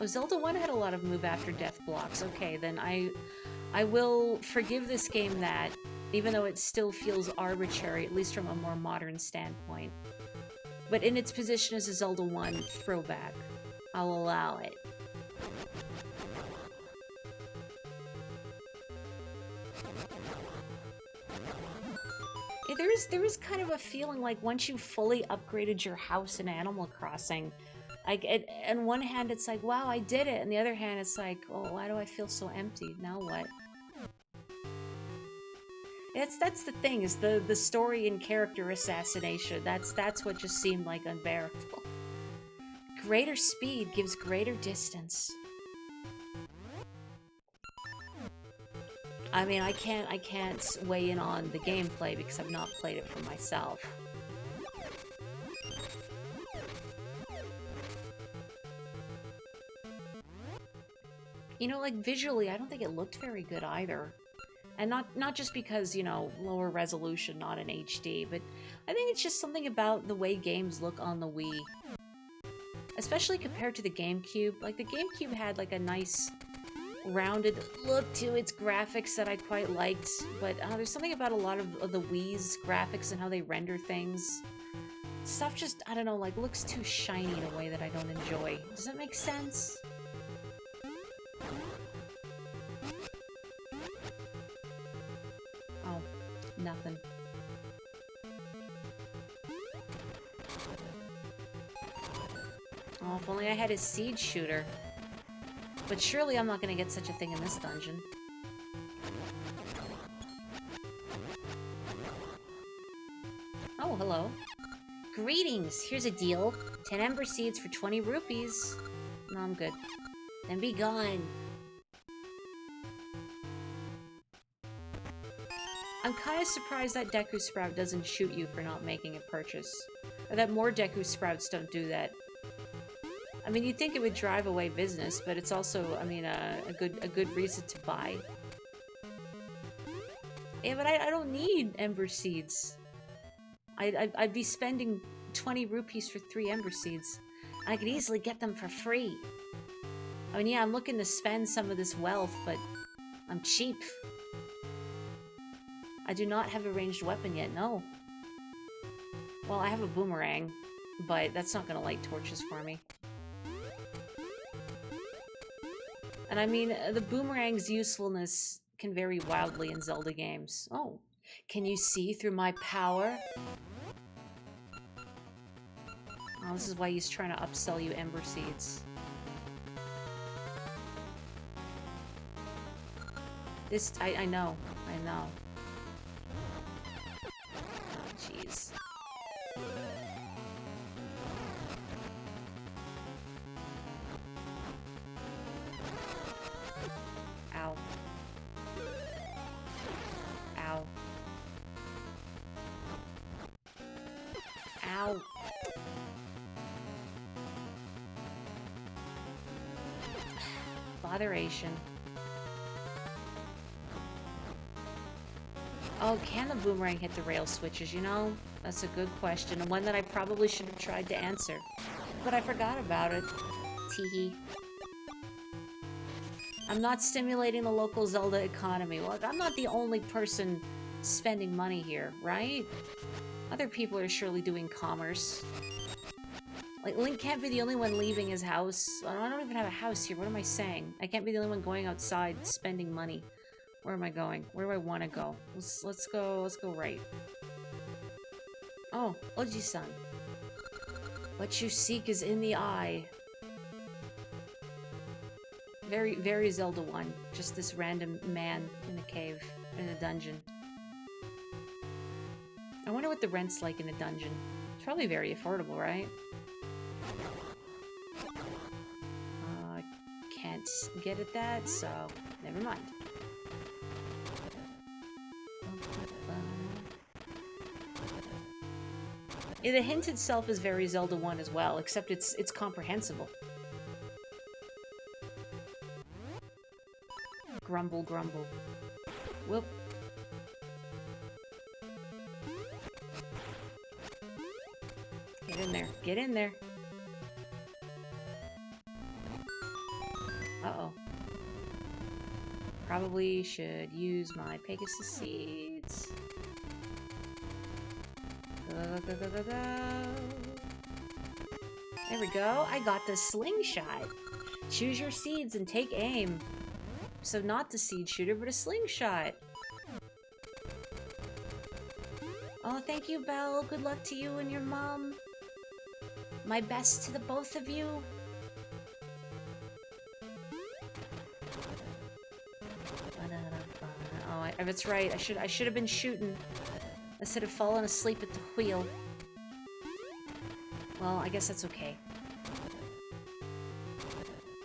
Oh, Zelda 1 had a lot of move after death blocks. Okay, then I will forgive this game that, even though it still feels arbitrary, at least from a more modern standpoint. But in its position as a Zelda 1 throwback, I'll allow it. Yeah, there is kind of a feeling like once you fully upgraded your house in Animal Crossing, like, on one hand it's like, wow, I did it, and the other hand it's like, oh, why do I feel so empty? Now what? That's the thing, is the story and character assassination. That's what just seemed like unbearable. Greater speed gives greater distance. I mean, I can't weigh in on the gameplay because I've not played it for myself. You know, like, visually, I don't think it looked very good either. And not just because, you know, lower resolution, not in HD, but I think it's just something about the way games look on the Wii. Especially compared to the GameCube. Like, the GameCube had, like, a nice rounded look to its graphics that I quite liked, but there's something about a lot of the Wii's graphics and how they render things. Stuff just, I don't know, like, looks too shiny in a way that I don't enjoy. Does that make sense? Oh, nothing. Oh, if only I had his seed shooter. But surely I'm not gonna get such a thing in this dungeon. Oh, hello. Greetings! Here's a deal. 10 ember seeds for 20 rupees. No, I'm good. Then be gone. I'm kind of surprised that Deku Sprout doesn't shoot you for not making a purchase. Or that more Deku Sprouts don't do that. I mean, you'd think it would drive away business, but it's also, I mean, a good reason to buy. Yeah, but I don't need Ember Seeds. I'd be spending 20 rupees for 3 Ember Seeds. I could easily get them for free. I mean, yeah, I'm looking to spend some of this wealth, but I'm cheap. I do not have a ranged weapon yet, no. Well, I have a boomerang, but that's not gonna light torches for me. And I mean, the boomerang's usefulness can vary wildly in Zelda games. Oh, can you see through my power? Oh, this is why he's trying to upsell you Ember Seeds. This, I know. Oh, jeez. Ow. Ow. Ow. Botheration. Oh, can the boomerang hit the rail switches, you know? That's a good question, and one that I probably should have tried to answer. But I forgot about it. Teehee. I'm not stimulating the local Zelda economy. Well, I'm not the only person spending money here, right? Other people are surely doing commerce. Like, Link can't be the only one leaving his house. I don't even have a house here. What am I saying? I can't be the only one going outside spending money. Where am I going? Where do I want to go? Let's go right. Oh, Oji-san. What you seek is in the eye. Very, very Zelda 1. Just this random man in a cave, in a dungeon. I wonder what the rent's like in a dungeon. It's probably very affordable, right? Can't get at that, so never mind. Yeah, the hint itself is very Zelda 1 as well, except it's comprehensible. Grumble, grumble. Whoop. Get in there. Get in there. Uh-oh. Probably should use my Pegasus seeds. Go, go, go, go, go. There we go. I got the slingshot. Choose your seeds and take aim. So not the seed shooter, but a slingshot. Oh, thank you, Belle. Good luck to you and your mom. My best to the both of you. Oh, that's right. I should have been shooting instead of falling asleep at the wheel. Well, I guess that's okay.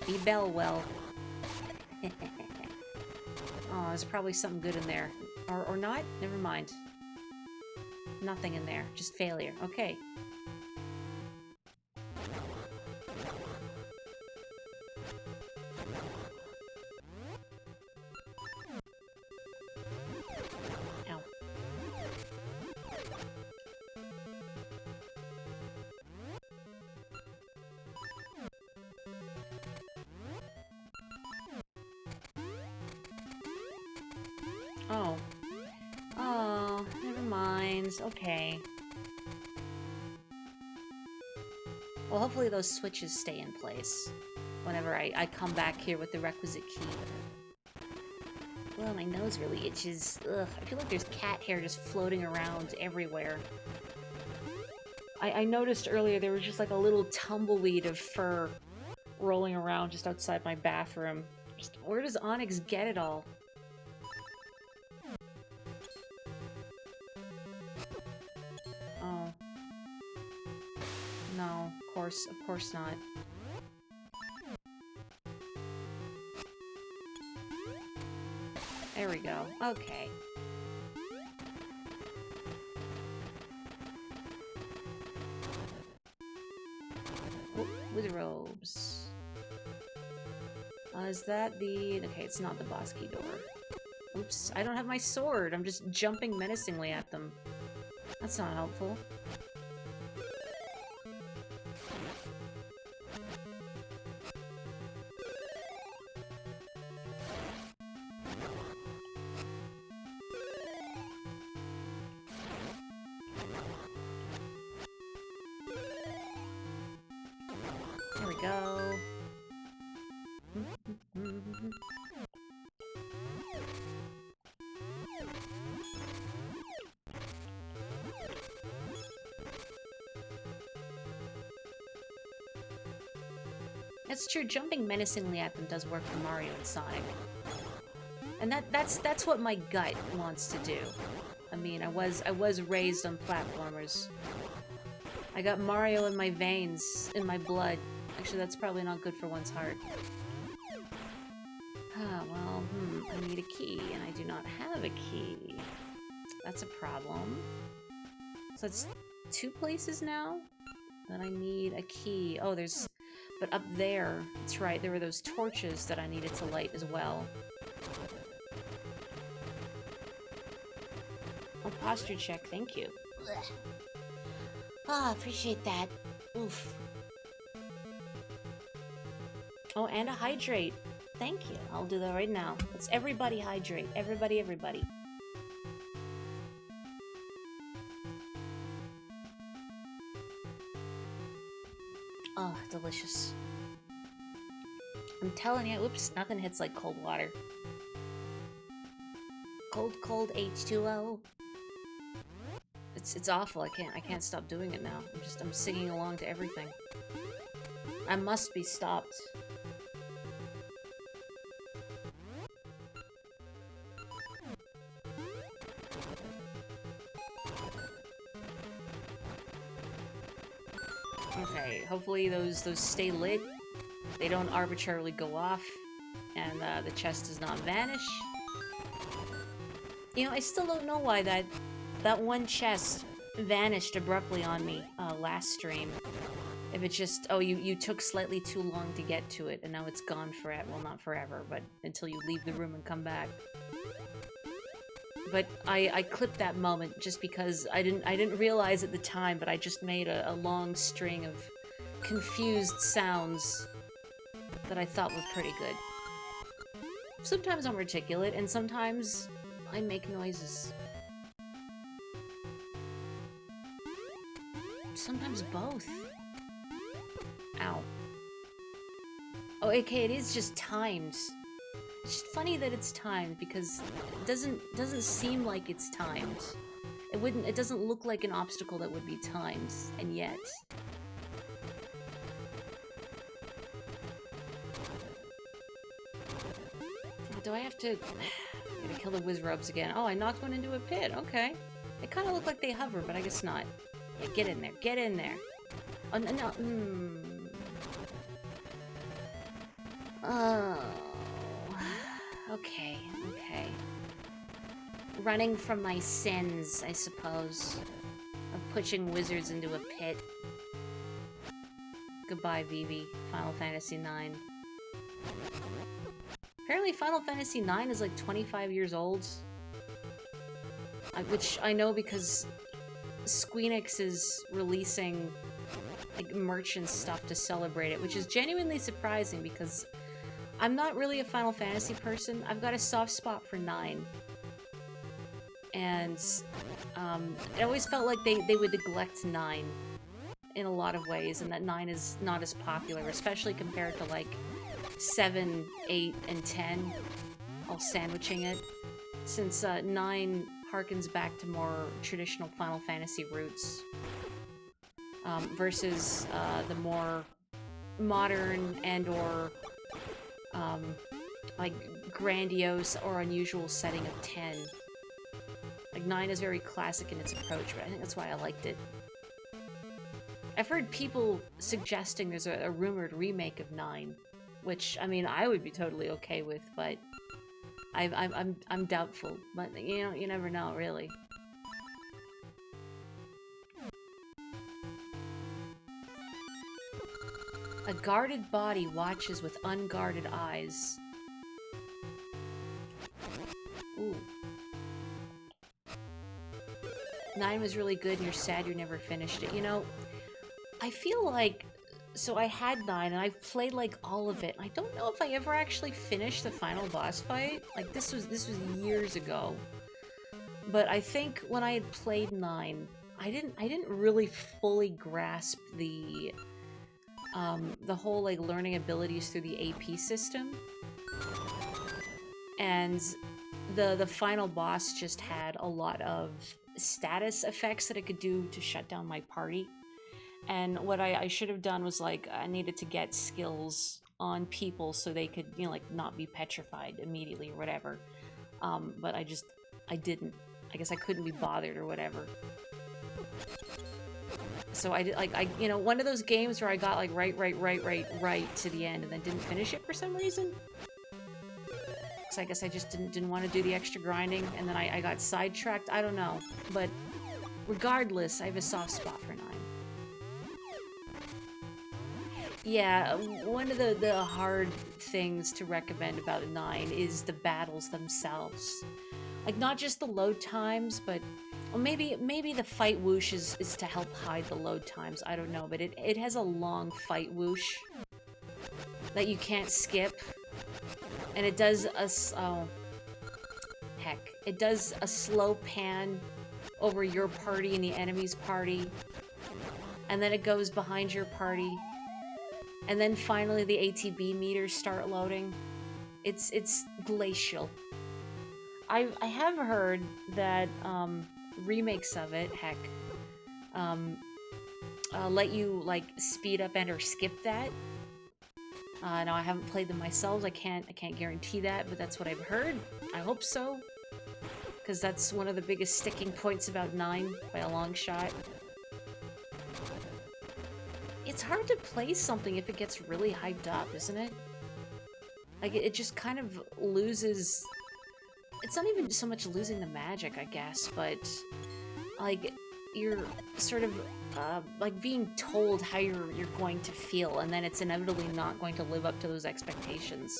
Be Belle well. Oh, there's probably something good in there. Or not? Never mind. Nothing in there. Just failure. Okay. Ow. Oh. Oh, never mind. Okay. Well, hopefully those switches stay in place whenever I come back here with the requisite key. Well, my nose really itches. Ugh, I feel like there's cat hair just floating around everywhere. I noticed earlier there was just like a little tumbleweed of fur rolling around just outside my bathroom. Just, where does Onyx get it all? Oh. No, of course not. There we go. Okay. Oh, with robes. Is that the... Okay, it's not the boss key door. Oops, I don't have my sword. I'm just jumping menacingly at them. That's not helpful. There we go. That's true, jumping menacingly at them does work for Mario and Sonic. And that's what my gut wants to do. I mean, I was raised on platformers. I got Mario in my veins, in my blood. Actually, that's probably not good for one's heart. Ah, well, I need a key, and I do not have a key. That's a problem. So it's 2 places now that I need a key. Oh, there's... But up there, that's right, there were those torches that I needed to light as well. Oh, posture check, thank you. Ah, appreciate that. Oof. Oh, and a hydrate. Thank you. I'll do that right now. Let's everybody hydrate. Everybody, everybody. Oh, delicious. I'm telling you, oops, nothing hits like cold water. Cold, cold H2O. It's awful. I can't stop doing it now. I'm singing along to everything. I must be stopped. Okay, hopefully those stay lit. They don't arbitrarily go off, and the chest does not vanish. You know, I still don't know why that one chest vanished abruptly on me last stream. If it's just, oh, you took slightly too long to get to it, and now it's gone forever. Well, not forever, but until you leave the room and come back. But I clipped that moment just because I didn't realize at the time, but I just made a long string of confused sounds that I thought were pretty good. Sometimes I'm articulate, and sometimes I make noises. Sometimes both. Ow. Oh, okay, it is just timed. It's just funny that it's timed because it doesn't seem like it's timed. It doesn't look like an obstacle that would be timed, and yet. Do I have to... I'm gonna kill the Wizrobes again. Oh, I knocked one into a pit. Okay. They kind of look like they hover, but I guess not. Yeah, get in there. Get in there. Oh, no. Oh. Okay. Okay. Running from my sins, I suppose. Of pushing wizards into a pit. Goodbye, Vivi. Final Fantasy IX. Apparently Final Fantasy IX is like 25 years old. Which I know because Squeenix is releasing like merch and stuff to celebrate it, which is genuinely surprising because I'm not really a Final Fantasy person. I've got a soft spot for 9. And it always felt like they would neglect 9 in a lot of ways, and that 9 is not as popular, especially compared to like 7, 8, and 10, all sandwiching it, since 9 harkens back to more traditional Final Fantasy roots, versus the more modern and/or like grandiose or unusual setting of 10. Like 9 is very classic in its approach, but I think that's why I liked it. I've heard people suggesting there's a rumored remake of 9. Which, I mean, I would be totally okay with, but I'm doubtful. But, you know, you never know, really. A guarded body watches with unguarded eyes. Ooh. 9 was really good and you're sad you never finished it. You know, I feel like... So I had 9, and I've played, like, all of it. I don't know if I ever actually finished the final boss fight. Like, this was years ago. But I think when I had played 9, I didn't really fully grasp the whole, like, learning abilities through the AP system. And the final boss just had a lot of status effects that it could do to shut down my party. And what I should have done was, like, I needed to get skills on people so they could, you know, like, not be petrified immediately or whatever. But I didn't. I guess I couldn't be bothered or whatever. So I did, like, you know, one of those games where I got, like, right to the end and then didn't finish it for some reason. So I guess I just didn't want to do the extra grinding, and then I got sidetracked. I don't know. But regardless, I have a soft spot for 9. Yeah, one of the hard things to recommend about 9 is the battles themselves. Like, not just the load times, but... Well, maybe the fight whoosh is to help hide the load times, I don't know, but it has a long fight whoosh that you can't skip. And it does it does a slow pan over your party and the enemy's party. And then it goes behind your party. And then finally the ATB meters start loading. It's glacial. I have heard that remakes of it, let you like speed up and or skip that. Now I haven't played them myself. I can't guarantee that, but that's what I've heard. I hope so, because that's one of the biggest sticking points about 9 by a long shot. It's hard to play something if it gets really hyped up, isn't it? Like, it just kind of loses... It's not even so much losing the magic, I guess, but... Like, you're sort of like being told how you're going to feel, and then it's inevitably not going to live up to those expectations.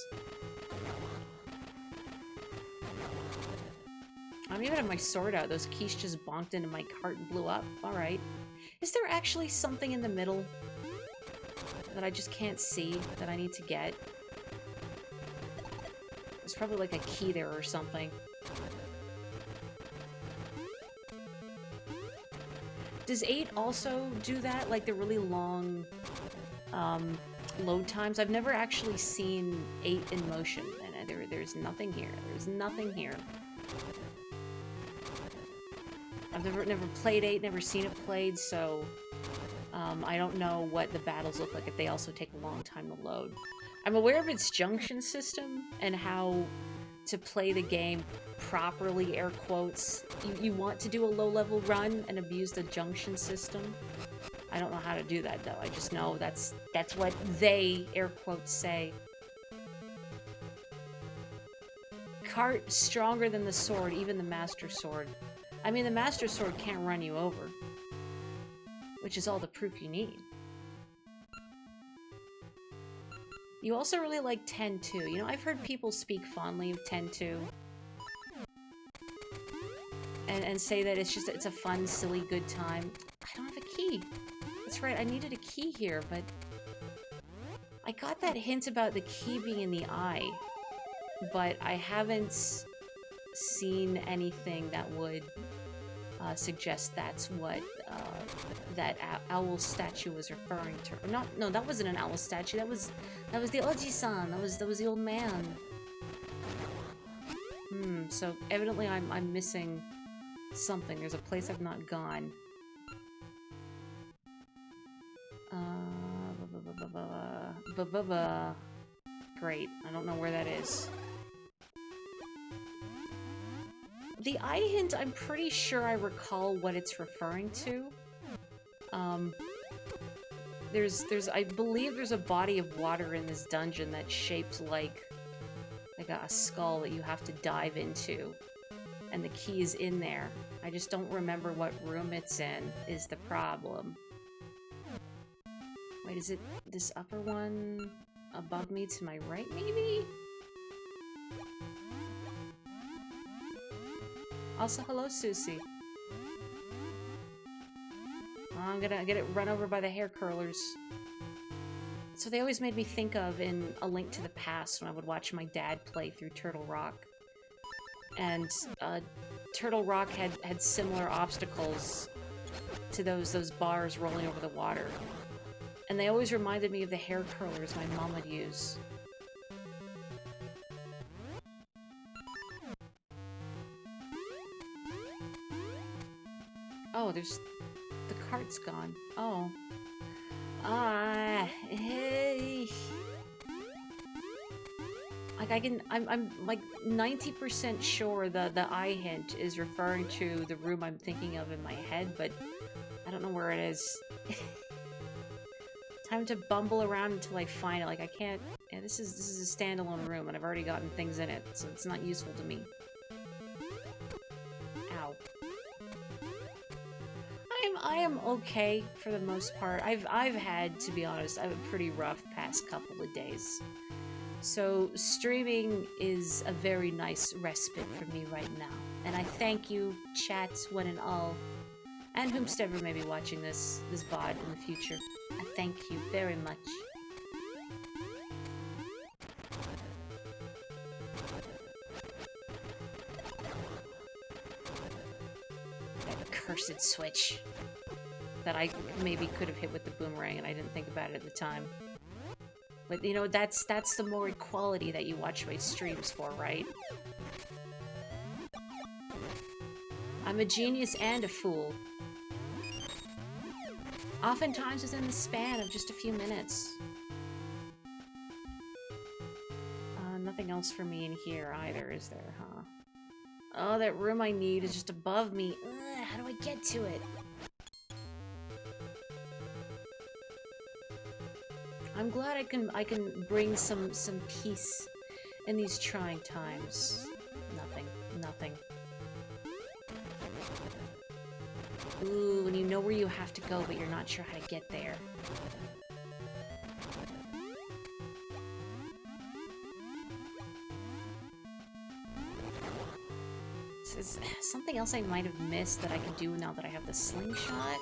I don't even have my sword out. Those keys just bonked into my cart and blew up. Alright. Is there actually something in the middle that I just can't see that I need to get? There's probably like a key there or something. Does 8 also do that? Like the really long load times? I've never actually seen 8 in motion, and there's nothing here. There's nothing here. I've never played 8, never seen it played, so I don't know what the battles look like if they also take a long time to load. I'm aware of its junction system and how to play the game properly, air quotes. You want to do a low-level run and abuse the junction system. I don't know how to do that, though. I just know that's what they, air quotes, say. Cart stronger than the sword, even the Master Sword. I mean, the Master Sword can't run you over, which is all the proof you need. You also really like 10-2. You know, I've heard people speak fondly of 10-2. And say that it's a fun, silly, good time. I don't have a key. That's right, I needed a key here, but I got that hint about the key being in the eye, but I haven't seen anything that would suggest that's what that owl statue was referring to. Or not, no, that wasn't an owl statue. That was the Oji-san. That was the old man. So evidently I'm missing something. There's a place I've not gone. Great. I don't know where that is. The eye hint, I'm pretty sure I recall what it's referring to. I believe there's a body of water in this dungeon that's shaped like a skull that you have to dive into. And the key is in there. I just don't remember what room it's in, is the problem. Wait, is it this upper one above me to my right, maybe? Also, hello, Susie. I'm gonna get it run over by the hair curlers. So they always made me think of in A Link to the Past when I would watch my dad play through Turtle Rock. And Turtle Rock had similar obstacles to those bars rolling over the water. And they always reminded me of the hair curlers my mom would use. Oh, there's... the cart's gone. Oh. Hey. Like, I'm like 90% sure the eye hint is referring to the room I'm thinking of in my head, but I don't know where it is. Time to bumble around until I find it. Like, I can't... Yeah, this is a standalone room, and I've already gotten things in it, so it's not useful to me. Ow. I am okay for the most part. I've had, to be honest, I have a pretty rough past couple of days. So streaming is a very nice respite for me right now. And I thank you, chat, one and all, and whomsoever may be watching this VOD in the future. I thank you very much. That cursed switch that I maybe could have hit with the boomerang and I didn't think about it at the time. But, you know, that's the more equality that you watch my streams for, right? I'm a genius and a fool. Oftentimes within the span of just a few minutes. Nothing else for me in here either, is there, huh? Oh, that room I need is just above me. Ugh, how do I get to it? I'm glad I can bring some peace in these trying times. Nothing. Ooh, and you know where you have to go, but you're not sure how to get there. Is something else I might have missed that I can do now that I have the slingshot?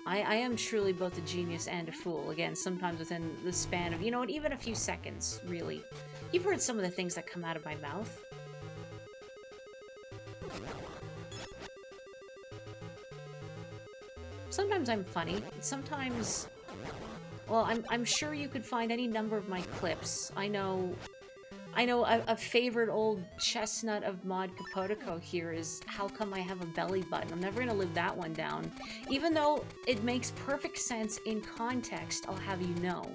I am truly both a genius and a fool. Again, sometimes within the span of, you know what, even a few seconds, really. You've heard some of the things that come out of my mouth. Sometimes I'm funny. Sometimes... Well, I'm sure you could find any number of my clips. I know a favorite old chestnut of Mod Capotico here is how come I have a belly button. I'm never gonna live that one down. Even though it makes perfect sense in context, I'll have you know.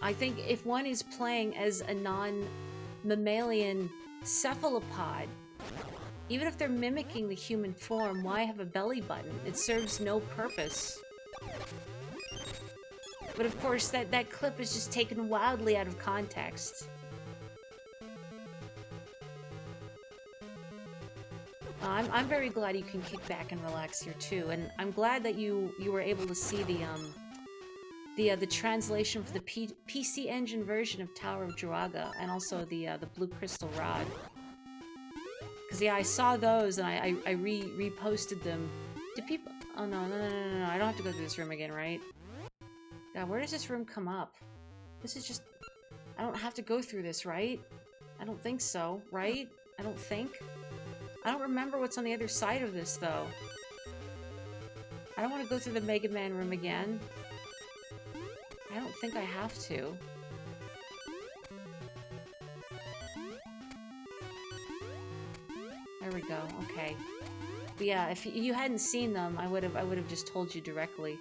I think if one is playing as a non-mammalian cephalopod, even if they're mimicking the human form, why have a belly button? It serves no purpose. But of course, that clip is just taken wildly out of context. I'm very glad you can kick back and relax here too, and I'm glad that you were able to see the translation for the PC Engine version of Tower of Druaga, and also the Blue Crystal Rod. Because yeah, I saw those and I reposted them. Do people? Oh no, I don't have to go through this room again, right? God, where does this room come up? This is just... I don't have to go through this, right? I don't think so, right? I don't think. I don't remember what's on the other side of this, though. I don't want to go through the Mega Man room again. I don't think I have to. There we go, okay. But yeah, if you hadn't seen them, I would have just told you directly.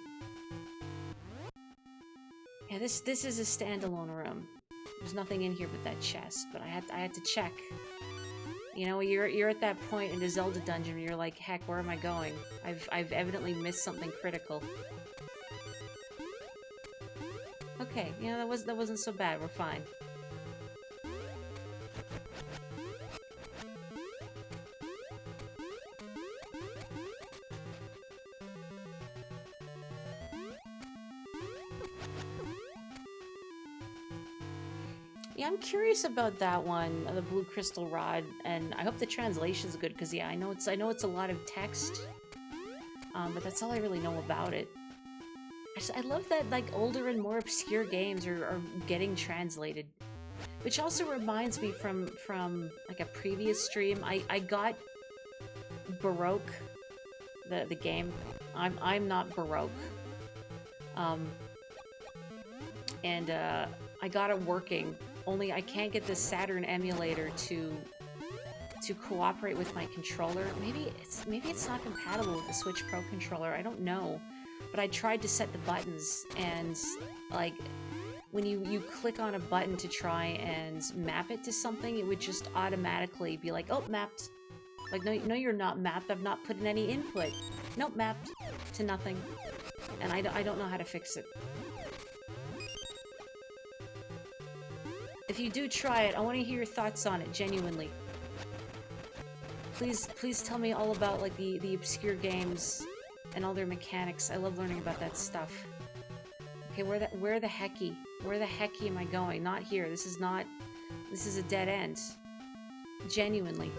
Yeah, this is a standalone room. There's nothing in here but that chest, but I had to check. You know, you're at that point in the Zelda dungeon where you're like, heck, where am I going? I've evidently missed something critical. Okay, you know, that wasn't so bad. We're fine. Yeah, I'm curious about that one, the Blue Crystal Rod, and I hope the translation's good, because yeah, I know it's a lot of text, but that's all I really know about it. I love that, like, older and more obscure games are getting translated. Which also reminds me from like, a previous stream, I got Baroque, the game. I'm not Baroque. And I got it working, only I can't get the Saturn emulator to cooperate with my controller. Maybe it's not compatible with the Switch Pro controller, I don't know. But I tried to set the buttons, and like when you click on a button to try and map it to something, it would just automatically be like, oh, mapped. Like, no, you're not mapped. I've not put in any input. Nope, mapped to nothing. And I don't know how to fix it. If you do try it, I want to hear your thoughts on it, genuinely. Please tell me all about, like, the obscure games and all their mechanics. I love learning about that stuff. Okay, where the hecky? Where the hecky am I going? Not here. This is a dead end. Genuinely.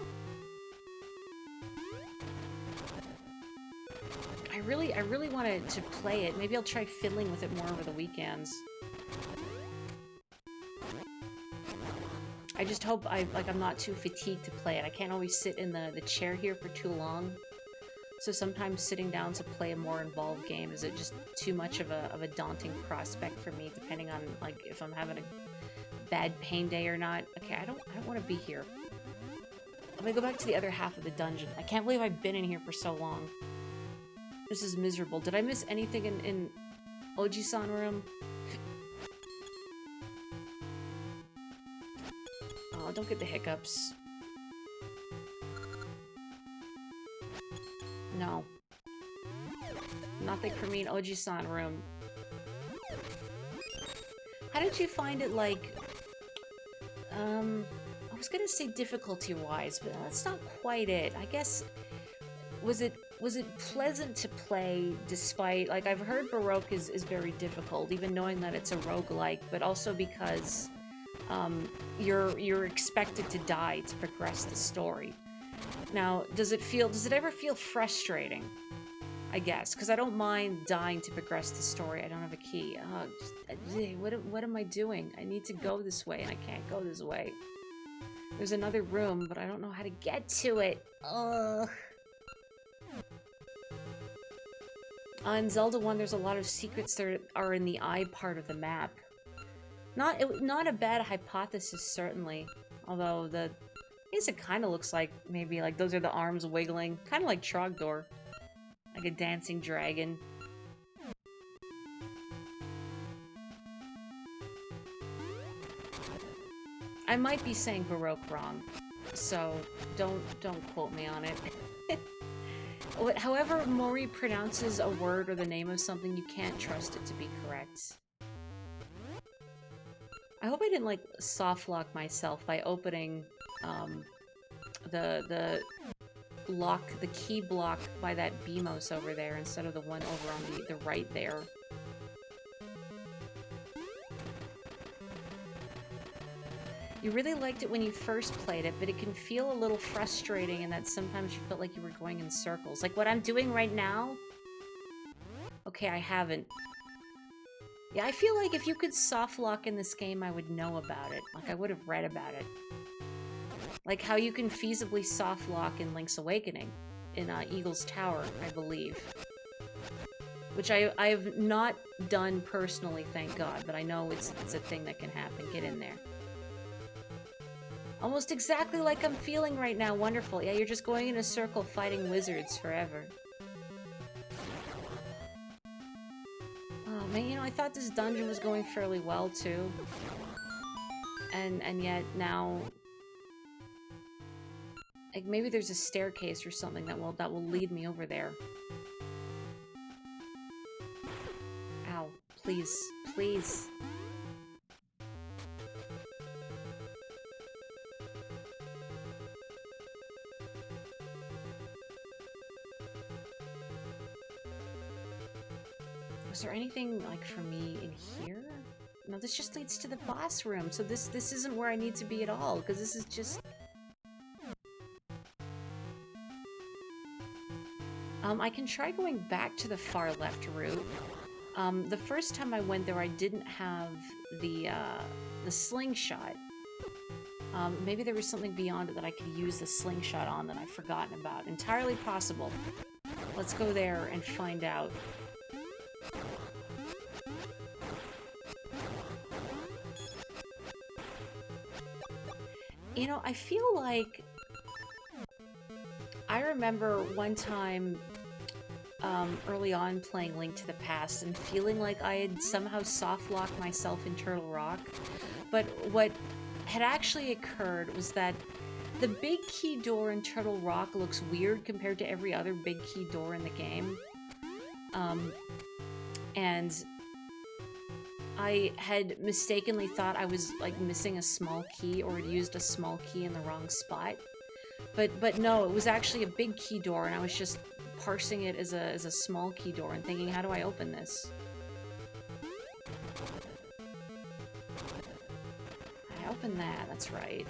I really wanted to play it. Maybe I'll try fiddling with it more over the weekends. I just hope I'm not too fatigued to play it. I can't always sit in the chair here for too long. So sometimes sitting down to play a more involved game is just too much of a daunting prospect for me, depending on, like, if I'm having a bad pain day or not. Okay, I don't want to be here. I'm gonna go back to the other half of the dungeon. I can't believe I've been in here for so long. This is miserable. Did I miss anything in Oji-san room? Oh, don't get the hiccups. No. Nothing for me in Oji-san room. How did you find it, like... Oh was gonna say difficulty-wise, but that's not quite it. I guess was it pleasant to play despite, like, I've heard Baroque is very difficult, even knowing that it's a roguelike, but also because you're expected to die to progress the story. Now, does it ever feel frustrating? I guess, because I don't mind dying to progress the story. I don't have a key. What am I doing? I need to go this way, and I can't go this way. There's another room, but I don't know how to get to it. Ugh. On Zelda 1, there's a lot of secrets that are in the eye part of the map. Not a bad hypothesis, certainly. Although I guess it kind of looks like maybe like those are the arms wiggling, kind of like Trogdor, like a dancing dragon. I might be saying Baroque wrong, so don't quote me on it. However Mori pronounces a word or the name of something, you can't trust it to be correct. I hope I didn't like soft lock myself by opening the key block by that Beamos over there instead of the one over on the right there. You really liked it when you first played it, but it can feel a little frustrating in that sometimes you felt like you were going in circles. Like what I'm doing right now? Okay, I haven't. Yeah, I feel like if you could soft lock in this game, I would know about it. Like, I would have read about it. Like how you can feasibly soft lock in Link's Awakening, in Eagle's Tower, I believe. Which I have not done personally, thank God, but I know it's a thing that can happen. Get in there. Almost exactly like I'm feeling right now. Wonderful. Yeah, you're just going in a circle fighting wizards forever. Oh man, you know, I thought this dungeon was going fairly well too. And yet now, like, maybe there's a staircase or something that will lead me over there. Ow, please, please. Is there anything, like, for me in here? No, this just leads to the boss room, so this isn't where I need to be at all, because this is just... I can try going back to the far left route. The first time I went there, I didn't have the slingshot. Maybe there was something beyond it that I could use the slingshot on that I've forgotten about. Entirely possible. Let's go there and find out. You know, I feel like I remember one time early on playing Link to the Past and feeling like I had somehow soft-locked myself in Turtle Rock. But what had actually occurred was that the big key door in Turtle Rock looks weird compared to every other big key door in the game. And I had mistakenly thought I was, like, missing a small key or had used a small key in the wrong spot. But no, it was actually a big key door, and I was just parsing it as a small key door and thinking, how do I open this? I opened that, that's right.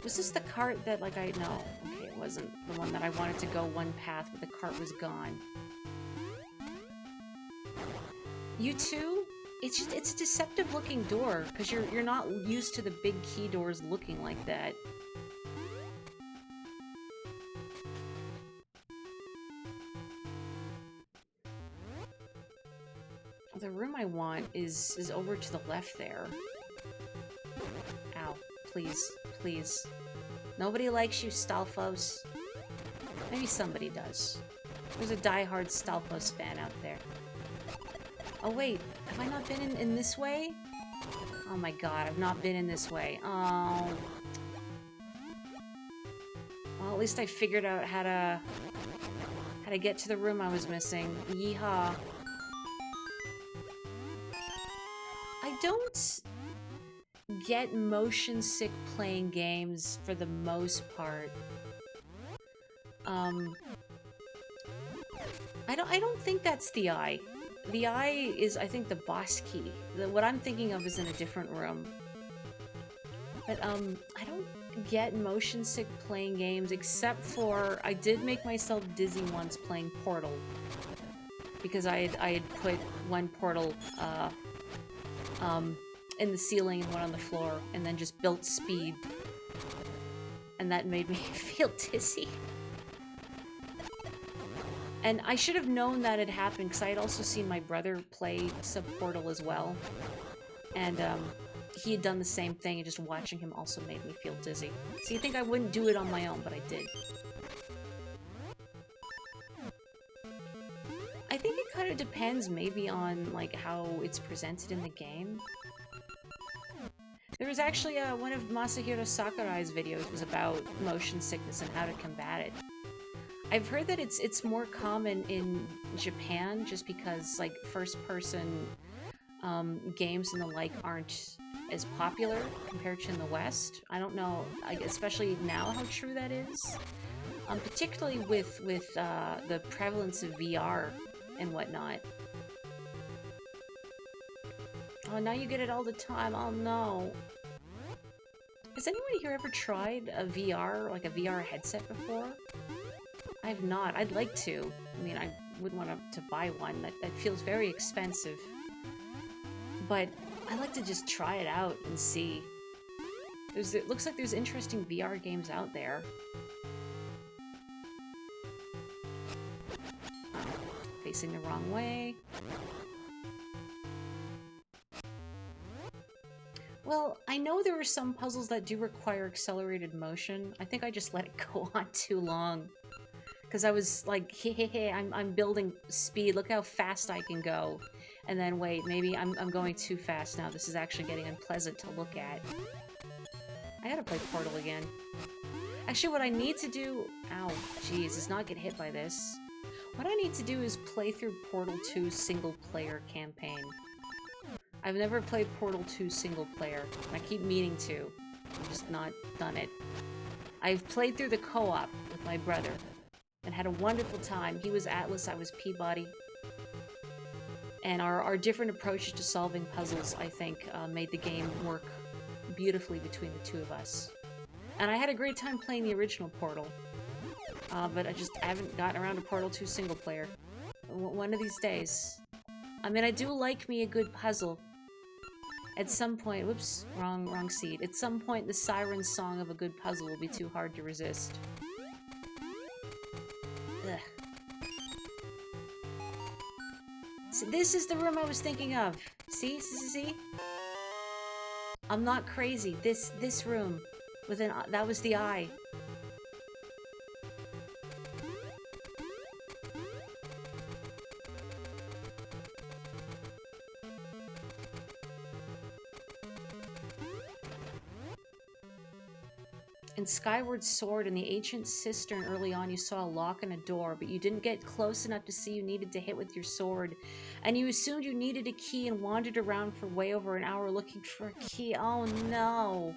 Was this the cart that, like, no. Okay, it wasn't the one that I wanted to go one path, but the cart was gone. You too? It's a deceptive looking door, because you're not used to the big key doors looking like that. The room I want is over to the left there. Ow. Please. Please. Nobody likes you, Stalfos. Maybe somebody does. There's a diehard Stalfos fan out there. Oh wait, have I not been in this way? Oh my god, I've not been in this way. Oh. Well, at least I figured out how to get to the room I was missing. Yeehaw. I don't... get motion sick playing games for the most part. I don't think that's the eye. The eye is, I think, the boss key. What I'm thinking of is in a different room. But, I don't get motion sick playing games, except for I did make myself dizzy once playing Portal. Because I had put one portal, in the ceiling and one on the floor, and then just built speed. And that made me feel dizzy. And I should have known that had happened, because I had also seen my brother play Sub-Portal as well. And, he had done the same thing, and just watching him also made me feel dizzy. So you think I wouldn't do it on my own, but I did. I think it kind of depends maybe on, like, how it's presented in the game. There was actually one of Masahiro Sakurai's videos was about motion sickness and how to combat it. I've heard that it's more common in Japan just because, like, first-person games and the like aren't as popular compared to in the West. I don't know, especially now, how true that is. Particularly with the prevalence of VR and whatnot. Oh, now you get it all the time. Oh, no. Has anyone here ever tried a VR, like a VR headset before? I have not. I'd like to. I mean, I wouldn't want to buy one. That feels very expensive. But I like to just try it out and see. It looks like there's interesting VR games out there. Facing the wrong way. Well, I know there are some puzzles that do require accelerated motion. I think I just let it go on too long. Because I was like, hey, I'm building speed. Look how fast I can go. And then, wait, maybe I'm going too fast now. This is actually getting unpleasant to look at. I gotta play Portal again. Actually, what I need to do... Ow, jeez, is not get hit by this. What I need to do is play through Portal 2's single-player campaign. I've never played Portal 2 single-player. I keep meaning to. I've just not done it. I've played through the co-op with my brother and had a wonderful time. He was Atlas, I was Peabody. And our different approaches to solving puzzles, I think, made the game work beautifully between the two of us. And I had a great time playing the original Portal. But I haven't gotten around to Portal 2 single player. One of these days. I mean, I do like me a good puzzle. At some point, whoops, wrong seed. At some point, the siren song of a good puzzle will be too hard to resist. Ugh. So this is the room I was thinking of. See? I'm not crazy. This room with an that was the eye. In Skyward Sword, in the ancient cistern early on, you saw a lock and a door, but you didn't get close enough to see you needed to hit with your sword, and you assumed you needed a key and wandered around for way over an hour looking for a key. Oh no.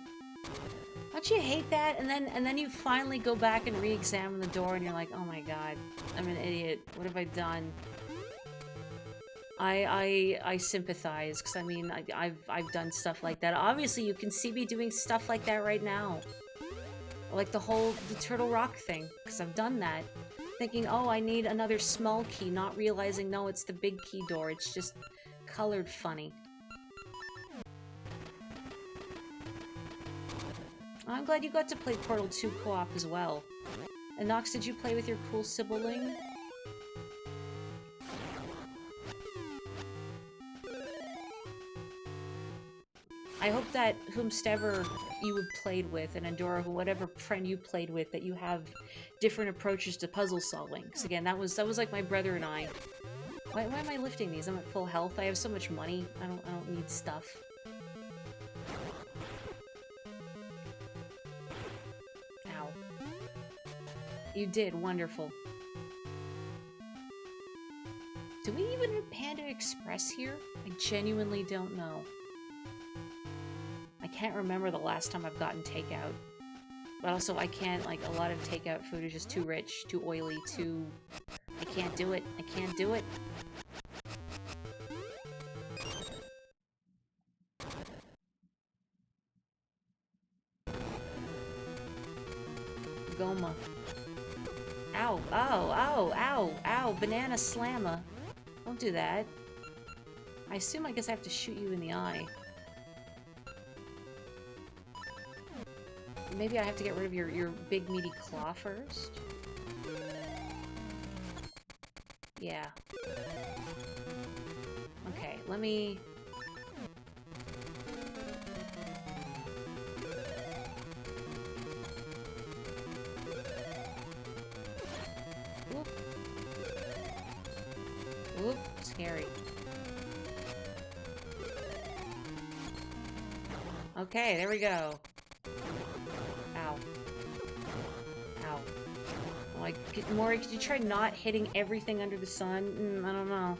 Don't you hate that? And then you finally go back and re-examine the door and you're like, oh my god, I'm an idiot. What have I done? I sympathize, because I mean, I've done stuff like that. Obviously, you can see me doing stuff like that right now. Like the Turtle Rock thing, because I've done that. Thinking, oh, I need another small key, not realizing, no, it's the big key door. It's just colored funny. I'm glad you got to play Portal 2 co-op as well. And Nox, did you play with your cool sibling? I hope that whomstever you have played with, and Endora, whatever friend you played with, that you have different approaches to puzzle solving. Because again, that was like my brother and I. Why am I lifting these? I'm at full health. I have so much money. I don't need stuff. Ow. You did. Wonderful. Do we even have Panda Express here? I genuinely don't know. I can't remember the last time I've gotten takeout. But also, I can't, like, a lot of takeout food is just too rich, too oily, too... I can't do it. I can't do it. Goma. Ow, ow, ow, ow, ow, banana slammer. Don't do that. I assume I guess I have to shoot you in the eye. Maybe I have to get rid of your big meaty claw first? Yeah. Okay, let me... Whoop. Whoop, scary. Okay, there we go. Ow. Ow. Like, Mori, could you try not hitting everything under the sun? I don't know.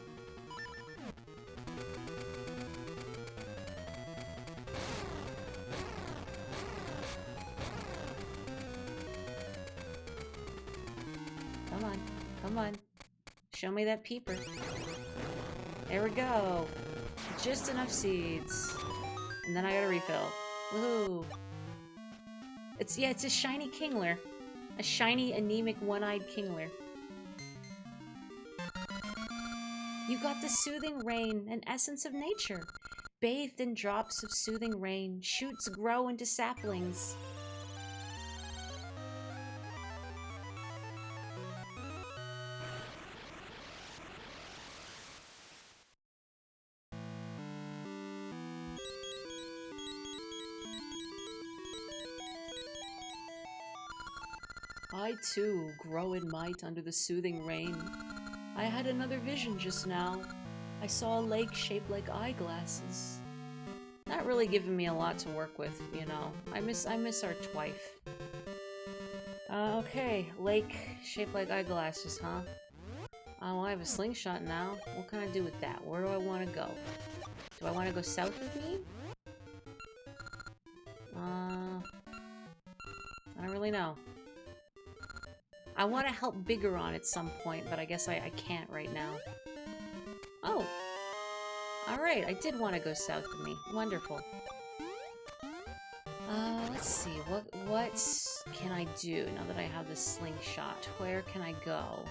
Come on. Come on. Show me that peeper. There we go. Just enough seeds. And then I gotta refill. Woohoo. It's a shiny Kingler. A shiny, anemic, one-eyed Kingler. You got the soothing rain, an essence of nature. Bathed in drops of soothing rain, shoots grow into saplings. I, too, grow in might under the soothing rain. I had another vision just now. I saw a lake shaped like eyeglasses. Not really giving me a lot to work with, you know. I miss our twife. Okay, lake shaped like eyeglasses, huh? Well, I have a slingshot now. What can I do with that? Where do I want to go? Do I want to go south with me? I don't really know. I want to help Bigoron at some point, but I guess I can't right now. Oh! Alright, I did want to go south with me. Wonderful. Let's see, what can I do now that I have this slingshot? Where can I go?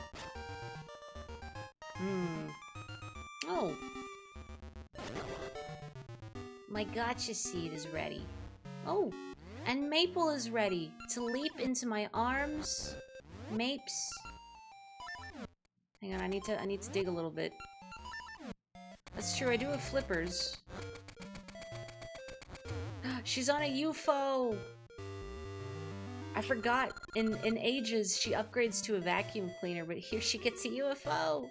Oh! My gotcha seed is ready. Oh! And Maple is ready to leap into my arms. Mapes. Hang on, I need to dig a little bit. That's true, I do have flippers. She's on a UFO! I forgot, in Ages, she upgrades to a vacuum cleaner, but here she gets a UFO!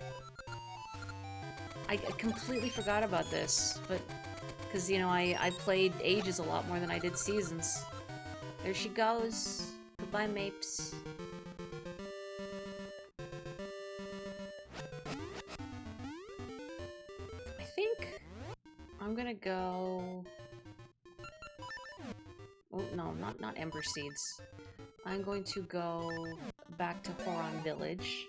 I completely forgot about this, but... Because, you know, I played Ages a lot more than I did Seasons. There she goes. Goodbye, Mapes. I think I'm gonna go... Oh, no, not Ember Seeds. I'm going to go back to Horon Village.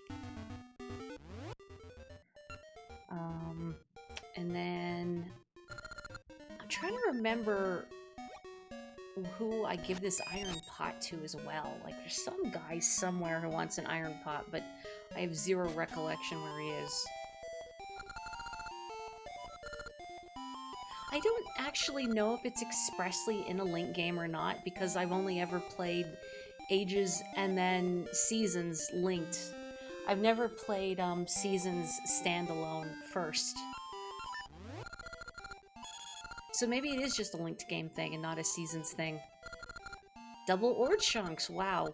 And then... I'm trying to remember who I give this iron pot to as well. Like, there's some guy somewhere who wants an iron pot, but I have zero recollection where he is. I don't actually know if it's expressly in a Link game or not, because I've only ever played Ages and then Seasons linked. I've never played Seasons standalone first. So maybe it is just a linked game thing and not a Seasons thing. Double ore chunks, wow.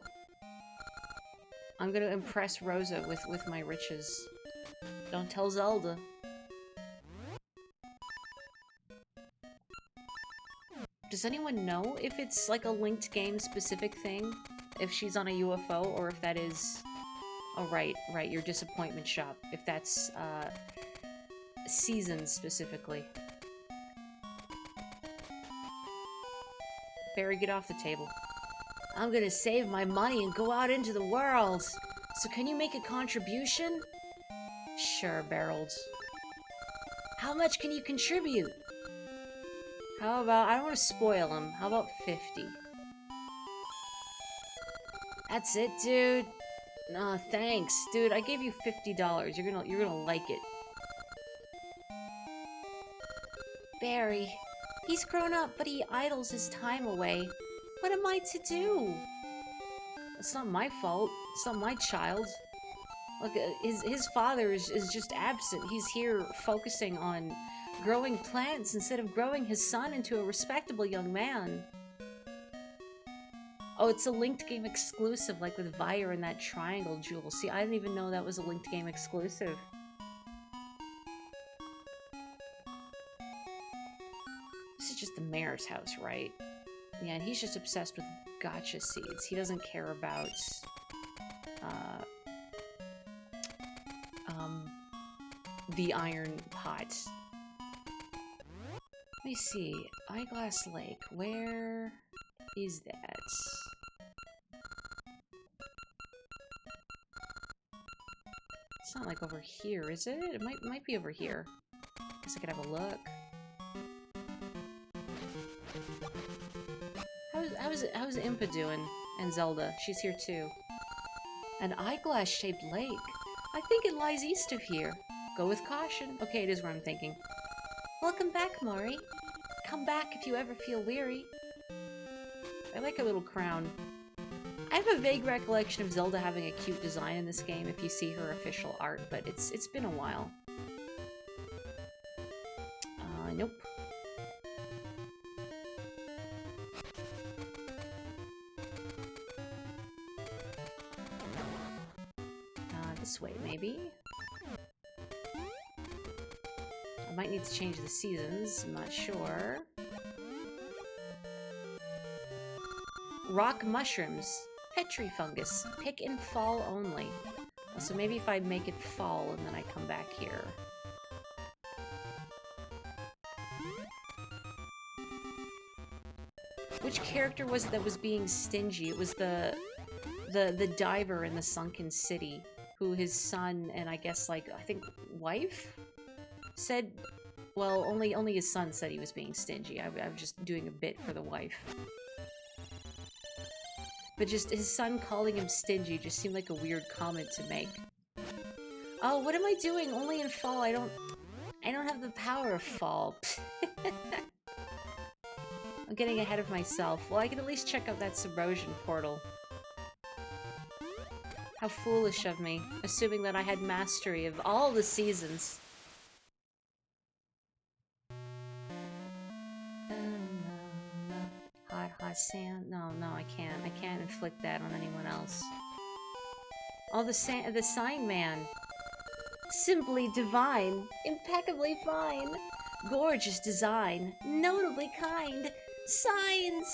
I'm gonna impress Rosa with my riches. Don't tell Zelda. Does anyone know if it's like a linked game specific thing? If she's on a UFO, or if that is... Oh, right, your disappointment shop. If that's, Seasons specifically. Barry, get off the table. I'm gonna save my money and go out into the world. So can you make a contribution? Sure, Barrels. How much can you contribute? How about, I don't want to spoil him. How about 50? That's it, dude. No, thanks. Dude, I gave you $50. You're gonna like it. Barry. He's grown up, but he idles his time away. What am I to do? It's not my fault. It's not my child. Look, his father is just absent. He's here focusing on growing plants instead of growing his son into a respectable young man. Oh, it's a linked game exclusive, like with Vire and that triangle jewel. See, I didn't even know that was a linked game exclusive. This is just the mayor's house, right? Yeah, and he's just obsessed with gacha seeds. He doesn't care about, the iron pot. Let me see. Eyeglass Lake. Where is that? It's not like over here, is it? It might be over here. Guess I could have a look. How's Impa doing? And Zelda. She's here too. An eyeglass-shaped lake. I think it lies east of here. Go with caution. Okay, it is where I'm thinking. Welcome back, Mari. Come back if you ever feel weary. I like her little crown. I have a vague recollection of Zelda having a cute design in this game if you see her official art, but it's been a while. Nope. This way, maybe? I might need to change the seasons, I'm not sure. Rock mushrooms. Petri fungus. Pick in fall only. So maybe if I make it fall and then I come back here. Which character was it that was being stingy? It was the diver in the sunken city, who his son and I guess, like, I think wife said, well, only his son said he was being stingy. I was just doing a bit for the wife. But just his son calling him stingy just seemed like a weird comment to make. Oh, what am I doing? Only in fall. I don't have the power of fall. I'm getting ahead of myself. Well, I can at least check out that subrosion portal. How foolish of me, assuming that I had mastery of all the seasons. Hot sand? No, I can't. I can't inflict that on anyone else. Oh, the sign man. Simply divine. Impeccably fine. Gorgeous design. Notably kind. Signs!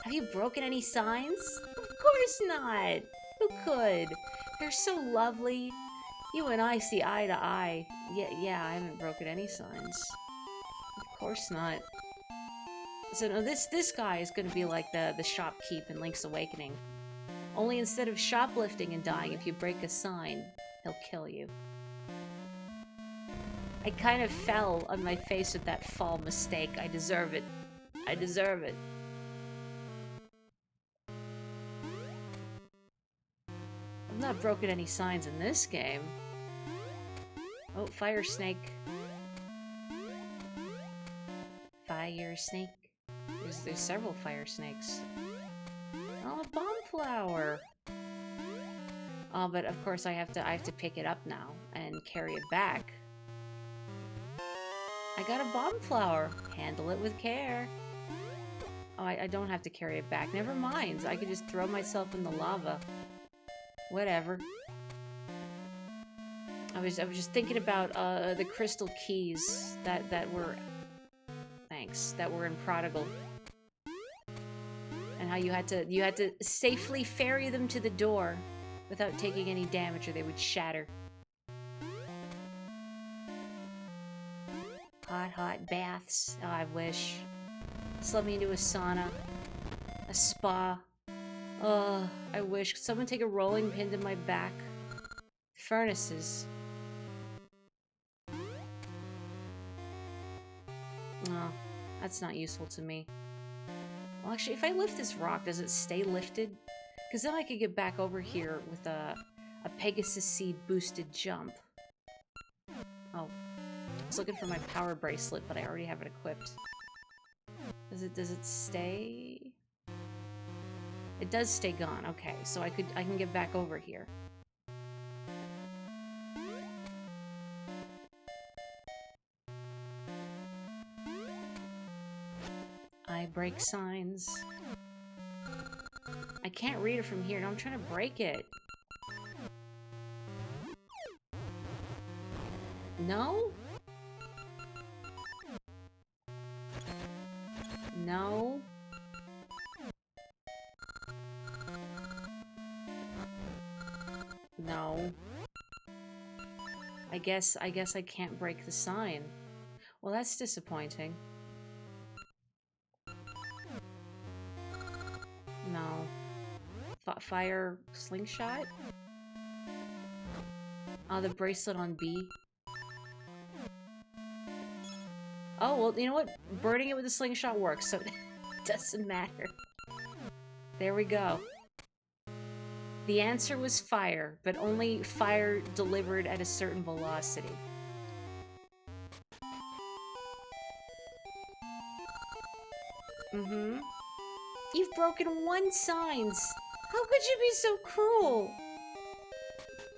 Have you broken any signs? Of course not! Who could? They're so lovely. You and I see eye to eye. Yeah, I haven't broken any signs. Of course not. So no, this guy is gonna be like the shopkeep in Link's Awakening. Only instead of shoplifting and dying, if you break a sign, he'll kill you. I kind of fell on my face with that fall mistake. I deserve it. I deserve it. I've not broken any signs in this game. Oh, fire snake. Fire snake. There's several fire snakes. Oh, a bomb flower. Oh, but of course I have to pick it up now and carry it back. I got a bomb flower. Handle it with care. Oh, I don't have to carry it back. Never mind. I could just throw myself in the lava. Whatever. I was just thinking about the crystal keys that were in Prodigal. And how you had to safely ferry them to the door without taking any damage or they would shatter. Hot baths. Oh, I wish. Slip me into a sauna. A spa. I wish. Could someone take a rolling pin to my back? Furnaces. Oh, that's not useful to me. Well, actually, if I lift this rock, does it stay lifted? Because then I could get back over here with a Pegasus Seed boosted jump. Oh, I was looking for my power bracelet, but I already have it equipped. Does it stay? It does stay gone. Okay, so I can get back over here. I break signs. I can't read it from here. No, I'm trying to break it. No? No? No. I guess I can't break the sign. Well, that's disappointing. No. Fire slingshot? Oh, the bracelet on B. Oh, well, you know what? Burning it with a slingshot works, so it doesn't matter. There we go. The answer was fire, but only fire delivered at a certain velocity. Mm-hmm. You've broken 1 signs! How could you be so cruel?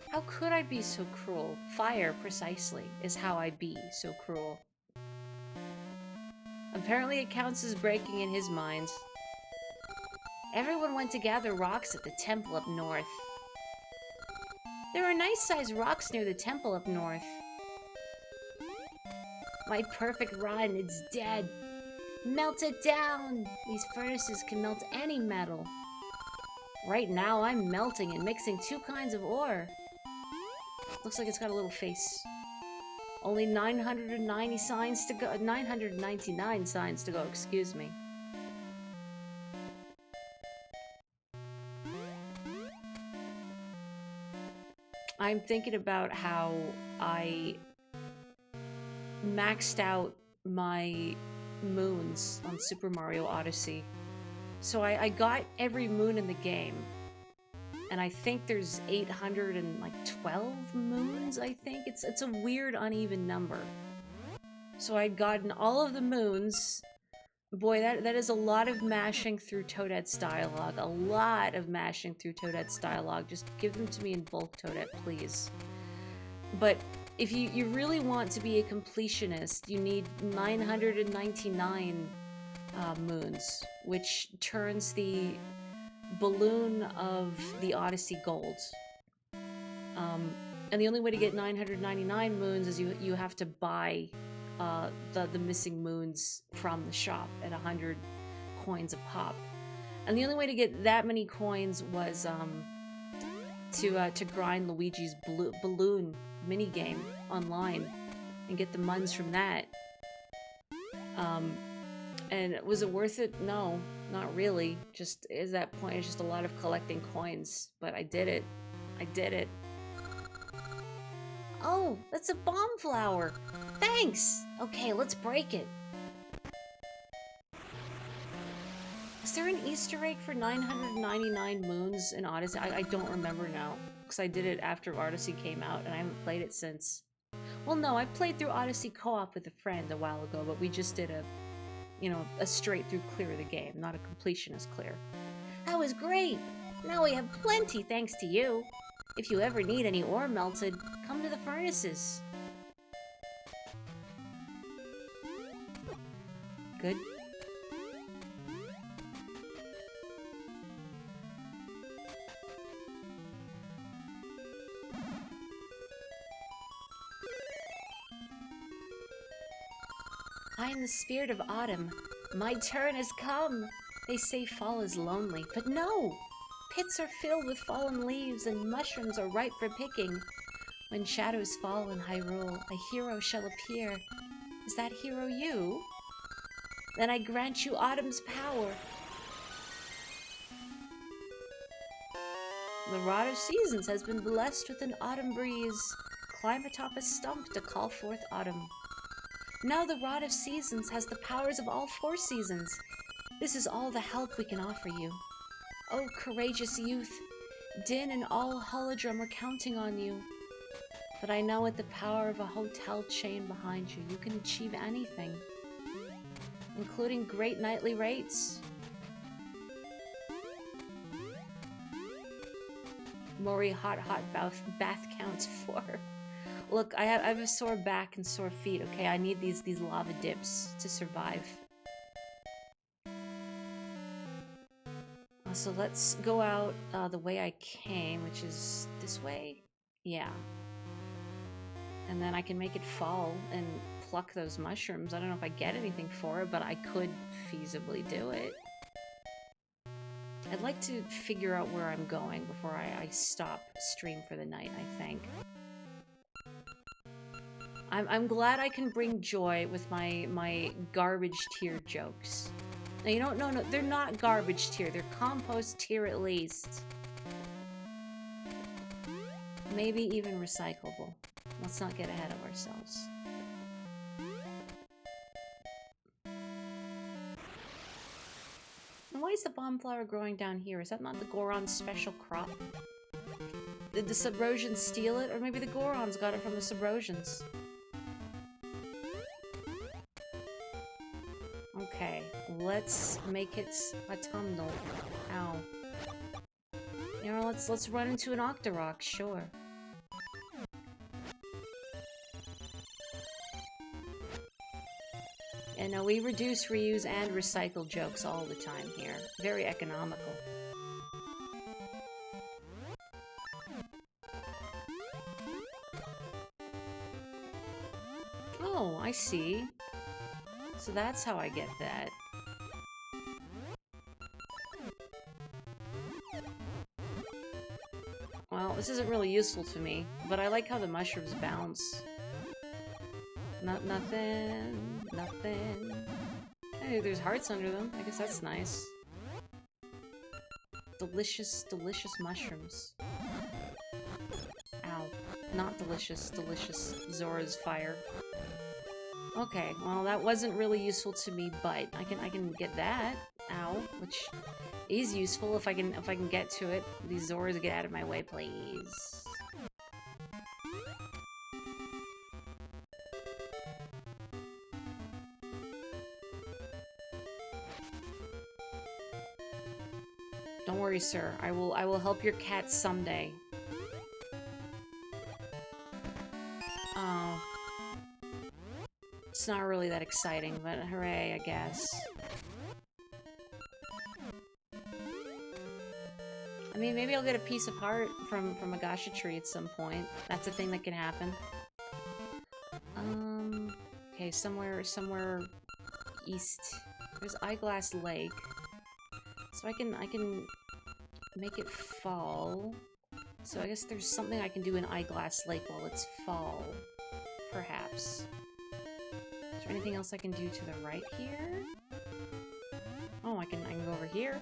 How could I be so cruel? Fire, precisely, is how I be so cruel. Apparently it counts as breaking in his mind. Everyone went to gather rocks at the temple up north. There are nice-sized rocks near the temple up north. My perfect run, it's dead. Melt it down! These furnaces can melt any metal. Right now, I'm melting and mixing 2 kinds of ore. Looks like it's got a little face. Only 990 signs to go. 999 signs to go, excuse me. I'm thinking about how I maxed out my moons on Super Mario Odyssey. So I got every moon in the game. And I think there's 812 moons, I think. It's a weird, uneven number. So I'd gotten all of the moons. Boy, that is a lot of mashing through Toadette's dialogue. A lot of mashing through Toadette's dialogue. Just give them to me in bulk, Toadette, please. But if you really want to be a completionist, you need 999 moons, which turns the balloon of the Odyssey gold. And the only way to get 999 moons is you have to buy the missing moons from the shop at 100 coins a pop. And the only way to get that many coins was to grind Luigi's balloon minigame online and get the muns from that. And was it worth it? No, not really. Just at that point, it's just a lot of collecting coins. But I did it. I did it. Oh, that's a bomb flower. Thanks. Okay, let's break it. Is there an Easter egg for 999 moons in Odyssey? I don't remember now, because I did it after Odyssey came out, and I haven't played it since. Well, no, I played through Odyssey co-op with a friend a while ago, but we just did a straight through clear of the game, not a completionist clear. That was great! Now we have plenty thanks to you. If you ever need any ore melted, come to the furnaces. Good. I am the spirit of autumn. My turn has come. They say fall is lonely, but no! Pits are filled with fallen leaves, and mushrooms are ripe for picking. When shadows fall in Hyrule, a hero shall appear. Is that hero you? Then I grant you autumn's power. The Rod of Seasons has been blessed with an autumn breeze. Climb atop a stump to call forth autumn. Now the Rod of Seasons has the powers of all 4 seasons. This is all the help we can offer you. Oh, courageous youth, Din and all Holodrum are counting on you. But I know with the power of a hotel chain behind you, you can achieve anything, including great nightly rates. Mori hot bath counts 4. Look, I have a sore back and sore feet, okay? I need these lava dips to survive. So let's go out the way I came, which is this way? Yeah. And then I can make it fall and pluck those mushrooms. I don't know if I get anything for it, but I could feasibly do it. I'd like to figure out where I'm going before I stop stream for the night, I think. I'm glad I can bring joy with my garbage tier jokes. Now, you don't know, no, they're not garbage tier, they're compost tier at least. Maybe even recyclable. Let's not get ahead of ourselves. And why is the bomb flower growing down here? Is that not the Goron's special crop? Did the Subrosians steal it? Or maybe the Gorons got it from the Subrosians. Okay, let's make it autumnal. Ow. You know, let's run into an Octorok, sure. And now we reduce, reuse, and recycle jokes all the time here. Very economical. Oh, I see. So that's how I get that. Well, this isn't really useful to me, but I like how the mushrooms bounce. Nothing. Hey, there's hearts under them. I guess that's nice. Delicious, delicious mushrooms. Ow. Not delicious, delicious Zora's fire. Okay, well that wasn't really useful to me, but I can get that. Ow, which is useful if I can get to it. These Zoras, get out of my way, please. Don't worry, sir. I will help your cat someday. Oh. It's not really that exciting, but hooray, I guess. I mean, maybe I'll get a piece of heart from a gacha tree at some point. That's a thing that can happen. Okay, somewhere east. There's Eyeglass Lake. So I can make it fall. So I guess there's something I can do in Eyeglass Lake while it's fall. Perhaps. Is there anything else I can do to the right here? Oh, I can go over here.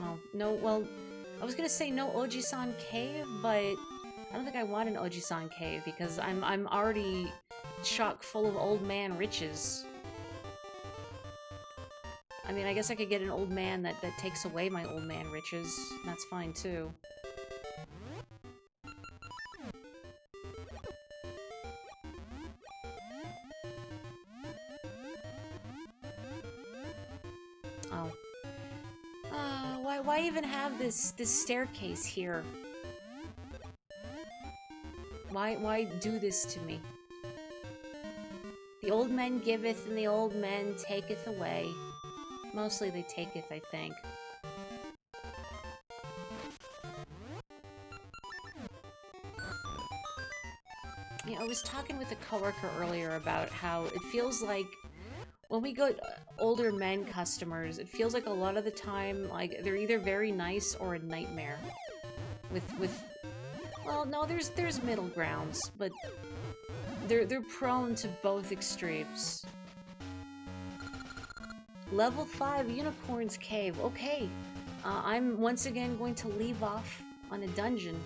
Oh, no, well, I was gonna say no Oji-san cave, but I don't think I want an Oji-san cave because I'm already chock full of old man riches. I mean, I guess I could get an old man that takes away my old man riches. That's fine too. Oh. Why even have this staircase here? Why do this to me? The old man giveth and the old man taketh away. Mostly they taketh, I think. Yeah, I was talking with a coworker earlier about how it feels like when we get older men customers, it feels like a lot of the time, like, they're either very nice or a nightmare. Well, no, there's middle grounds, but they're prone to both extremes. Level 5 Unicorn's Cave. Okay. I'm once again going to leave off on a dungeon.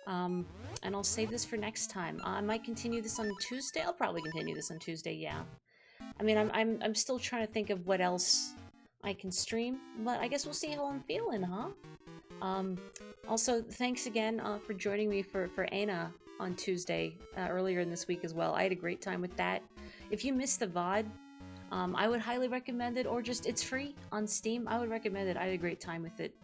And I'll save this for next time. I might continue this on Tuesday. I'll probably continue this on Tuesday, yeah. I mean, I'm still trying to think of what else I can stream, but I guess we'll see how I'm feeling, huh? Also, thanks again for joining me for Ana on Tuesday earlier in this week as well. I had a great time with that. If you missed the VOD, I would highly recommend it, or just it's free on Steam. I would recommend it. I had a great time with it.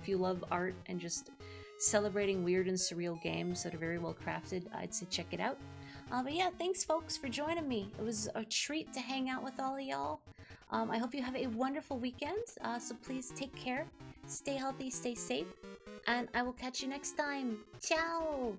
If you love art and just celebrating weird and surreal games that are very well crafted, I'd say check it out. But yeah, thanks folks for joining me. It was a treat to hang out with all of y'all. I hope you have a wonderful weekend. So please take care, stay healthy, stay safe, and I will catch you next time. Ciao!